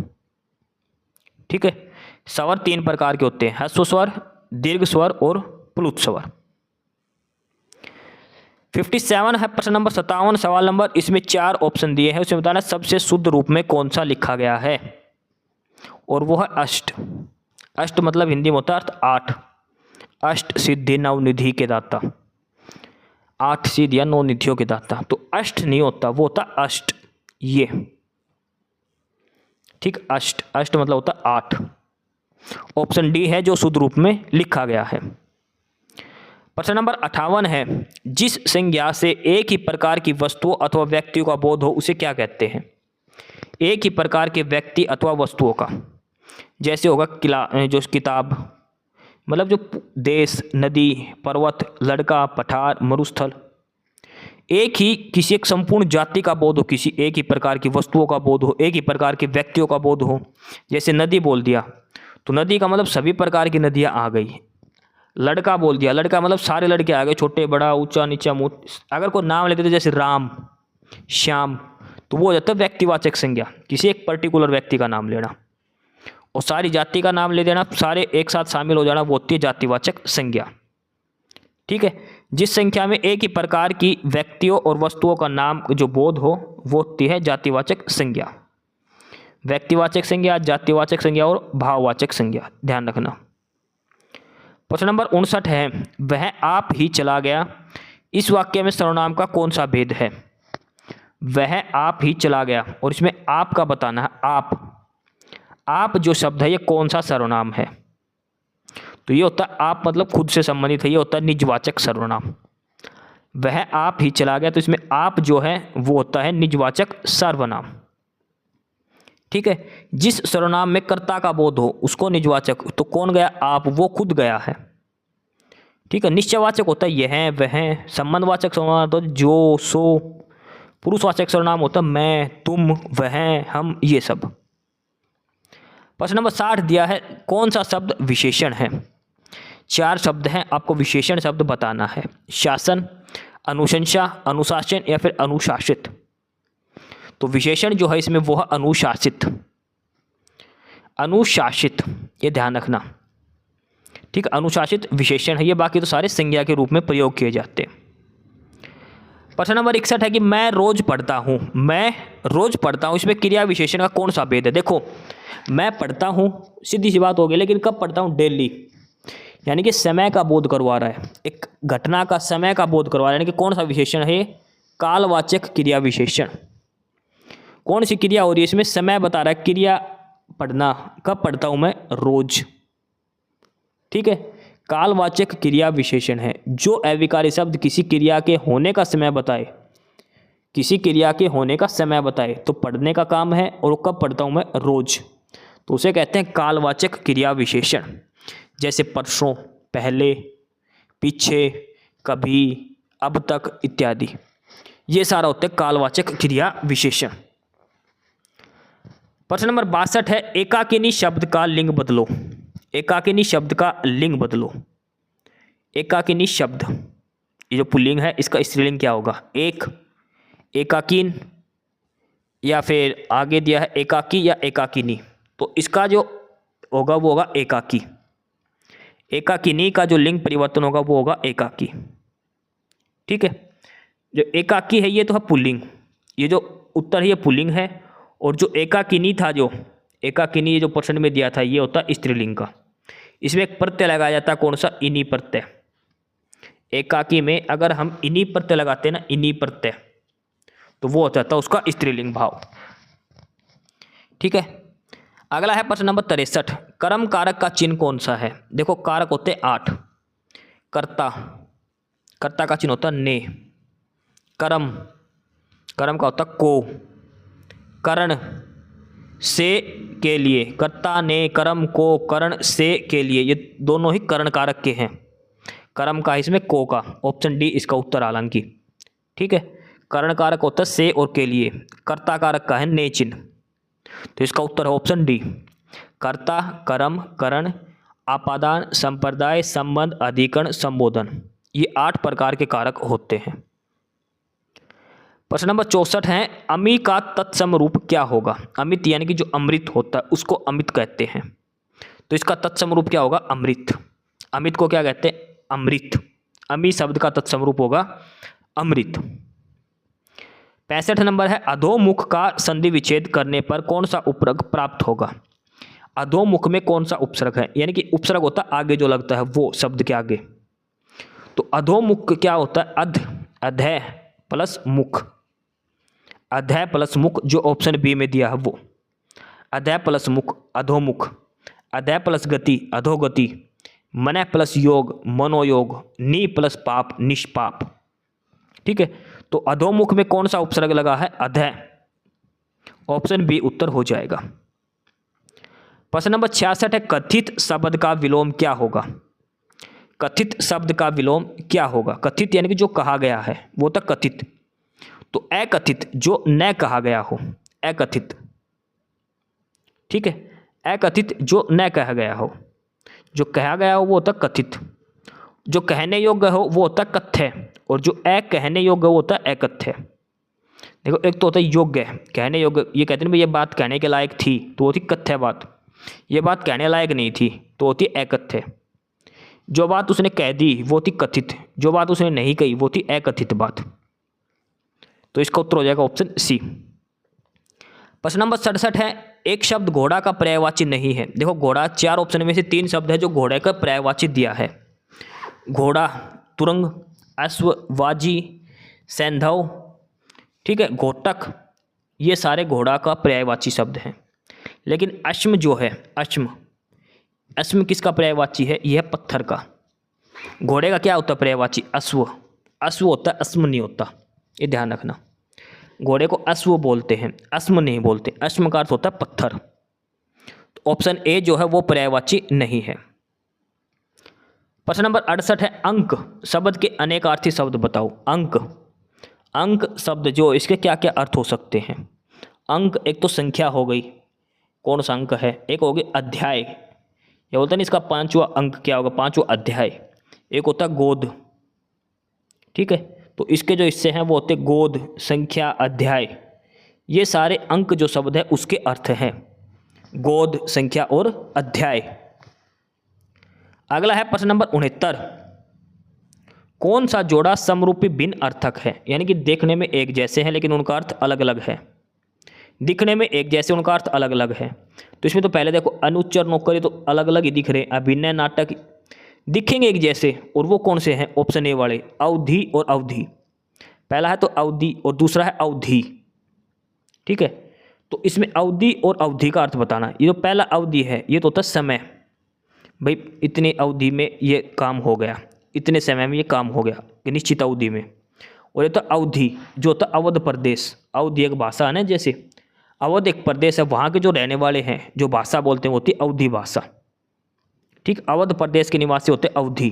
B: ठीक है। स्वर 3 प्रकार के होते हैं, ह्रस्व स्वर, दीर्घ स्वर और प्लुत स्वर। 57 है प्रश्न नंबर 57 सवाल नंबर, इसमें 4 ऑप्शन दिए हैं, उसमें बताना सबसे शुद्ध रूप में कौन सा लिखा गया है, और वो है अष्ट। अष्ट मतलब हिंदी में होता है अर्थ 8, अष्ट सिद्धि नव निधि के दाता, 8 सिद्ध या 9 निधियों के दाता। तो अष्ट नहीं होता, वो होता अष्ट, ये ठीक। अष्ट, अष्ट मतलब होता 8। ऑप्शन डी है जो शुद्ध रूप में लिखा गया है। प्रश्न नंबर 58 है, जिस संज्ञा से एक ही प्रकार की वस्तुओं अथवा व्यक्तियों का बोध हो उसे क्या कहते हैं? एक ही प्रकार के व्यक्ति अथवा वस्तुओं का, जैसे होगा जो किताब, मतलब जो देश, नदी, पर्वत, लड़का, पठार, मरुस्थल। एक ही किसी एक संपूर्ण जाति का बोध हो, किसी एक ही प्रकार की वस्तुओं का बोध हो, एक ही प्रकार के व्यक्तियों का बोध हो। जैसे नदी बोल दिया तो नदी का मतलब सभी प्रकार की नदियाँ आ गई। लड़का बोल दिया, लड़का मतलब सारे लड़के आ गए, छोटे बड़ा ऊंचा नीचा मोट। अगर कोई नाम लेते थे जैसे राम, श्याम, तो वो हो जाता है व्यक्तिवाचक संज्ञा, किसी एक पर्टिकुलर व्यक्ति का नाम लेना। और सारी जाति का नाम ले देना, सारे एक साथ शामिल हो जाना, वो होती है जातिवाचक संज्ञा। ठीक है, जिस संख्या में एक ही प्रकार की व्यक्तियों और वस्तुओं का नाम जो बोध हो वो होती है जातिवाचक संज्ञा। व्यक्तिवाचक संज्ञा, जातिवाचक संज्ञा और भाववाचक संज्ञा, ध्यान रखना। प्रश्न नंबर 59 है, वह आप ही चला गया, इस वाक्य में सर्वनाम का कौन सा भेद है? वह आप ही चला गया, और इसमें आप का बताना है। आप जो शब्द है ये कौन सा सर्वनाम है? तो ये होता है आप, मतलब खुद से संबंधित है, ये होता है निजवाचक सर्वनाम। वह आप ही चला गया, तो इसमें आप जो है वो होता है निजवाचक सर्वनाम। ठीक है, जिस सर्वनाम में कर्ता का बोध हो उसको निजवाचक, तो कौन गया? आप, वो खुद गया है। ठीक है, निश्चयवाचक होता है यह, वह। संबंधवाचक सर्वनाम तो जो, सो। पुरुषवाचक सर्वनाम होता है मैं, तुम, वह, हम, ये सब। प्रश्न नंबर 60 दिया है, कौन सा शब्द विशेषण है? 4 शब्द हैं, आपको विशेषण शब्द बताना है। शासन, अनुशंसा, अनुशासन या फिर अनुशासित। तो विशेषण जो है इसमें वो है अनुशासित। अनुशासित, ये ध्यान रखना। ठीक, अनुशासित विशेषण है ये, बाकी तो सारे संज्ञा के रूप में प्रयोग किए जाते हैं। प्रश्न नंबर 61 है कि मैं रोज पढ़ता हूँ। मैं रोज पढ़ता हूँ, इसमें क्रिया विशेषण का कौन सा भेद है? देखो, मैं पढ़ता हूँ सीधी सी बात हो गई, लेकिन कब पढ़ता हूँ? डेली, यानी कि समय का बोध करवा रहा है, एक घटना का समय का बोध करवा रहा है। यानी कि कौन सा विशेषण है? कालवाचक क्रिया विशेषण। कौन सी क्रिया हो रही है इसमें? समय बता रहा है, क्रिया पढ़ना, कब पढ़ता हूँ मैं? रोज। ठीक है, कालवाचक क्रिया विशेषण है। जो अविकारी शब्द किसी क्रिया के होने का समय बताए, किसी क्रिया के होने का समय बताए, तो पढ़ने का काम है, और कब पढ़ता हूँ मैं? रोज। तो उसे कहते हैं कालवाचक क्रिया विशेषण। जैसे परसों, पहले, पीछे, कभी, अब तक इत्यादि, ये सारा होता है कालवाचक क्रिया विशेषण। प्रश्न नंबर 62 है, एकाकिनी शब्द का लिंग बदलो। एकाकिनी शब्द का लिंग बदलो। एकाकिनी शब्द, ये जो पुल्लिंग है इसका स्त्रीलिंग क्या होगा? एक, एकाकीन, या फिर आगे दिया है एकाकी या एकाकिनी, तो इसका जो होगा वो होगा एकाकी। एकाकिनी का जो लिंग परिवर्तन होगा वो होगा एकाकी। ठीक है, जो एकाकी है ये तो है पुल्लिंग, ये जो उत्तर है ये पुल्लिंग है, और जो एकाकिनी था, जो एकाकिनी जो प्रश्न में दिया था, ये होता है स्त्रीलिंग का। इसमें एक प्रत्यय लगाया जाता है, कौन सा? इनी प्रत्यय। एकाकी में अगर हम इनी प्रत्यय लगाते हैं ना, इनी प्रत्यय, तो वो होता था उसका स्त्रीलिंग भाव। ठीक है, अगला है प्रश्न नंबर 63, कर्म कारक का चिन्ह कौन सा है? देखो, कारक होते हैं 8। कर्ता, कर्ता का चिन्ह होता है ने। कर्म, कर्म का होता को। करण, से के लिए, कर्ता ने कर्म को करण से के लिए, ये दोनों ही करण कारक के हैं। कर्म का इसमें को का, ऑप्शन डी इसका उत्तर हालांकि। ठीक है, करण कारक होता है से और के लिए, कर्ता कारक का है ने चिन्ह, तो इसका उत्तर है ऑप्शन डी। कर्ता, कर्म, करण, आपादान, संप्रदाय, संबंध, अधिकरण, संबोधन, ये 8 प्रकार के कारक होते हैं। प्रश्न नंबर 64 है, अमी का तत्सम रूप क्या होगा? अमित यानी कि जो अमृत होता है उसको अमित कहते हैं, तो इसका तत्सम रूप क्या होगा? अमृत। अमित को क्या कहते हैं? अमृत। अमी शब्द का तत्सम रूप होगा अमृत। 65 नंबर है, अधोमुख का संधि विच्छेद करने पर कौन सा उपसर्ग प्राप्त होगा? अधोमुख में कौन सा उपसर्ग है? यानी कि उपसर्ग होता है आगे जो लगता है वो शब्द के आगे, तो अधोमुख क्या होता है? अध, अधय प्लस मुख, अधय प्लस मुख, जो ऑप्शन बी में दिया है वो। अधय प्लस मुख, अधोमुख। अधय प्लस गति, अधोगति। मन प्लस योग मनोयोग, नि प्लस पाप निष्पाप। ठीक है, तो अधोमुख में कौन सा उपसर्ग लगा है? अधः। ऑप्शन बी उत्तर हो जाएगा। प्रश्न नंबर 66 है, कथित शब्द का विलोम क्या होगा? कथित शब्द का विलोम क्या होगा? कथित यानी कि जो कहा गया है वो था कथित, तो अकथित जो न कहा गया हो, अकथित। ठीक है, अकथित जो न कहा गया हो, जो कहा गया हो वो होता कथित, जो कहने योग्य हो वो होता कथ्य, और जो अकहने योग्य वो होता अकथ्य। देखो, एक तो होता है योग्य, कहने योग्य, ये कहते हैं भाई ये बात कहने के लायक थी तो होती कथ्य बात, ये बात कहने लायक नहीं थी तो होती अकथ्य। जो बात उसने कह दी वो थी कथित, जो बात उसने नहीं कही वो थी अकथित बात। तो इसका उत्तर हो जाएगा ऑप्शन सी। प्रश्न नंबर 67 है, एक शब्द घोड़ा का पर्यायवाची नहीं है। देखो, घोड़ा 4 ऑप्शन में से 3 शब्द है जो घोड़े का पर्यायवाची दिया है। घोड़ा, तुरंग, अश्व, वाजी, सैंधव, ठीक है, घोटक, ये सारे घोड़ा का पर्यायवाची शब्द हैं। लेकिन अश्म जो है, अश्म किसका पर्यायवाची है? यह पत्थर का। घोड़े का क्या होता है पर्यायवाची? अश्व। अश्व होता है, अश्म नहीं होता, ये ध्यान रखना। घोड़े को अश्व बोलते हैं, अश्म नहीं बोलते। अश्म का अर्थ होता है पत्थर। तो ऑप्शन ए जो है वो पर्यायवाची नहीं है। प्रश्न नंबर 68 है, अंक शब्द के अनेकार्थी शब्द बताओ। अंक, अंक शब्द जो, इसके क्या क्या अर्थ हो सकते हैं? अंक एक तो संख्या हो गई, कौन सा अंक है? एक हो गई अध्याय, ये बोलते हैं इसका 5वां अंक क्या होगा? 5वां अध्याय। एक होता गोद, ठीक है, तो इसके जो हिस्से हैं वो होते गोद, संख्या, अध्याय। ये सारे अंक जो शब्द है उसके अर्थ हैं गोद, संख्या और अध्याय। अगला है प्रश्न नंबर 69, कौन सा जोड़ा समरूपी भिन्न अर्थक है? यानी कि देखने में एक जैसे हैं लेकिन उनका अर्थ अलग अलग है। दिखने में एक जैसे, उनका अर्थ अलग अलग है। तो इसमें तो पहले देखो, अनुच्चर नौकरी तो अलग अलग ही दिख रहे हैं। अभिनय, नाटक दिखेंगे एक जैसे, और वो कौन से हैं? ऑप्शन ए वाले, अवधि और अवधि। पहला है तो अवधि और दूसरा है अवधि। ठीक है, तो इसमें अवधि और अवधि का अर्थ बताना। ये जो पहला अवधि है ये तो होता समय, भाई इतनी अवधि में ये काम हो गया, इतने समय में ये काम हो गया, निश्चित अवधि में। और ये तो अवधि जो होता अवध प्रदेश। अवधि एक भाषा है ना, जैसे अवध एक प्रदेश है, वहाँ के जो रहने वाले हैं जो भाषा बोलते हैं वो होती अवधि भाषा। ठीक, अवध प्रदेश के निवासी होते अवधि।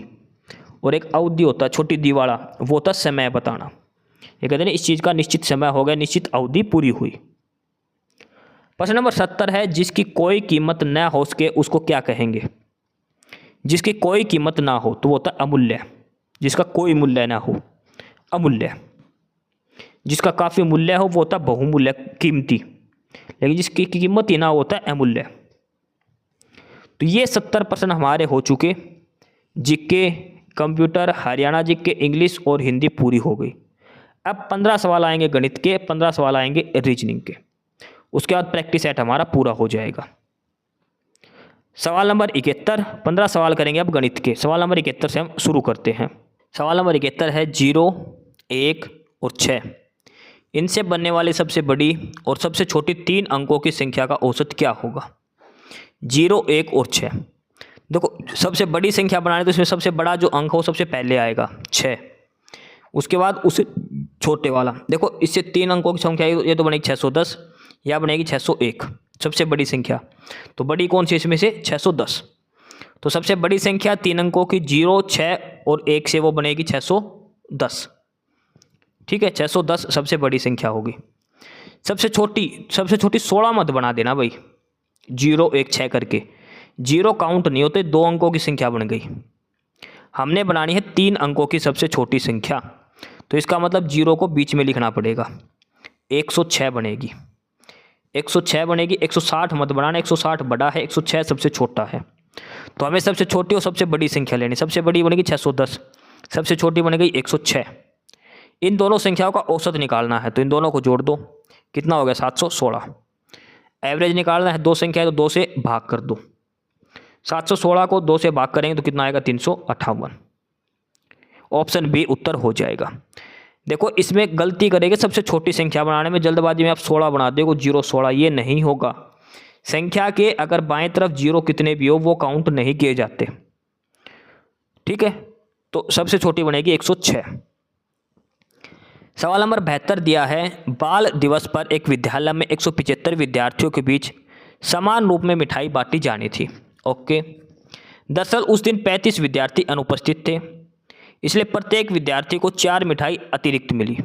B: और एक अवधि होता है छोटी दी वाला, वो होता समय बताना। ये कहते हैं इस चीज़ का निश्चित समय हो गया, निश्चित अवधि पूरी हुई। प्रश्न नंबर 70 है, जिसकी कोई कीमत न हो सके उसको क्या कहेंगे? जिसकी कोई कीमत ना हो तो वो होता अमूल्य। जिसका कोई मूल्य ना हो अमूल्य। जिसका काफ़ी मूल्य हो वो होता बहुमूल्य, कीमती। लेकिन जिसकी कीमत ही ना होता है अमूल्य। तो ये 70 प्रश्न हमारे हो चुके। GK, computer, Haryana GK, English और हिंदी पूरी हो गई। अब 15 सवाल आएंगे गणित के, 15 सवाल आएंगे रीजनिंग के। उसके बाद प्रैक्टिस सेट हमारा पूरा हो जाएगा। सवाल नंबर 71, 15 सवाल करेंगे अब गणित के। सवाल नंबर 71 से हम शुरू करते हैं। सवाल नंबर 71 है, 0, 1 और 6 इनसे बनने वाली सबसे बड़ी और सबसे छोटी 3 अंकों की संख्या का औसत क्या होगा? 0, 1 और 6। देखो, सबसे बड़ी संख्या बनाने तो इसमें सबसे बड़ा जो अंक हो सबसे पहले आएगा 6, उसके बाद उससे छोटे वाला। देखो, इससे 3 अंकों की संख्या ये तो बनेगी 610 या बनेगी 601, सबसे बड़ी संख्या। तो बड़ी कौन सी इसमें से? 610। तो सबसे बड़ी संख्या 3 अंकों की 0, 6 और 1 से वो बनेगी 610। ठीक है, 610 सबसे बड़ी संख्या होगी। सबसे छोटी 16 मत बना देना भाई, 0, 1, 6 करके। 0 काउंट नहीं होते, 2 अंकों की संख्या बन गई। हमने बनानी है 3 अंकों की सबसे छोटी संख्या, तो इसका मतलब 0 को बीच में लिखना पड़ेगा। 106 बनेगी, 106 बनेगी। 160 मत बनाना, 160 बड़ा है, 106 सबसे छोटा है। तो हमें सबसे छोटी और सबसे बड़ी संख्या लेनी। सबसे बड़ी बनेगी 610, सबसे छोटी बन गई 106। इन दोनों संख्याओं का औसत निकालना है, तो इन दोनों को जोड़ दो, कितना हो गया? 716। एवरेज निकालना है, 2 संख्या है तो 2 से भाग कर दो। 716 को 2 से भाग करेंगे तो कितना आएगा? 358। ऑप्शन बी उत्तर हो जाएगा। देखो, इसमें गलती करेंगे सबसे छोटी संख्या बनाने में, जल्दबाजी में आप 16 बना दोगे, 0, 16, ये नहीं होगा। संख्या के अगर बाएं तरफ 0 कितने भी हो वो काउंट नहीं किए जाते। ठीक है, तो सबसे छोटी बनेगी 106। सवाल नंबर 72 दिया है, बाल दिवस पर एक विद्यालय में 175 विद्यार्थियों के बीच समान रूप में मिठाई बांटी जानी थी। ओके, दरअसल उस दिन 35 विद्यार्थी अनुपस्थित थे, इसलिए प्रत्येक विद्यार्थी को 4 मिठाई अतिरिक्त मिली।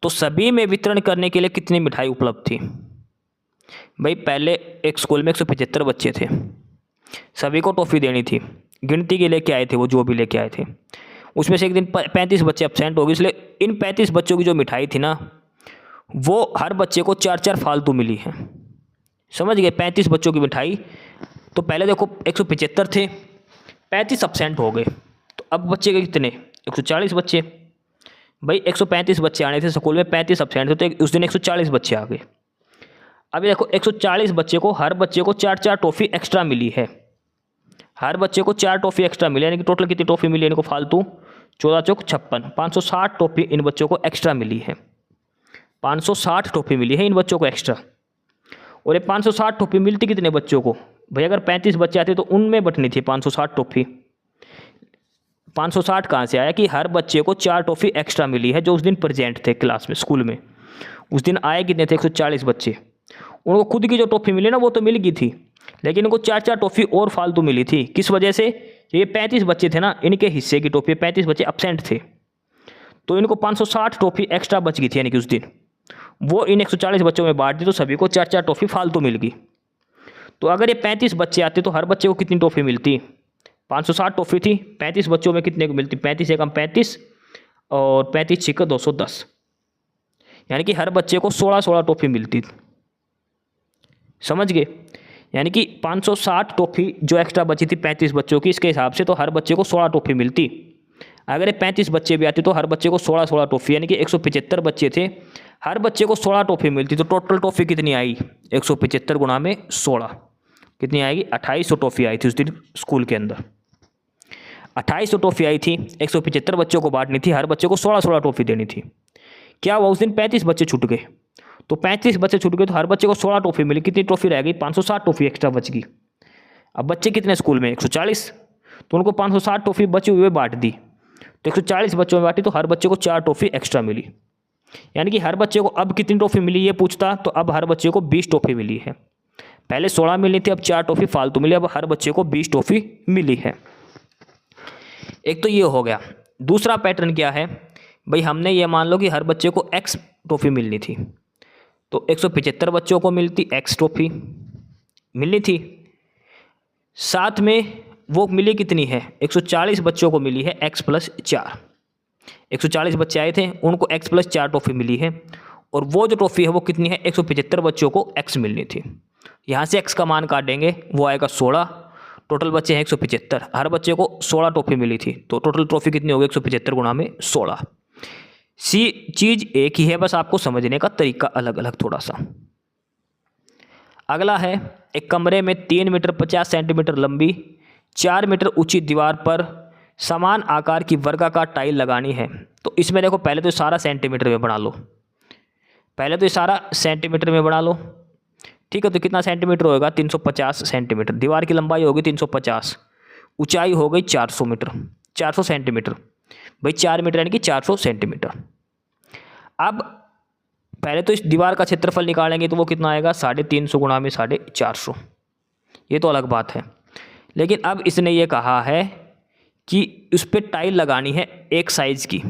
B: तो सभी में वितरण करने के लिए कितनी मिठाई उपलब्ध थी? भाई पहले एक स्कूल में 175 बच्चे थे, सभी को टॉफ़ी देनी थी, गिनती के लेके आए थे वो जो भी लेके आए थे, उसमें से एक दिन 35 बच्चे एब्सेंट हो गए, इसलिए इन 35 बच्चों की जो मिठाई थी ना वो हर बच्चे को 4-4 फालतू मिली है। समझ गए? 35 बच्चों की मिठाई, तो पहले देखो 175 थे, 35 एब्सेंट हो गए, तो अब बच्चे के कितने? 140 बच्चे। भाई 135 बच्चे आने थे स्कूल में, 35 एब्सेंट थे, तो उस दिन 140 बच्चे आ गए। अभी देखो 140 बच्चे को, हर बच्चे को 4-4 टॉफ़ी एक्स्ट्रा मिली है, हर बच्चे को 4 टॉफ़ी एक्स्ट्रा मिली, यानी कि टोटल कितनी टॉफ़ी मिली इनको फालतू? 14 चौक 56, 560 टॉफ़ी इन बच्चों को एक्स्ट्रा मिली है, 560 टॉफ़ी मिली है इन बच्चों को एक्स्ट्रा। और ये 560 टॉफ़ी मिलती कितने बच्चों को? भाई अगर 35 बच्चे आते तो उनमें बंटनी थी 560 टॉफ़ी। 560 कहाँ से आया? कि हर बच्चे को 4 टॉफ़ी एक्स्ट्रा मिली है जो उस दिन प्रेजेंट थे क्लास में, स्कूल में। उस दिन आए कितने थे? 140 बच्चे। उनको खुद की जो टॉफ़ी मिली ना वो तो मिल गई थी, लेकिन इनको 4-4 टॉफ़ी और फालतू मिली थी। किस वजह से? ये 35 बच्चे थे ना, इनके हिस्से की टॉफ़ी, 35 बच्चे एब्सेंट थे, तो इनको 560 टॉफ़ी एक्स्ट्रा बच गई थी, यानी कि उस दिन वो इन 140 बच्चों में बांट दी, तो सभी को 4-4 टॉफ़ी फालतू मिल गई। तो अगर ये 35 बच्चे आते तो हर बच्चे को कितनी टॉफ़ी मिलती? 560 टॉफ़ी थी, 35 बच्चों में कितने को मिलती? 35 एकम 35 और 35 छिक्का 210, यानी कि हर बच्चे को 16-16 टॉफ़ी मिलती। समझ गए? यानी कि 560 टॉफ़ी जो एक्स्ट्रा बची थी 35 बच्चों की, इसके हिसाब से तो हर बच्चे को 16 टॉफ़ी मिलती। अगर ये 35 बच्चे भी आते तो हर बच्चे को 16-16 टॉफ़ी, यानी कि 175 बच्चे थे, हर बच्चे को 16 टॉफ़ी मिलती। तो टोटल टॉफ़ी कितनी आई? 175 गुणा में 16 कितनी आएगी? 2800 टॉफ़ी आई थी उस दिन स्कूल के अंदर। 2800 टॉफ़ी आई थी, 175 बच्चों को बांटनी थी, हर बच्चे को 16-16 टॉफ़ी देनी थी। क्या हुआ? उस दिन 35 बच्चे छूट गए, तो 35 बच्चे छूट गए तो हर बच्चे को 16 टॉफ़ी मिली। कितनी टॉफ़ी रह गई? 560 टॉफ़ी एक्स्ट्रा बच गई। अब बच्चे कितने स्कूल में? 140, तो उनको 560 टॉफ़ी बची हुई बांट दी, तो 140 बच्चों में बांटी, तो हर बच्चे को 4 टॉफ़ी एक्स्ट्रा मिली। यानी कि हर बच्चे को अब कितनी टॉफ़ी मिली ये पूछता, तो अब हर बच्चे को 20 टॉफ़ी मिली है। पहले 16 मिली थी, अब 4 टॉफ़ी फालतू मिली, अब हर बच्चे को 20 टॉफ़ी मिली है। एक तो ये हो गया। दूसरा पैटर्न क्या है? भाई हमने ये मान लो कि हर बच्चे को एक्स टॉफ़ी मिलनी थी, तो 175 बच्चों को मिलती एक्स टॉफ़ी मिलनी थी, साथ में वो मिली कितनी है? 140 बच्चों को मिली है एक्स प्लस 4। 140 बच्चे आए थे, उनको एक्स प्लस 4 टॉफ़ी मिली है, और वो जो टॉफ़ी है वो कितनी है? 175 बच्चों को एक्स मिलनी थी। यहाँ से एक्स का मान काटेंगे, वो आएगा 16, टोटल बच्चे हैं 175, हर बच्चे को 16 टॉफ़ी मिली थी, तो टोटल ट्रॉफ़ी कितनी होगी? 175 गुणा में 16। सी चीज़ एक ही है, बस आपको समझने का तरीका अलग अलग थोड़ा सा। अगला है, एक कमरे में 3 मीटर 50 सेंटीमीटर लंबी 4 मीटर ऊंची दीवार पर समान आकार की वर्गाकार टाइल लगानी है। तो इसमें देखो पहले तो सारा सेंटीमीटर में बना लो, पहले तो ये सारा सेंटीमीटर में बना लो, ठीक है। तो कितना सेंटीमीटर होगा? 350 सेंटीमीटर। दीवार की लंबाई होगी 350, ऊंचाई हो गई 400 मीटर, 400 सेंटीमीटर। भाई 4 मीटर यानी कि 400 सेंटीमीटर। अब पहले तो इस दीवार का क्षेत्रफल निकालेंगे तो वो कितना आएगा? 350 गुणा में 450, ये तो अलग बात है। लेकिन अब इसने ये कहा है कि उस पर टाइल लगानी है एक साइज़ की,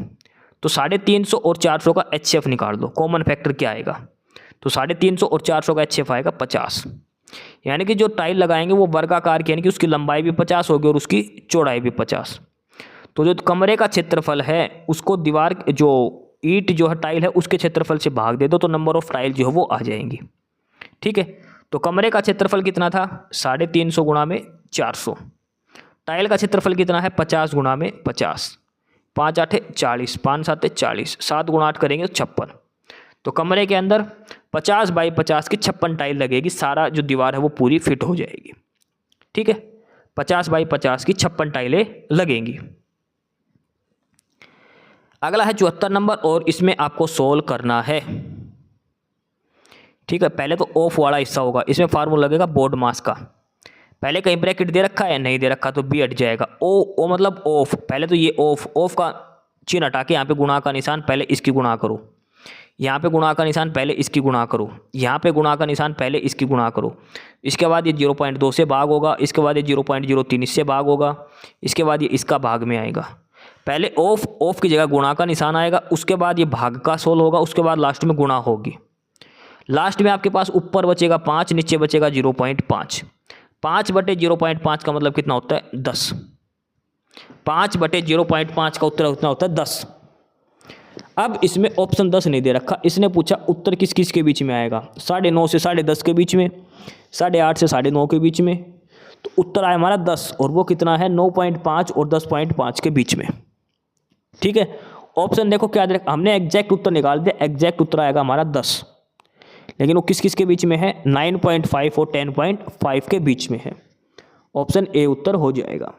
B: तो 350 और 400 का HCF निकाल दो, कॉमन फैक्टर क्या आएगा? तो 350 और 400 का HCF आएगा 50, यानी कि जो टाइल लगाएंगे वो वर्गाकार की, यानी कि उसकी लंबाई भी 50 होगी और उसकी चौड़ाई भी 50। तो जो कमरे का क्षेत्रफल है उसको दीवार जो ईंट जो है टाइल है उसके क्षेत्रफल से भाग दे दो, तो नंबर ऑफ टाइल जो है वो आ जाएंगी, ठीक है। तो कमरे का क्षेत्रफल कितना था? 350 गुणा में 400। टाइल का क्षेत्रफल कितना है? 50 गुणा में 50, 5 8 40, 5 7 40, 7 गुणा 8 करेंगे तो 56। तो कमरे के अंदर 50 बाई 50 की 56 टाइल लगेगी, सारा जो दीवार है वो पूरी फिट हो जाएगी, ठीक है। 50 बाई 50 की 56 टाइलें लगेंगी। अगला है 74 नंबर, और इसमें आपको सोल्व करना है, ठीक है। पहले तो ऑफ वाला हिस्सा होगा, इसमें फार्मूला लगेगा बोर्ड मास का। पहले कहीं ब्रैकेट दे रखा है, नहीं दे रखा, तो बी हट जाएगा। ओ मतलब ऑफ, पहले तो ये ऑफ का चिन्ह हटा के यहाँ पे गुणा का निशान पहले इसकी गुणा करो, यहाँ पे गुणा का निशान पहले इसकी गुणा करो, यहाँ पे गुणा का निशान पहले इसकी गुणा करो। इसके बाद ये 0.2 से भाग होगा, इसके बाद ये 0.03 इससे भाग होगा, इसके बाद ये इसका भाग में आएगा। पहले ऑफ की जगह गुणा का निशान आएगा, उसके बाद ये भाग का सोल होगा, उसके बाद लास्ट में गुणा होगी। लास्ट में आपके पास ऊपर बचेगा 5, नीचे बचेगा 0.5। 5/0.5 का मतलब कितना होता है? 10। 5/0.5 का उत्तर कितना होता है? 10। अब इसमें ऑप्शन 10 नहीं दे रखा, इसने पूछा उत्तर किस किस के बीच में आएगा, 9:30 से 10:30 के बीच में, 8:30 से 9:30 के बीच में। तो उत्तर आया हमारा 10, और वो कितना है? 9.5 और 10.5 के बीच में। ठीक है, ऑप्शन देखो क्या दे रखा, हमने एग्जैक्ट उत्तर निकाल दिया, एग्जैक्ट उत्तर आएगा हमारा 10, लेकिन वो किस किस के बीच में है? 9.5 और 10.5 के बीच में है। ऑप्शन ए उत्तर हो जाएगा।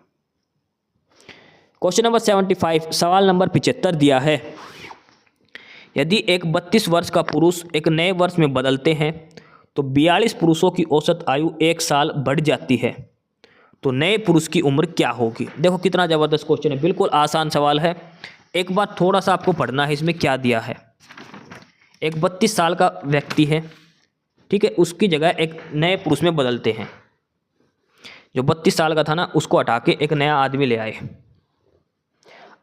B: क्वेश्चन नंबर 75, सवाल नंबर 75 दिया है, यदि एक 32 वर्ष का पुरुष एक नए वर्ष में बदलते हैं तो 42 पुरुषों की औसत आयु 1 साल बढ़ जाती है, तो नए पुरुष की उम्र क्या होगी? देखो कितना ज़बरदस्त क्वेश्चन है, बिल्कुल आसान सवाल है। एक बार थोड़ा सा आपको पढ़ना है, इसमें क्या दिया है। एक 32 साल का व्यक्ति है, ठीक है, उसकी जगह एक नए पुरुष में बदलते हैं। जो 32 साल का था ना, उसको हटा के एक नया आदमी ले आए।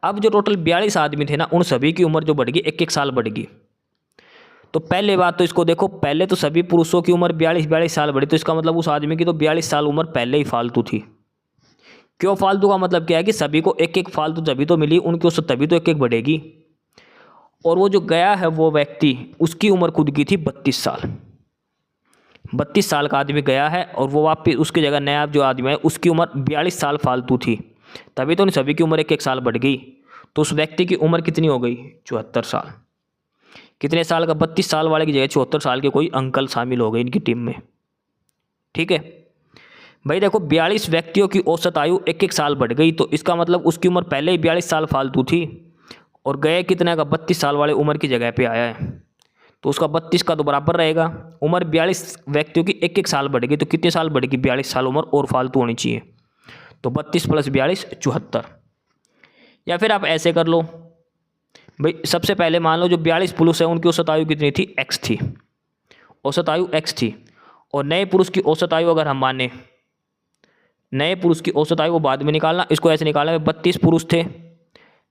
B: अब जो टोटल 42 आदमी थे ना, उन सभी की उम्र जो बढ़ गई, 1-1 साल बढ़ गई। तो पहले बात तो इसको देखो, पहले तो सभी पुरुषों की उम्र 42 साल बढ़ी, तो इसका मतलब उस आदमी की तो 42 साल उम्र पहले ही फालतू थी। क्यों फालतू का मतलब क्या है कि सभी को 1-1 फालतू तभी तो मिली, उनकी औसत तभी तो 1-1 बढ़ेगी। और वो जो गया है वो व्यक्ति, उसकी उम्र खुद की थी 32 साल। 32 साल का आदमी गया है और वो वापस उसकी जगह नया जो आदमी है उसकी उम्र 42 साल फालतू थी, तभी तो उन सभी की उम्र 1-1 साल बढ़ गई। तो उस व्यक्ति की उम्र कितनी हो गई? 74 साल। कितने साल का? 32 साल वाले की जगह 74 साल के कोई अंकल शामिल हो गए इनकी टीम में। ठीक है भाई, देखो 42 व्यक्तियों की औसत आयु 1-1 साल बढ़ गई, तो इसका मतलब उसकी उम्र पहले ही 42 साल फालतू थी और गए कितने का? 32 साल वाले उम्र की जगह पे आया है, तो उसका 32 का तो बराबर रहेगा। उम्र 42 व्यक्तियों की 1-1 साल बढ़ गई, तो कितने साल बढ़ेगी? 42 साल उम्र और फालतू होनी चाहिए, तो 32 + 42 74। या फिर आप ऐसे कर लो भाई, सबसे पहले मान लो जो 42 पुरुष है उनकी औसत आयु कितनी थी? x थी, औसत आयु x थी। और नए पुरुष की औसत आयु अगर हम माने, नए पुरुष की औसत आयु को बाद में निकालना, इसको ऐसे निकालना है 32 पुरुष थे,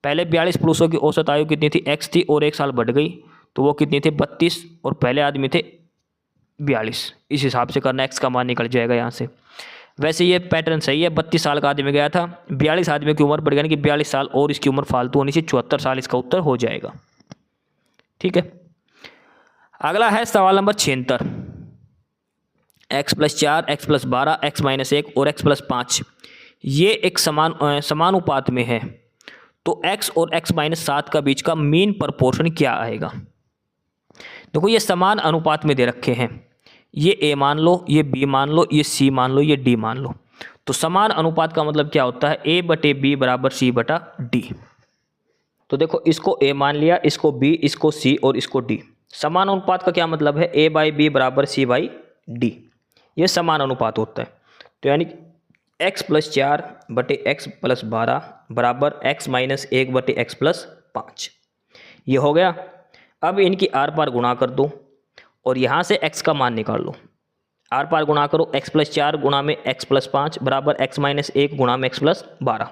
B: पहले 42 पुरुषों की औसत आयु कितनी थी? x थी, और 1 साल बढ़ गई, तो वो कितनी थे? 32, और पहले आदमी थे 42। इस हिसाब से करना, x का मान निकल जाएगा यहाँ से। वैसे ये पैटर्न सही है, 32 साल का आदमी गया था, 42 आदमी की उम्र बढ़ गई, यानी कि 42 साल और इसकी उम्र फालतू होनी चाहिए, 74 साल इसका उत्तर हो जाएगा। ठीक है, अगला है सवाल नंबर 76, x + 4, x + 12, x - 1 और x + 5 ये एक समानुपात में है, तो x और x - 7 का बीच का मीन प्रपोर्शन क्या आएगा? देखो ये समान अनुपात में दे रखे हैं, ये a मान लो, ये b मान लो, ये c मान लो, ये d मान लो। तो समान अनुपात का मतलब क्या होता है? a/b = c/d। तो देखो इसको a मान लिया, इसको b, इसको c और इसको d। समान अनुपात का क्या मतलब है? a/b = c/d, ये समान अनुपात होता है। तो यानी x + 4 / x + 12 बराबर x - 1 / x + 5, ये हो गया। अब इनकी आर पार गुणा कर दो और यहाँ से x का मान निकाल लो। आर पार गुणा करो, x + 4 गुणा में x + 5 बराबर x - 1 गुणा में x + 12।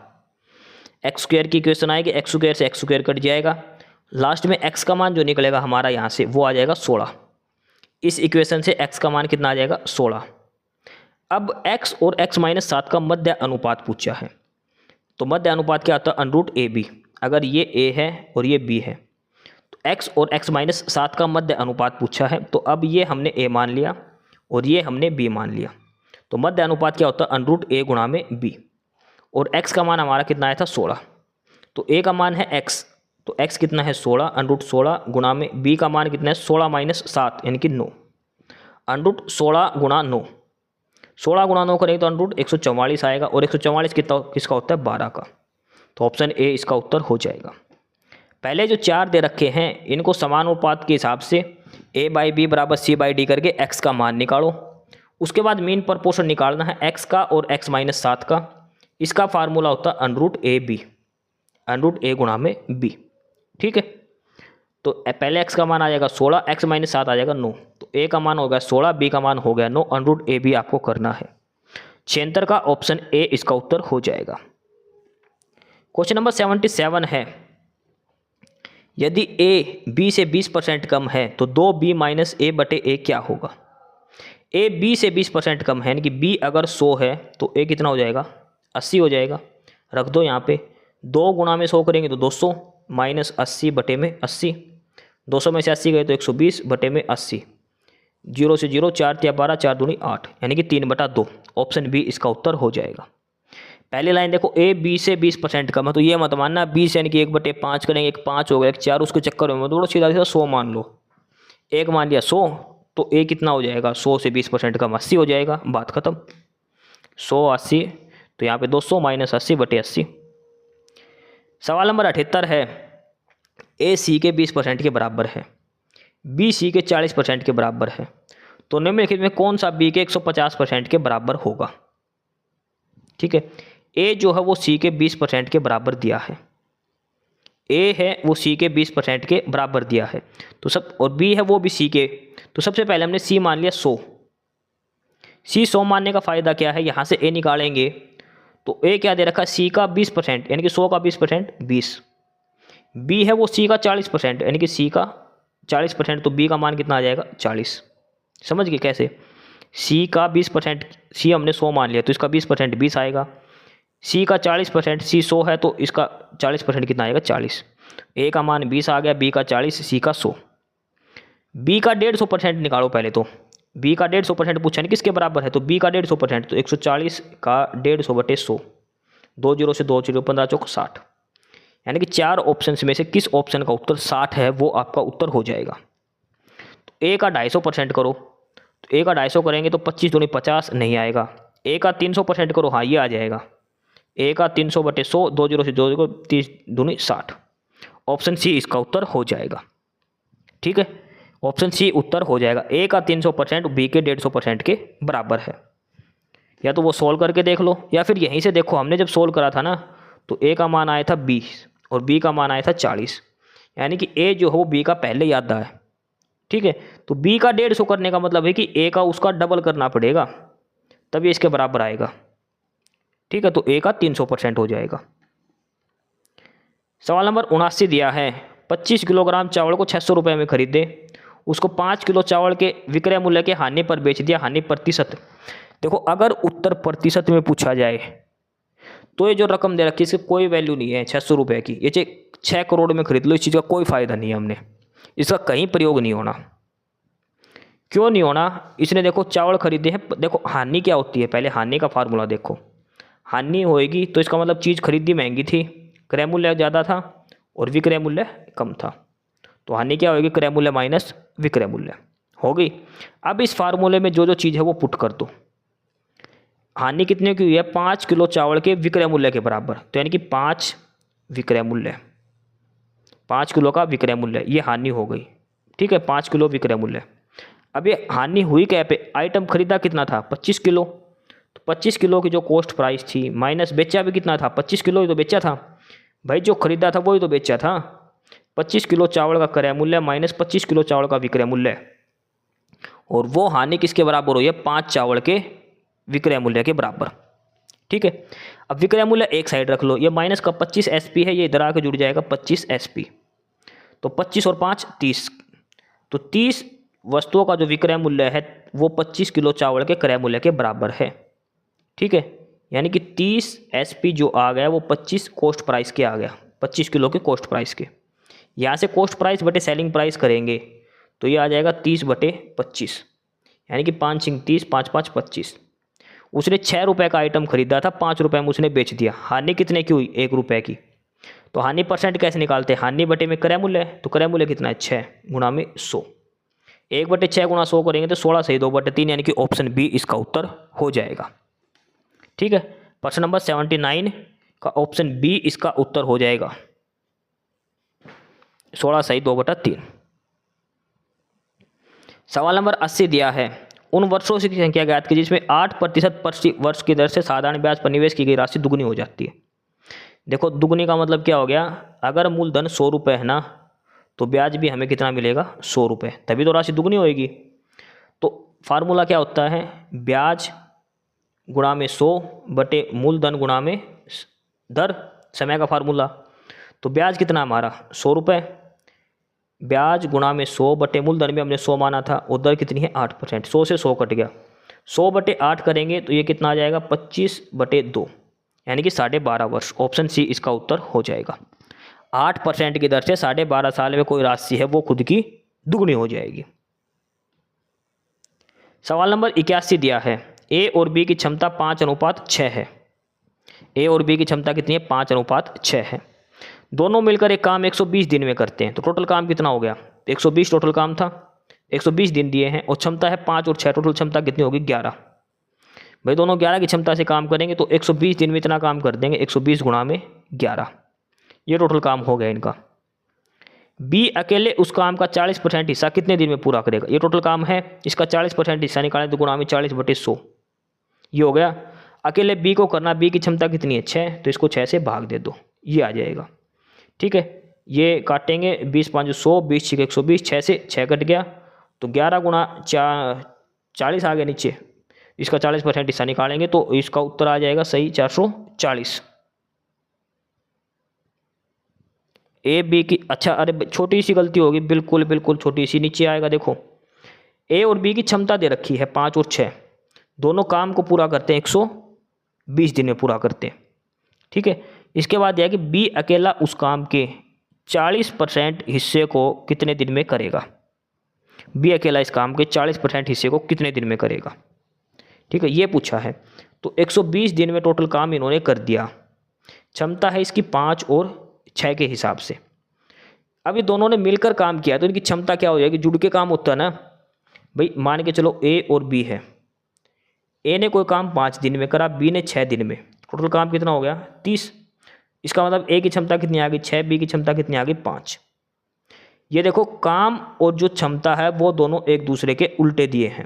B: x² की इक्वेशन आएगी, x² से x² कट जाएगा, लास्ट में x का मान जो निकलेगा हमारा यहाँ से वो आ जाएगा 16। इस इक्वेशन से x का मान कितना आ जाएगा? 16। अब x और x - 7 का मध्य अनुपात पूछा है, तो मध्य अनुपात क्या होता है? √AB। अगर ये a है और ये b है, तो x और x - 7 का मध्य अनुपात पूछा है, तो अब ये हमने a मान लिया और ये हमने b मान लिया, तो मध्य अनुपात क्या होता है? √a गुणा में b। और x का मान हमारा कितना आया था? 16। तो a का मान है x, तो x कितना है? 16, √16 गुणा में b का मान कितना है? 16 - 7 यानी कि 9, √16 गुणा 9। 16 गुणा 9 करेंगे तो √144 आएगा, और 144 किसका होता है? 12 का। तो ऑप्शन ए इसका उत्तर हो जाएगा। पहले जो 4 दे रखे हैं इनको समानुपात के हिसाब से a/b = c/d करके x का मान निकालो, उसके बाद मीन प्रपोर्शन निकालना है x का और x माइनस 7 का। इसका फार्मूला होता है √AB, √A गुणा में b। ठीक है, तो पहले x का मान आ जाएगा 16, x माइनस 7 आ जाएगा 9, तो a का मान हो गया 16, b का मान हो गया 9, √AB आपको करना है। 76 का ऑप्शन ए इसका उत्तर हो जाएगा। क्वेश्चन नंबर 77 है, यदि a b से 20% कम है तो 2b माइनस a बटे a क्या होगा। a b से 20% कम है, यानी कि b अगर 100 है तो a कितना हो जाएगा, 80 हो जाएगा। रख दो यहाँ पे, 2 गुणा में 100 करेंगे तो 200 माइनस 80 बटे में 80, 200 में से 80 गए तो 120 बटे में 80, 0 से 0, 4 या 12, 4 दूनी 8, यानी कि 3/2। ऑप्शन बी इसका उत्तर हो जाएगा। पहली लाइन देखो, ए बी से 20% कम है, तो ये मत मानना 20 यानी कि 1/5 करेंगे, 1 5 हो गया, 1 4, उसके चक्कर में थोड़ा सीधा सीधा 100 मान लो। 1 मान लिया 100, तो ए कितना हो जाएगा, 100 से 20% कम 80 हो जाएगा, बात खत्म। 100 80, तो यहाँ पे 200 माइनस 80 बटे 80। सवाल नंबर 78 है, ए सी के 20% के बराबर है, बी सी के 40% के बराबर है, तो निम्नलिखित में कौन सा बी के 150% के बराबर होगा। ठीक है, ए जो है वो सी के 20% के बराबर दिया है, ए है वो सी के 20% के बराबर दिया है, तो सब, और बी है वो भी सी के, तो सबसे पहले हमने सी मान लिया 100। सी 100 मानने का फ़ायदा क्या है, यहाँ से ए निकालेंगे तो ए क्या दे रखा है, सी का 20%, यानी कि 100 का 20% 20। बी है वो सी का 40%, यानी कि सी का 40%, तो बी का मान कितना आ जाएगा, 40। समझ गए कैसे, सी का 20%, सी हमने 100 मान लिया तो इसका 20% 20 आएगा, सी का 40%, सी 100 है तो इसका 40% कितना आएगा, 40। ए का मान 20 आ गया, बी का 40, सी का 100। बी का 150% निकालो पहले, तो बी का 150% पूछा नहीं किसके बराबर है, तो बी का 150%, तो 140 का 150 बटे 100, 2 0 से 2 0, 15 चौक 60, यानी कि 4 ऑप्शन में से किस ऑप्शन का उत्तर 60 है वो आपका उत्तर हो जाएगा। तो ए का 250% करो, तो ए का 250 करेंगे तो 25 दूनी 50 नहीं आएगा। ए का 300% करो, हाँ ये आ जाएगा, ए का 300 बटे 100, 2 0 से 2 0, 30 दूनी 60। ऑप्शन सी इसका उत्तर हो जाएगा। ठीक है, ऑप्शन सी उत्तर हो जाएगा, ए का 300% बी के 150% के बराबर है। या तो वो सोल्व करके देख लो, या फिर यहीं से देखो, हमने जब सोल्व करा था ना तो ए का मान आया था 20 और बी का मान आया था 40, यानी कि ए जो हो बी का पहले याद है। ठीक है, तो बी का 150 करने का मतलब है कि ए का उसका डबल करना पड़ेगा, तब ये इसके बराबर आएगा। ठीक है, तो ए का 300% हो जाएगा। सवाल नंबर 79 दिया है, 25 किलोग्राम चावल को 600 रुपये में खरीदे, उसको 5 किलो चावल के विक्रय मूल्य के हानि पर बेच दिया, हानि प्रतिशत। देखो, अगर उत्तर प्रतिशत में पूछा जाए तो ये जो रकम दे रखी है इसकी कोई वैल्यू नहीं है 600 रुपये की, ये 6 करोड़ में खरीद लो, इस चीज़ का कोई फ़ायदा नहीं है, हमने इसका कहीं प्रयोग नहीं होना। क्यों नहीं होना, इसने देखो चावल खरीदे हैं, देखो हानि क्या होती है, पहले हानि का फार्मूला देखो, हानि होएगी तो इसका मतलब चीज़ खरीदी महंगी थी, क्रय मूल्य ज़्यादा था और विक्रय मूल्य कम था, तो हानि क्या होगी, क्रय मूल्य माइनस विक्रय मूल्य हो गई। अब इस फार्मूले में जो जो चीज़ है वो पुट कर दो। हानि कितने की हुई है, 5 किलो चावल के विक्रय मूल्य के बराबर, तो यानी कि 5 विक्रय मूल्य, 5 किलो का विक्रय मूल्य, ये हानि हो गई। ठीक है, 5 किलो विक्रय मूल्य। अब ये हानि हुई क्या पे, आइटम खरीदा कितना था, 25 किलो, तो 25 किलो की जो कॉस्ट प्राइस थी माइनस बेचा भी कितना था, 25 किलो ही तो बेचा था भाई, जो खरीदा था वही तो बेचा था। 25 किलो चावल का क्रय मूल्य माइनस 25 किलो चावल का विक्रय मूल्य, और वो हानि किसके बराबर हुई है, 5 चावल के विक्रय मूल्य के बराबर। ठीक है, अब विक्रय मूल्य एक साइड रख लो, ये माइनस का 25 SP है, ये इधर आके जुड़ जाएगा 25 SP, तो 25 और 5 30, तो 30 वस्तुओं का जो विक्रय मूल्य है वो 25 किलो चावल के क्रय मूल्य के बराबर है। ठीक है, यानी कि 30 SP जो आ गया वो 25 कॉस्ट प्राइस के आ गया, 25 किलो के कॉस्ट प्राइस के। यहाँ से कॉस्ट प्राइस बटे सेलिंग प्राइस करेंगे तो ये आ जाएगा 30 बटे 25, यानी कि 5 सिंग 30, 5 5 25। उसने 6 रुपये का आइटम खरीदा था, 5 रुपये में उसने बेच दिया, हानि कितने की हुई, 1 रुपये की। तो हानि परसेंट कैसे निकालते हैं, हानि बटे में क्रय मूल्य, तो क्रय मूल्य कितना है, 6 गुणा में 100, 1 बटे 6 गुणा 100 करेंगे तो 16 सही 2 बटे 3, यानी कि ऑप्शन बी इसका उत्तर हो जाएगा। ठीक है, प्रश्न नंबर 79 का ऑप्शन बी इसका उत्तर हो जाएगा, 16 सही 2 बटा 3। सवाल नंबर 80 दिया है, उन वर्षों की संख्या ज्ञात की जिसमें 8% प्रति वर्ष की दर से साधारण ब्याज पर निवेश की गई राशि दुगनी हो जाती है। देखो दुगनी का मतलब क्या हो गया, अगर मूलधन 100 रुपये है ना, तो ब्याज भी हमें कितना मिलेगा 100 रुपये, तभी तो राशि दुगनी होएगी। तो फार्मूला क्या होता है, ब्याज गुणा में 100 बटे मूलधन गुणा में दर, समय का फार्मूला। तो ब्याज कितना हमारा 100 रुपये, ब्याज गुणा में 100 बटे मूलधन में हमने 100 माना था, और दर कितनी है 8%। 100 से 100 कट गया, 100 बटे 8 करेंगे तो ये कितना आ जाएगा 25 बटे 2, यानी कि 12.5 वर्ष। ऑप्शन सी इसका उत्तर हो जाएगा। 8% की दर से 12.5 साल में कोई राशि है वो खुद की दुगनी हो जाएगी। सवाल नंबर 81 दिया है, ए और बी की क्षमता 5:6 है। ए और बी की क्षमता कितनी है 5:6 है। दोनों मिलकर एक काम 120 दिन में करते हैं, तो टोटल काम कितना हो गया 120 टोटल काम था, 120 दिन दिए हैं, और क्षमता है 5 और 6, टोटल क्षमता कितनी होगी 11। भाई दोनों 11 की क्षमता से काम करेंगे तो 120 दिन में इतना काम कर देंगे, 120 गुणा में 11, ये टोटल काम हो गया इनका। बी अकेले उस काम का 40% हिस्सा कितने दिन में पूरा करेगा, ये टोटल काम है, इसका 40% हिस्सा निकालें तो गुणा में 40 बटे 100, ये हो गया। अकेले बी को करना, बी की क्षमता कितनी है 6, तो इसको 6 से भाग दे दो, ये आ जाएगा। ठीक है, ये काटेंगे 20 5 100, 20 6 120, 6 से 6 कट गया, तो 11 गुणा 40 आ गया नीचे, इसका 40% हिस्सा निकालेंगे तो इसका उत्तर आ जाएगा सही 440। ए बी की, अच्छा अरे छोटी सी गलती होगी, बिल्कुल बिल्कुल छोटी सी, नीचे आएगा देखो, ए और बी की क्षमता दे रखी है 5 और 6, दोनों काम को पूरा करते हैं 120 दिन में पूरा करते हैं। ठीक है, इसके बाद यह कि बी अकेला उस काम के 40% हिस्से को कितने दिन में करेगा, बी अकेला इस काम के 40% हिस्से को कितने दिन में करेगा। ठीक है, ये पूछा है। तो 120 दिन में टोटल काम इन्होंने कर दिया, क्षमता है इसकी 5 और 6 के हिसाब से। अभी दोनों ने मिलकर काम किया तो इनकी क्षमता क्या हो जाएगी, जुड़ के काम होता है ना भाई। मान के चलो ए और बी है, ए ने कोई काम 5 दिन में करा, बी ने 6 दिन में, टोटल काम कितना हो गया 30। इसका मतलब ए की क्षमता कितनी आ गई 6, बी की क्षमता कितनी आ गई 5। ये देखो काम और जो क्षमता है वो दोनों एक दूसरे के उल्टे दिए हैं,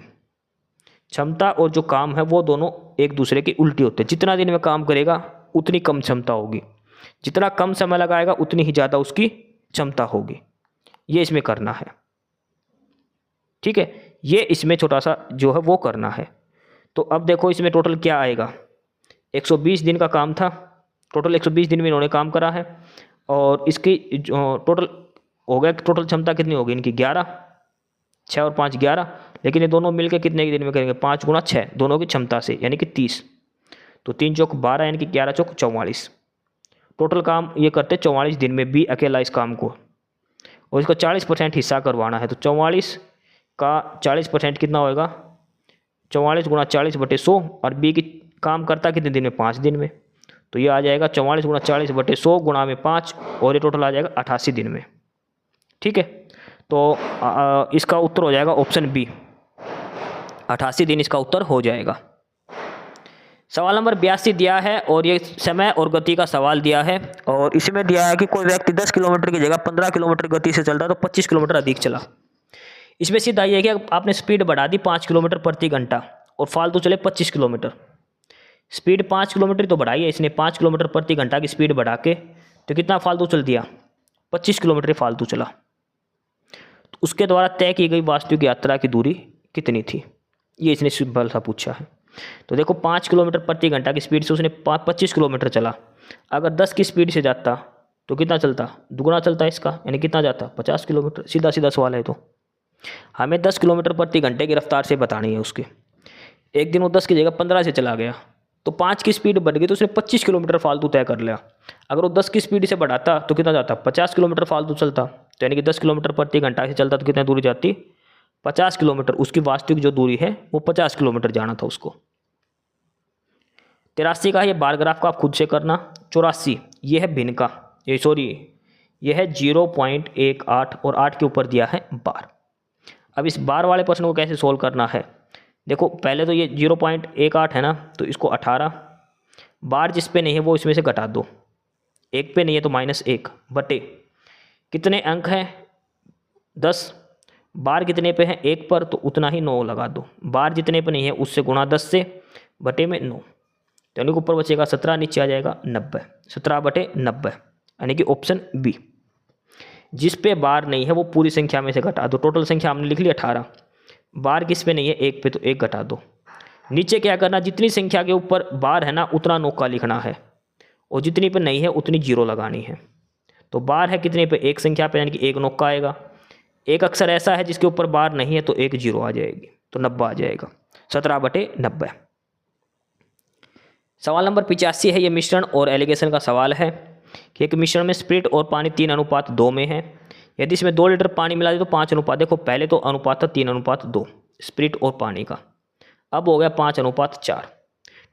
B: क्षमता और जो काम है वो दोनों एक दूसरे के उल्टे होते हैं। जितना दिन में काम करेगा उतनी कम क्षमता होगी, जितना कम समय लगाएगा उतनी ही ज़्यादा उसकी क्षमता होगी, ये इसमें करना है। ठीक है, ये इसमें छोटा सा जो है वो करना है। तो अब देखो इसमें टोटल क्या आएगा, 120 दिन का काम था, टोटल 120 दिन में इन्होंने काम करा है, और इसकी टोटल हो गया, टोटल क्षमता कितनी होगी इनकी 11, 6 और 5 11, लेकिन ये दोनों मिलकर कितने के दिन में करेंगे 5 गुणा 6 दोनों की क्षमता से, यानी कि 30। तो 3 चौक 12 यानी कि 11 चौक 44, टोटल काम ये करते 44 दिन में बी अकेला इस काम को, और इसका 40% हिस्सा करवाना है। तो 44 का 40% कितना होएगा 44 गुणा 40 बटे 100, और बी की काम करता कितने दिन में 5 दिन में, तो ये आ जाएगा 44 गुणा 40 बटे 100 गुणा में 5, और ये टोटल आ जाएगा 88 दिन में। ठीक है, तो इसका उत्तर हो जाएगा ऑप्शन बी, 88 दिन इसका उत्तर हो जाएगा। सवाल नंबर 82 दिया है, और ये समय और गति का सवाल दिया है, और इसमें दिया है कि कोई व्यक्ति 10 किलोमीटर की जगह 15 किलोमीटर गति से चलता है तो 25 किलोमीटर अधिक चला। इसमें सीधा ये है कि आपने स्पीड बढ़ा दी 5 किलोमीटर प्रति घंटा और फालतू चले 25 किलोमीटर। स्पीड 5 किलोमीटर तो बढ़ाई है इसने, 5 किलोमीटर प्रति घंटा की स्पीड बढ़ा के, तो कितना फालतू चल दिया 25 किलोमीटर फालतू चला। तो उसके द्वारा तय की गई वास्तविक यात्रा की दूरी कितनी थी, ये इसने सिंपल सा पूछा है। तो देखो 5 किलोमीटर प्रति घंटा की स्पीड से उसने 25 किलोमीटर चला, अगर 10 की स्पीड से जाता तो कितना चलता, दुगुना चलता इसका, यानी कितना जाता 50 किलोमीटर। सीधा सीधा सवाल है, तो हमें 10 किलोमीटर प्रति घंटे की रफ्तार से बतानी है उसके। एक दिन वो 10 की जगह 15 से चला गया, तो 5 की स्पीड बढ़ गई तो उसने 25 किलोमीटर फालतू तय कर लिया। अगर वो 10 की स्पीड से बढ़ाता तो कितना जाता 50 किलोमीटर फालतू चलता, तो यानी कि 10 किलोमीटर प्रति घंटा से चलता तो कितनी दूरी जाती 50 किलोमीटर। उसकी वास्तविक जो दूरी है वो 50 किलोमीटर जाना था उसको। 83 का ये बार ग्राफ का आप खुद से करना। 84 ये है भिन्न का, ये सॉरी ये है 0.18 और 8 के ऊपर दिया है बार। अब इस बार वाले प्रश्न को कैसे सोल्व करना है, देखो पहले तो ये 0.18 है ना, तो इसको 18, बार जिस पे नहीं है वो इसमें से घटा दो, एक पे नहीं है तो -1 बटे कितने अंक हैं 10, बार कितने पे है 1 पर, तो उतना ही 9 लगा दो। बार जितने पे नहीं है उससे गुणा 10 से, बटे में 9, यानी कि ऊपर बचेगा 17, नीचे आ जाएगा 90, 17/90, यानी कि ऑप्शन बी। जिस पे बार नहीं है वो पूरी संख्या में से घटा दो। टोटल संख्या हमने लिख ली 18, बार किस पे नहीं है 1 पे, तो 1 घटा दो। नीचे क्या करना, जितनी संख्या के ऊपर बार है ना उतना नौका लिखना है, और जितनी पे नहीं है उतनी जीरो लगानी है। तो बार है कितने पे, एक संख्या पे, यानी कि 1 नौका आएगा। एक अक्षर ऐसा है जिसके ऊपर बार नहीं है तो 1 जीरो आ जाएगी, तो 90 आ जाएगा, 17/90। सवाल नंबर 85 है, ये मिश्रण और एलिगेशन का सवाल है कि एक मिश्रण में स्प्रिट और पानी 3:2 में है। यदि इसमें 2 लीटर पानी मिला दे तो 5 अनुपात, देखो पहले तो अनुपात था 3:2 स्प्रिट और पानी का, अब हो गया 5:4।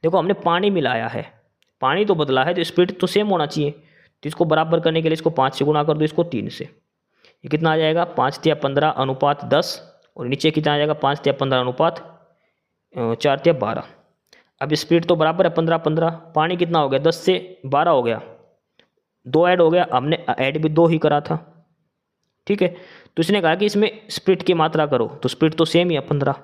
B: देखो हमने पानी मिलाया है, पानी तो बदला है, तो स्प्रिट तो सेम होना चाहिए। तो इसको बराबर करने के लिए इसको 5 से गुणा कर दो, इसको 3 से, ये कितना आ जाएगा 5:15:10, और नीचे कितना आ जाएगा 5:15:4:12। अब स्प्रिट तो बराबर है 15-15, पानी कितना हो गया 10 से 12 हो गया, 2 ऐड हो गया, हमने ऐड भी 2 ही करा था, ठीक है। तो इसने कहा कि इसमें स्प्रिट की मात्रा करो, तो स्प्रिट तो सेम ही है 15,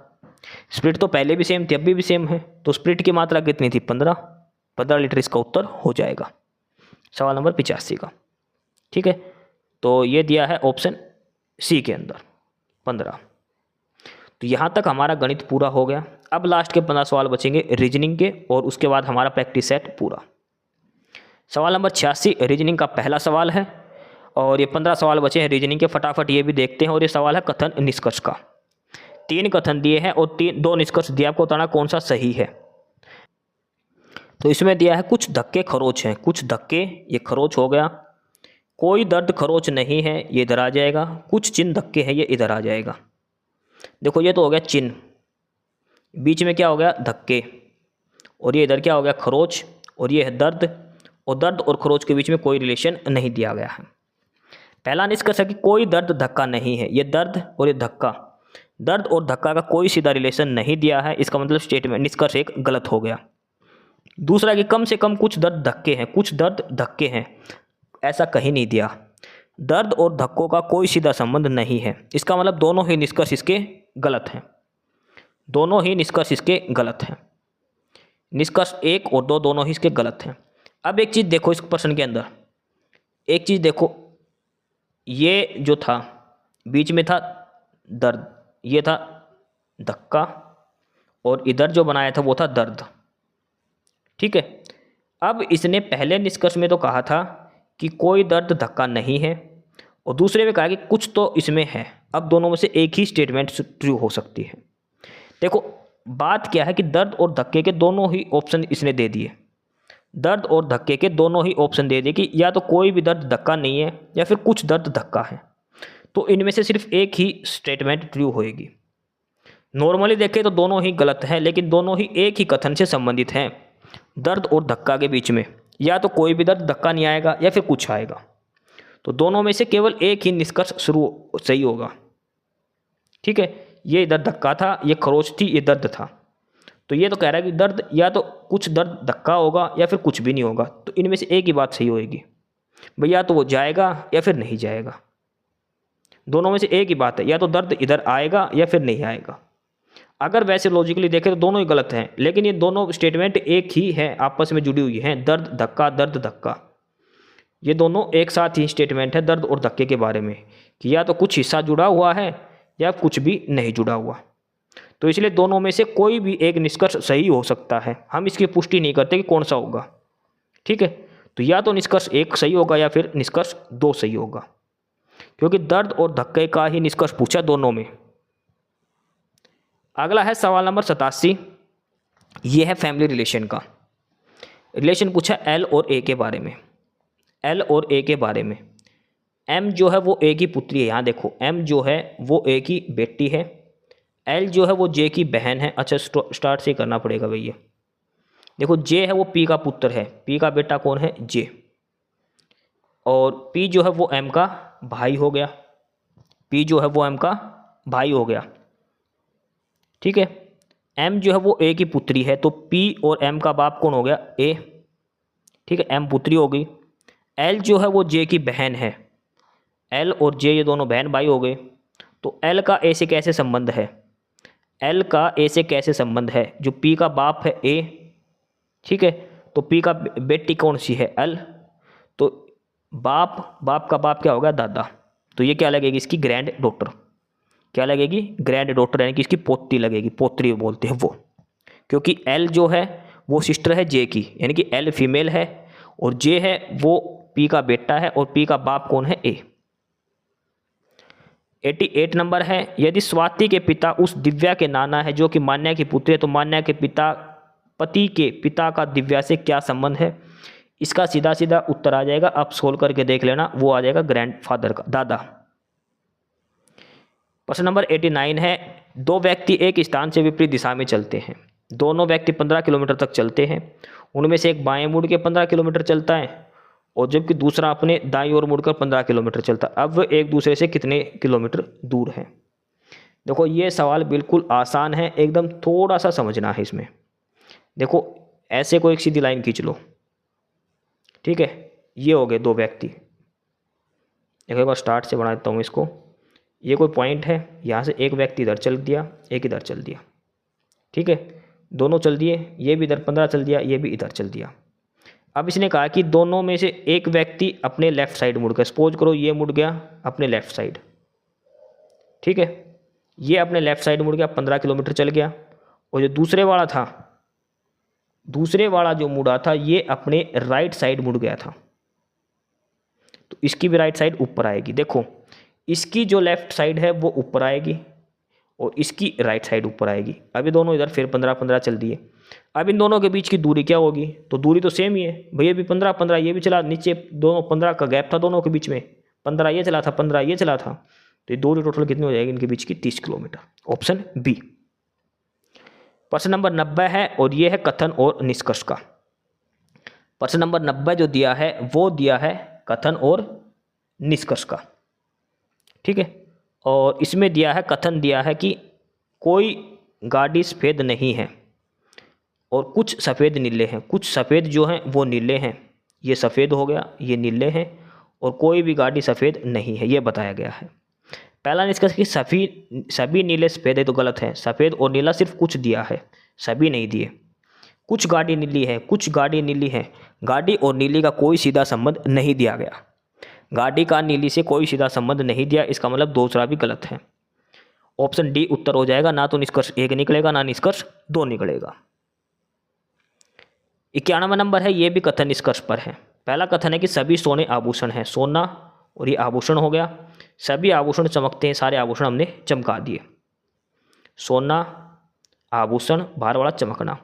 B: स्प्रिट तो पहले भी सेम थी अभी भी सेम है, तो स्प्रिट की मात्रा कितनी थी 15 लीटर, इसका उत्तर हो जाएगा सवाल नंबर 85 का, ठीक है। तो ये दिया है ऑप्शन सी के अंदर 15। तो यहाँ तक हमारा गणित पूरा हो गया। अब लास्ट के 15 सवाल बचेंगे रीजनिंग के, और उसके बाद हमारा प्रैक्टिस सेट पूरा। सवाल नंबर 86 रीजनिंग का पहला सवाल है, और ये 15 सवाल बचे हैं रीजनिंग के, फटाफट ये भी देखते हैं। और ये सवाल है कथन निष्कर्ष का। 3 कथन दिए हैं और 2 निष्कर्ष दिया, आपको बताना कौन सा सही है। तो इसमें दिया है कुछ धक्के खरोच हैं, कुछ धक्के, ये खरोच हो गया। कोई दर्द खरोच नहीं है, ये इधर आ जाएगा। कुछ चिन्ह धक्के हैं, ये इधर आ जाएगा। देखो ये तो हो गया चिन्ह, बीच में क्या हो गया धक्के, और ये इधर क्या हो गया खरोच, और ये है दर्द, और दर्द और खरोच के बीच में कोई रिलेशन नहीं दिया गया है। पहला निष्कर्ष है कि कोई दर्द धक्का नहीं है, ये दर्द और ये धक्का, दर्द और धक्का का कोई सीधा रिलेशन नहीं दिया है, इसका मतलब स्टेटमेंट निष्कर्ष एक गलत हो गया। दूसरा कि कम से कम कुछ दर्द धक्के हैं, कुछ दर्द धक्के हैं, ऐसा कहीं नहीं दिया। दर्द और धक्कों का कोई सीधा संबंध नहीं है, इसका मतलब दोनों ही निष्कर्ष इसके गलत हैं, दोनों ही निष्कर्ष इसके गलत हैं। निष्कर्ष 1 और 2 दोनों ही इसके गलत हैं। अब एक चीज़ देखो इस प्रश्न के अंदर, एक चीज़ देखो, ये जो था बीच में था दर्द, ये था धक्का, और इधर जो बनाया था वो था दर्द, ठीक है। अब इसने पहले निष्कर्ष में तो कहा था कि कोई दर्द धक्का नहीं है, और दूसरे में कहा कि कुछ तो इसमें है। अब दोनों में से एक ही स्टेटमेंट ट्रू हो सकती है। देखो बात क्या है कि दर्द और धक्के के दोनों ही ऑप्शन इसने दे दिए, दर्द और धक्के के दोनों ही ऑप्शन दे दिए कि या तो कोई भी दर्द धक्का नहीं है या फिर कुछ दर्द धक्का है। तो इनमें से सिर्फ एक ही स्टेटमेंट ट्रू होएगी। नॉर्मली देखें तो दोनों ही गलत हैं, लेकिन दोनों ही एक ही कथन से संबंधित हैं, दर्द और धक्का के बीच में या तो कोई भी दर्द धक्का नहीं आएगा या फिर कुछ आएगा। तो दोनों में से केवल एक ही निष्कर्ष शुरू सही होगा, ठीक है। ये इधर धक्का था, ये खरोच थी, ये दर्द था। तो ये तो कह रहा है कि दर्द या तो कुछ दर्द धक्का होगा या फिर कुछ भी नहीं होगा। तो इनमें से एक ही बात सही होएगी भैया, तो वो जाएगा या फिर नहीं जाएगा। दोनों में से एक ही बात है, या तो दर्द इधर आएगा या फिर नहीं आएगा। अगर वैसे लॉजिकली देखें तो दोनों ही गलत हैं, लेकिन ये दोनों स्टेटमेंट एक ही हैं, आपस में जुड़ी हुई हैं, दर्द धक्का दर्द धक्का, ये दोनों एक साथ ही स्टेटमेंट है दर्द और धक्के के बारे में, कि या तो कुछ हिस्सा जुड़ा हुआ है या कुछ भी नहीं जुड़ा हुआ। तो इसलिए दोनों में से कोई भी एक निष्कर्ष सही हो सकता है, हम इसकी पुष्टि नहीं करते कि कौन सा होगा, ठीक है। तो या तो निष्कर्ष 1 सही होगा या फिर निष्कर्ष 2 सही होगा, क्योंकि दर्द और धक्के का ही निष्कर्ष पूछा दोनों में। अगला है सवाल नंबर 87, ये है फैमिली रिलेशन का। रिलेशन पूछा एल और ए के बारे में, एल और ए के बारे में। एम जो है वो ए की पुत्री है, यहाँ देखो एम जो है वो ए की बेटी है, एल जो है वो जे की बहन है। अच्छा स्टार्ट से करना पड़ेगा भैया। देखो जे है वो पी का पुत्र है, पी का बेटा कौन है जे, और पी जो है वो एम का भाई हो गया, पी जो है वो एम का भाई हो गया, ठीक है। एम जो है वो ए की पुत्री है, तो पी और एम का बाप कौन हो गया ए, ठीक है, एम पुत्री हो गई। एल जो है वो जे की बहन है, एल और जे ये दोनों बहन भाई हो गए, तो एल का ए से कैसे संबंध है, एल का ए से कैसे संबंध है, जो पी का बाप है ए, ठीक है, तो पी का बेटी कौन सी है एल, तो बाप का बाप क्या होगा दादा, तो ये क्या लगेगी इसकी ग्रैंड डॉटर, क्या लगेगी ग्रैंड डॉटर, यानी कि इसकी पोती लगेगी, पोत्री बोलते हैं वो, क्योंकि एल जो है वो सिस्टर है जे की, यानी कि एल फीमेल है और जे है वो पी का बेटा है और पी का बाप कौन है ए। 88 नंबर है, यदि स्वाति के पिता उस दिव्या के नाना है जो कि मान्या की पुत्री है, तो मान्या के पिता पति के पिता का दिव्या से क्या संबंध है, इसका सीधा सीधा उत्तर आ जाएगा, आप सोल्व करके देख लेना, वो आ जाएगा ग्रैंडफादर का, दादा। प्रश्न नंबर 89 है, दो व्यक्ति एक स्थान से विपरीत दिशा में चलते हैं, दोनों व्यक्ति 15 किलोमीटर तक चलते हैं, उनमें से एक बाएं मुड़ के 15 किलोमीटर चलता है और जबकि दूसरा अपने दाईं ओर मुड़कर 15 किलोमीटर चलता है। अब एक दूसरे से कितने किलोमीटर दूर हैं। देखो ये सवाल बिल्कुल आसान है, एकदम थोड़ा सा समझना है इसमें। देखो ऐसे कोई एक सीधी लाइन खींच लो, ठीक है, ये हो गए दो व्यक्ति। देखो एक बार स्टार्ट से बना देता हूँ इसको, ये कोई पॉइंट है, यहाँ से एक व्यक्ति इधर चल दिया, एक इधर चल दिया, ठीक है, दोनों चल दिए, ये भी इधर 15 चल दिया, ये भी इधर चल दिया। अब इसने कहा कि दोनों में से एक व्यक्ति अपने लेफ्ट साइड मुड़ गया, सपोज करो ये मुड़ गया अपने लेफ्ट साइड, ठीक है, ये अपने लेफ्ट साइड मुड़ गया, 15 किलोमीटर चल गया, और जो दूसरे वाला था, दूसरे वाला जो मुड़ा था ये अपने राइट साइड मुड़ गया था, तो इसकी भी राइट साइड ऊपर आएगी। देखो इसकी जो लेफ्ट साइड है वो ऊपर आएगी और इसकी राइट साइड ऊपर आएगी। अभी दोनों इधर फिर 15-15 चल दिए। अब इन दोनों के बीच की दूरी क्या होगी, तो दूरी तो सेम ही है भैया, भी 15-15 ये भी चला, नीचे दोनों 15 का गैप था दोनों के बीच में, 15 ये चला था, 15 ये चला था, तो ये दूरी टोटल कितनी हो जाएगी इनके बीच की, 30 किलोमीटर, ऑप्शन बी। प्रश्न नंबर 90 है और ये है कथन और निष्कर्ष का। प्रश्न नंबर 90 जो दिया है वो दिया है कथन और निष्कर्ष का, ठीक है, और इसमें दिया है, कथन दिया है कि कोई गाड़ी सफ़ेद नहीं है और कुछ सफ़ेद नीले हैं, कुछ सफ़ेद जो हैं वो नीले हैं, ये सफ़ेद हो गया, ये नीले हैं, और कोई भी गाड़ी सफ़ेद नहीं है, ये बताया गया है। पहला निष्कर्ष कि सभी नीले सफ़ेद है, तो गलत है, सफ़ेद और नीला सिर्फ कुछ दिया है, सभी नहीं दिए। कुछ गाड़ी नीली है, कुछ गाड़ी नीली है, गाड़ी और नीली का कोई सीधा संबंध नहीं दिया गया, गाड़ी का नीली से कोई सीधा संबंध नहीं दिया, इसका मतलब दूसरा भी गलत है, ऑप्शन डी उत्तर हो जाएगा। ना तो निष्कर्ष 1 निकलेगा, ना निष्कर्ष 2 निकलेगा। 91 नंबर है, ये भी कथन निष्कर्ष पर है। पहला कथन है कि सभी सोने आभूषण हैं, सोना और ये आभूषण हो गया, सभी आभूषण चमकते हैं, सारे आभूषण हमने चमका दिए, सोना आभूषण बाहर वाला चमकना,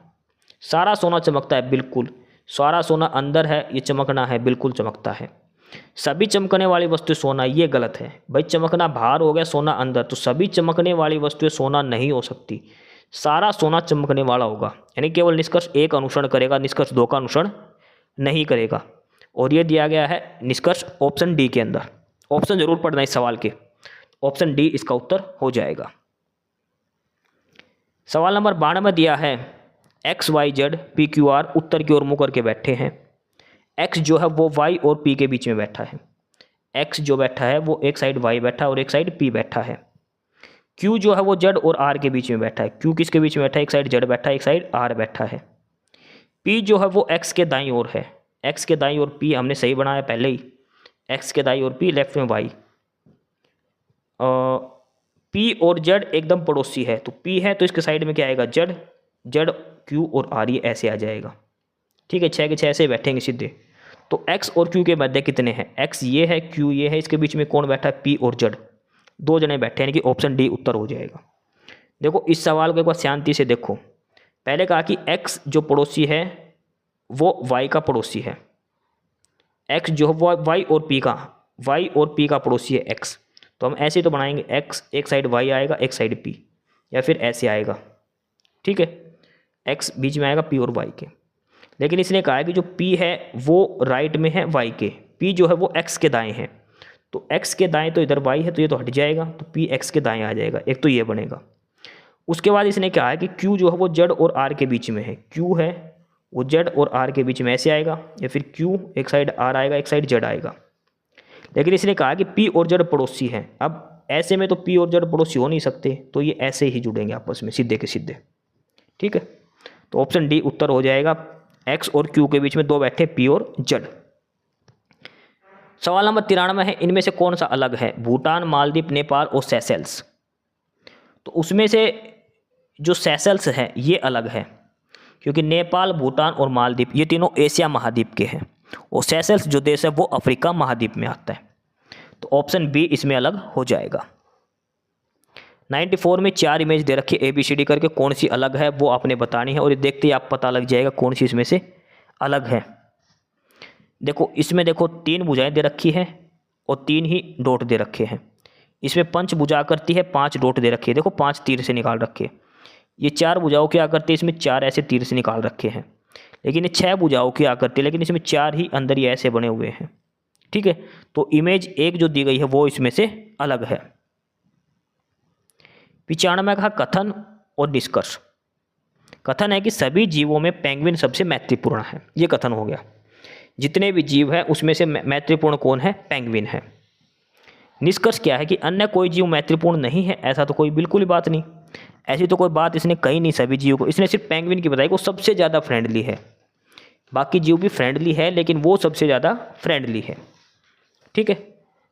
B: सारा सोना चमकता है, बिल्कुल, सारा सोना अंदर है, ये चमकना है, बिल्कुल चमकता है। सभी चमकने वाली वस्तुएं सोना, ये गलत है भाई, चमकना बाहर हो गया, सोना अंदर, तो सभी चमकने वाली वस्तुएं सोना नहीं हो सकती, सारा सोना चमकने वाला होगा, यानी केवल निष्कर्ष 1 अनुसरण करेगा, निष्कर्ष 2 का अनुसरण नहीं करेगा। और ये दिया गया है निष्कर्ष ऑप्शन डी के अंदर, ऑप्शन जरूर पढ़ना इस सवाल के, ऑप्शन डी इसका उत्तर हो जाएगा। सवाल नंबर 92 दिया है, XYZ PQR उत्तर की ओर मुंह करके बैठे हैं, X जो है वो Y और P के बीच में बैठा है, X जो बैठा है वो एक साइड Y बैठा है और एक साइड P बैठा है, Q जो है वो Z और R के बीच में बैठा है, Q किसके बीच में बैठा है, एक साइड Z बैठा है, एक साइड R बैठा है, P जो है वो X के दाईं ओर है, X के दाईं ओर P हमने सही बनाया पहले ही, X के दाईं ओर P, लेफ्ट में Y, P और Z एकदम पड़ोसी है, तो P है तो इसके साइड में क्या आएगा, Z, Q और R, ये ऐसे आ जाएगा, ठीक है, 6 के 6 ऐसे बैठेंगे सीधे। तो X और Q के मध्य कितने हैं, X ये है, Q ये है, इसके बीच में कौन बैठा है, P और Z, 2 जने बैठे हैं, यानी कि ऑप्शन डी उत्तर हो जाएगा। देखो इस सवाल को एक बार शांति से देखो, पहले कहा कि X जो पड़ोसी है वो Y का पड़ोसी है, X जो है Y और P का पड़ोसी है X, तो हम ऐसे तो बनाएंगे, X एक साइड Y आएगा, एक साइड P, या फिर ऐसे आएगा, ठीक है, X बीच में आएगा P और Y के। लेकिन इसने कहा है कि जो P है वो राइट में है Y के, P जो है वो X के दाएं है, तो X के दाएं तो इधर Y है, तो ये तो हट जाएगा, तो P X के दाएं आ जाएगा, एक तो ये बनेगा। उसके बाद इसने कहा है कि Q जो है वो Z और R के बीच में है, Q है वो Z और R के बीच में ऐसे आएगा, या फिर Q एक साइड R आएगा, एक साइड Z आएगा। लेकिन इसने कहा कि P और Z पड़ोसी हैं, अब ऐसे में तो पी और जेड पड़ोसी हो नहीं सकते, तो ये ऐसे ही जुड़ेंगे आपस में सीधे के सीधे। ठीक है, तो ऑप्शन डी उत्तर हो जाएगा। एक्स और क्यू के बीच में 2 बैठे पी और जेड। सवाल नंबर 93 है, इनमें से कौन सा अलग है? भूटान, मालदीव, नेपाल और सेशेल्स। तो उसमें से जो सेशेल्स है ये अलग है, क्योंकि नेपाल, भूटान और मालदीव ये तीनों एशिया महाद्वीप के हैं, और सेशेल्स जो देश है वो अफ्रीका महाद्वीप में आता है। तो ऑप्शन बी इसमें अलग हो जाएगा। 94 में 4 इमेज दे रखी है ABCD करके, कौन सी अलग है वो आपने बतानी है, और ये देखते ही आप पता लग जाएगा कौन सी इसमें से अलग है। देखो इसमें देखो 3 भुजाएं दे रखी हैं और 3 ही डॉट दे रखे हैं। इसमें पंच भुजा करती है, 5 डॉट दे रखे हैं, देखो 5 तीर से निकाल रखे। ये 4 भुजाओं क्या करती है, इसमें 4 ऐसे तीर से निकाल रखे हैं। लेकिन ये 6 भुजाओं क्या करती है, लेकिन इसमें 4 ही अंदर ही ऐसे बने हुए हैं। ठीक है, तो इमेज 1 जो दी गई है वो इसमें से अलग है। 95 का कथन और निष्कर्ष। कथन है कि सभी जीवों में पेंगुइन सबसे मैत्रीपूर्ण है, ये कथन हो गया। जितने भी जीव है उसमें से मैत्रीपूर्ण कौन है? पेंगुइन है। निष्कर्ष क्या है कि अन्य कोई जीव मैत्रीपूर्ण नहीं है, ऐसा तो कोई बिल्कुल ही बात नहीं, ऐसी तो कोई बात इसने कही नहीं सभी जीवों को। इसने सिर्फ पेंगुइन की बताई कि वो सबसे ज़्यादा फ्रेंडली है। बाकी जीव भी फ्रेंडली है लेकिन वो सबसे ज़्यादा फ्रेंडली है। ठीक है,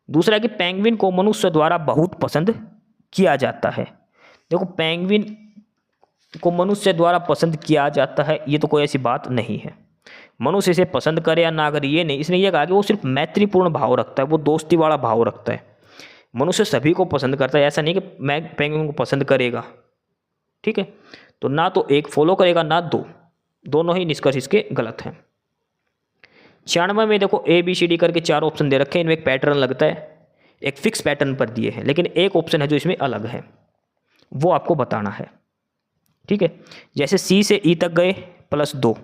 B: दूसरा कि पेंगुइन को मनुष्य द्वारा बहुत पसंद किया जाता है। देखो पेंगुइन को मनुष्य द्वारा पसंद किया जाता है, ये तो कोई ऐसी बात नहीं है। मनुष्य इसे पसंद करे या ना करे ये नहीं, इसने ये कहा कि वो सिर्फ मैत्रीपूर्ण भाव रखता है, वो दोस्ती वाला भाव रखता है। मनुष्य सभी को पसंद करता है, ऐसा नहीं कि मैं पेंगुइन को पसंद करेगा। ठीक है, तो ना तो एक फॉलो करेगा ना 2, दोनों ही निष्कर्ष इसके गलत हैं। 96 में देखो ABCD करके 4 ऑप्शन दे रखे हैं, इनमें एक पैटर्न लगता है, एक फिक्स पैटर्न पर दिए हैं, लेकिन एक ऑप्शन है जो इसमें अलग है, वो आपको बताना है। ठीक है, जैसे C से E तक गए +2,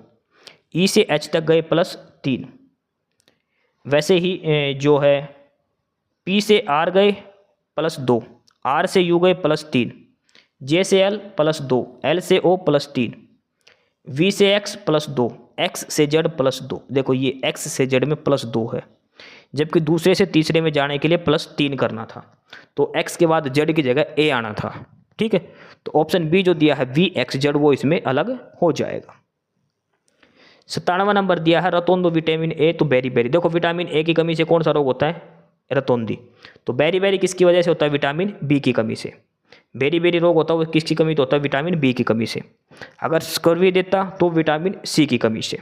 B: E से H तक गए +3, वैसे ही जो है P से R गए +2, R से U गए +3, J से L +2, L से O +3, V से X +2, X से Z +2। देखो ये X से Z में +2 है, जबकि दूसरे से तीसरे में जाने के लिए +3 करना था, तो X के बाद Z की जगह A आना था। ठीक है, तो ऑप्शन बी जो दिया है VXZ वो इसमें अलग हो जाएगा। 97 नंबर दिया है रतौंधी विटामिन ए तो बेरी। देखो विटामिन ए की कमी से कौन सा रोग होता है? रतौंधी। तो बेरी किसकी वजह से होता है? विटामिन बी की कमी से। बेरी रोग होता है वो किसकी कमी तो होता है? विटामिन बी की कमी से। अगर स्कर्वी देता तो विटामिन सी की कमी से।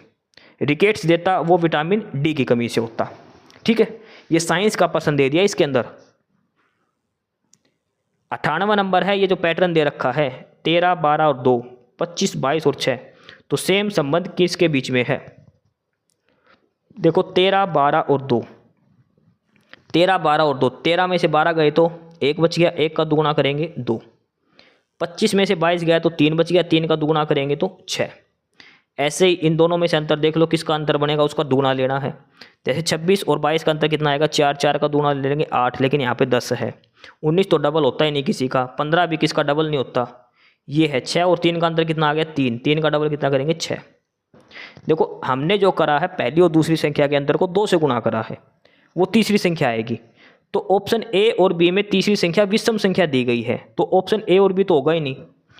B: रिकेट्स देता वो विटामिन डी की कमी से होता। ठीक है, ये साइंस का पर्सन दे दिया इसके अंदर। 98 नंबर है, ये जो पैटर्न दे रखा है 13, 12 और 2, 25, 22 और 6, तो सेम संबंध किसके बीच में है? देखो 13, 12 और 2, 13, 12 और 2, 13 में से 12 गए तो 1 बच गया, 1 का दुगुना करेंगे 2, 25 में से 22 गया तो 3 बच गया, 3 का दुगुना करेंगे तो 6। ऐसे ही इन दोनों में से अंतर देख लो, किसका अंतर बनेगा उसका दुगुना लेना है। जैसे 26 और 22 का अंतर कितना आएगा? 4, 4 का दुगुना ले लेंगे 8, लेकिन यहाँ पे 10 है। 19 तो डबल होता ही नहीं किसी का, 15 भी किसका डबल नहीं होता, ये है 6, और 3 का अंतर कितना आ गया? 3, 3 का डबल कितना करेंगे? 6। देखो हमने जो करा है पहली और दूसरी संख्या के अंतर को 2 से गुणा करा है, वो तीसरी संख्या आएगी। तो ऑप्शन ए और बी में तीसरी संख्या विषम संख्या दी गई है, तो ऑप्शन ए और बी तो होगा ही नहीं,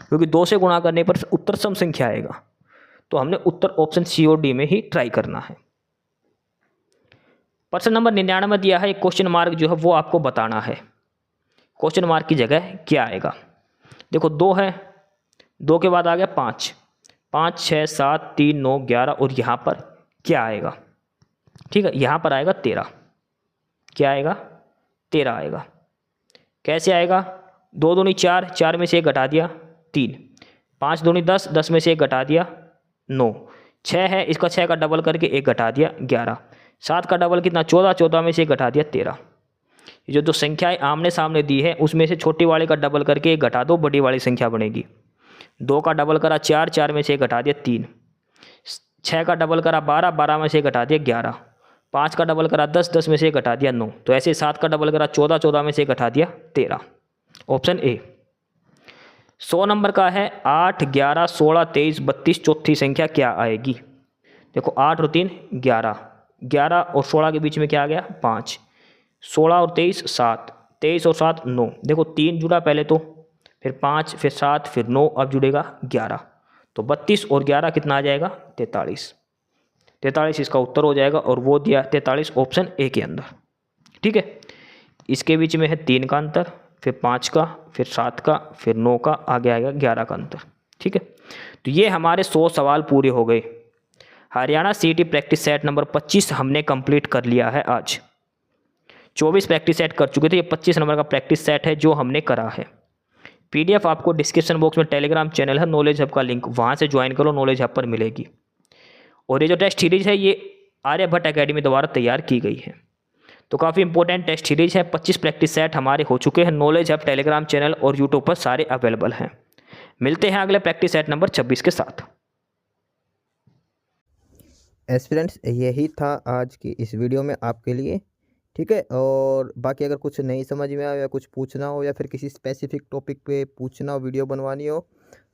B: क्योंकि 2 से गुणा करने पर उत्तर सम संख्या आएगा। तो हमने उत्तर ऑप्शन सी और डी में ही ट्राई करना है। प्रश्न नंबर 99 दिया है, एक क्वेश्चन मार्क जो है वो आपको बताना है। क्वेश्चन मार्क की जगह क्या आएगा? देखो 2 है, 2 के बाद आ गया 5, 5, 6, 7, 3, 9, 11 और यहाँ पर क्या आएगा? ठीक है, यहाँ पर आएगा 13। क्या आएगा? 13 आएगा। कैसे आएगा? 2 दूनी 4, 4 में से 1 घटा दिया 3, 5 दूनी 10, 10 में से 1 घटा दिया 9, 6 है इसका 6 का डबल करके 1 घटा दिया 11, 7 का डबल कितना? 14, 14 में से 1 घटा दिया 13। ये जो संख्याएं आमने सामने दी है उसमें से छोटी वाले का डबल करके 1 घटा दो, बड़ी वाली संख्या बनेगी। 2 का डबल करा 4, 4 में से 1 घटा दिया 3, 6 का डबल करा 12, 12 में से 1 घटा दिया 11, 5 का डबल करा 10, 10 में से 1 घटा दिया 9, तो ऐसे 7 का डबल करा 14, 14 में से 1 घटा दिया 13। Option A. 100 नंबर का है 8, 11, 16, 23, 32 चौथी संख्या क्या आएगी? देखो 8 और 3 11, 11 और 16 के बीच में क्या आ गया? 5, 16 और 23 7, 23 और 7 9, देखो 3 जुड़ा पहले तो, फिर 5, फिर 7, फिर 9, अब जुड़ेगा 11। तो 32 और 11 कितना आ जाएगा? 43। 43 इसका उत्तर हो जाएगा, और वो दिया 43 ऑप्शन ए के अंदर। ठीक है, इसके बीच में है 3 का अंतर, फिर 5 का, फिर 7 का, फिर 9 का, आगे आएगा 11 का अंतर। ठीक है, तो ये हमारे 100 सवाल पूरे हो गए। Haryana CET practice set number 25 हमने कंप्लीट कर लिया है आज। 24 प्रैक्टिस सेट कर चुके थे, ये 25 नंबर का प्रैक्टिस सेट है जो हमने करा है। पीडीएफ आपको डिस्क्रिप्शन बॉक्स में टेलीग्राम चैनल है नॉलेज हब का लिंक, वहाँ से ज्वाइन करो, नॉलेज हब पर मिलेगी। और ये जो टेस्ट सीरीज है ये आर्यभट्ट एकेडमी द्वारा तैयार की गई है। तो काफ़ी इंपॉर्टेंट टेस्ट सीरीज है। 25 प्रैक्टिस सेट हमारे हो चुके हैं। नॉलेज हब टेलीग्राम चैनल और यूट्यूब पर सारे अवेलेबल हैं। मिलते हैं अगले प्रैक्टिस सेट नंबर 26 के साथ।
A: एस्पिरेंट्स, यही था आज की इस वीडियो में आपके लिए। ठीक है, और बाकी अगर कुछ नहीं समझ में आया या कुछ पूछना हो या फिर किसी स्पेसिफिक टॉपिक पे पूछना हो, वीडियो बनवानी हो,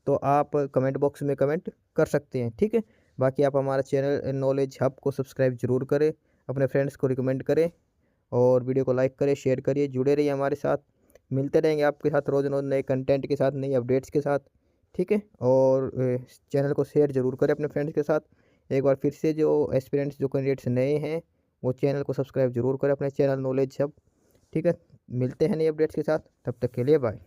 A: तो आप कमेंट बॉक्स में कमेंट कर सकते हैं। ठीक है, बाकी आप हमारा चैनल नॉलेज हब को सब्सक्राइब जरूर करें, अपने फ्रेंड्स को रिकमेंड करें, और वीडियो को लाइक करें, शेयर करिए, जुड़े रहिए हमारे साथ। मिलते रहेंगे आपके साथ रोज़ रोज़ नए कंटेंट के साथ, नई अपडेट्स के साथ। ठीक है, और चैनल को शेयर ज़रूर करें अपने फ्रेंड्स के साथ। एक बार फिर से जो एस्पिरेंट्स, जो कैंडिडेट्स नए हैं, वो चैनल को सब्सक्राइब जरूर करें, अपने चैनल नॉलेज हब। ठीक है, मिलते हैं नई अपडेट्स के साथ, तब तक के लिए बाय।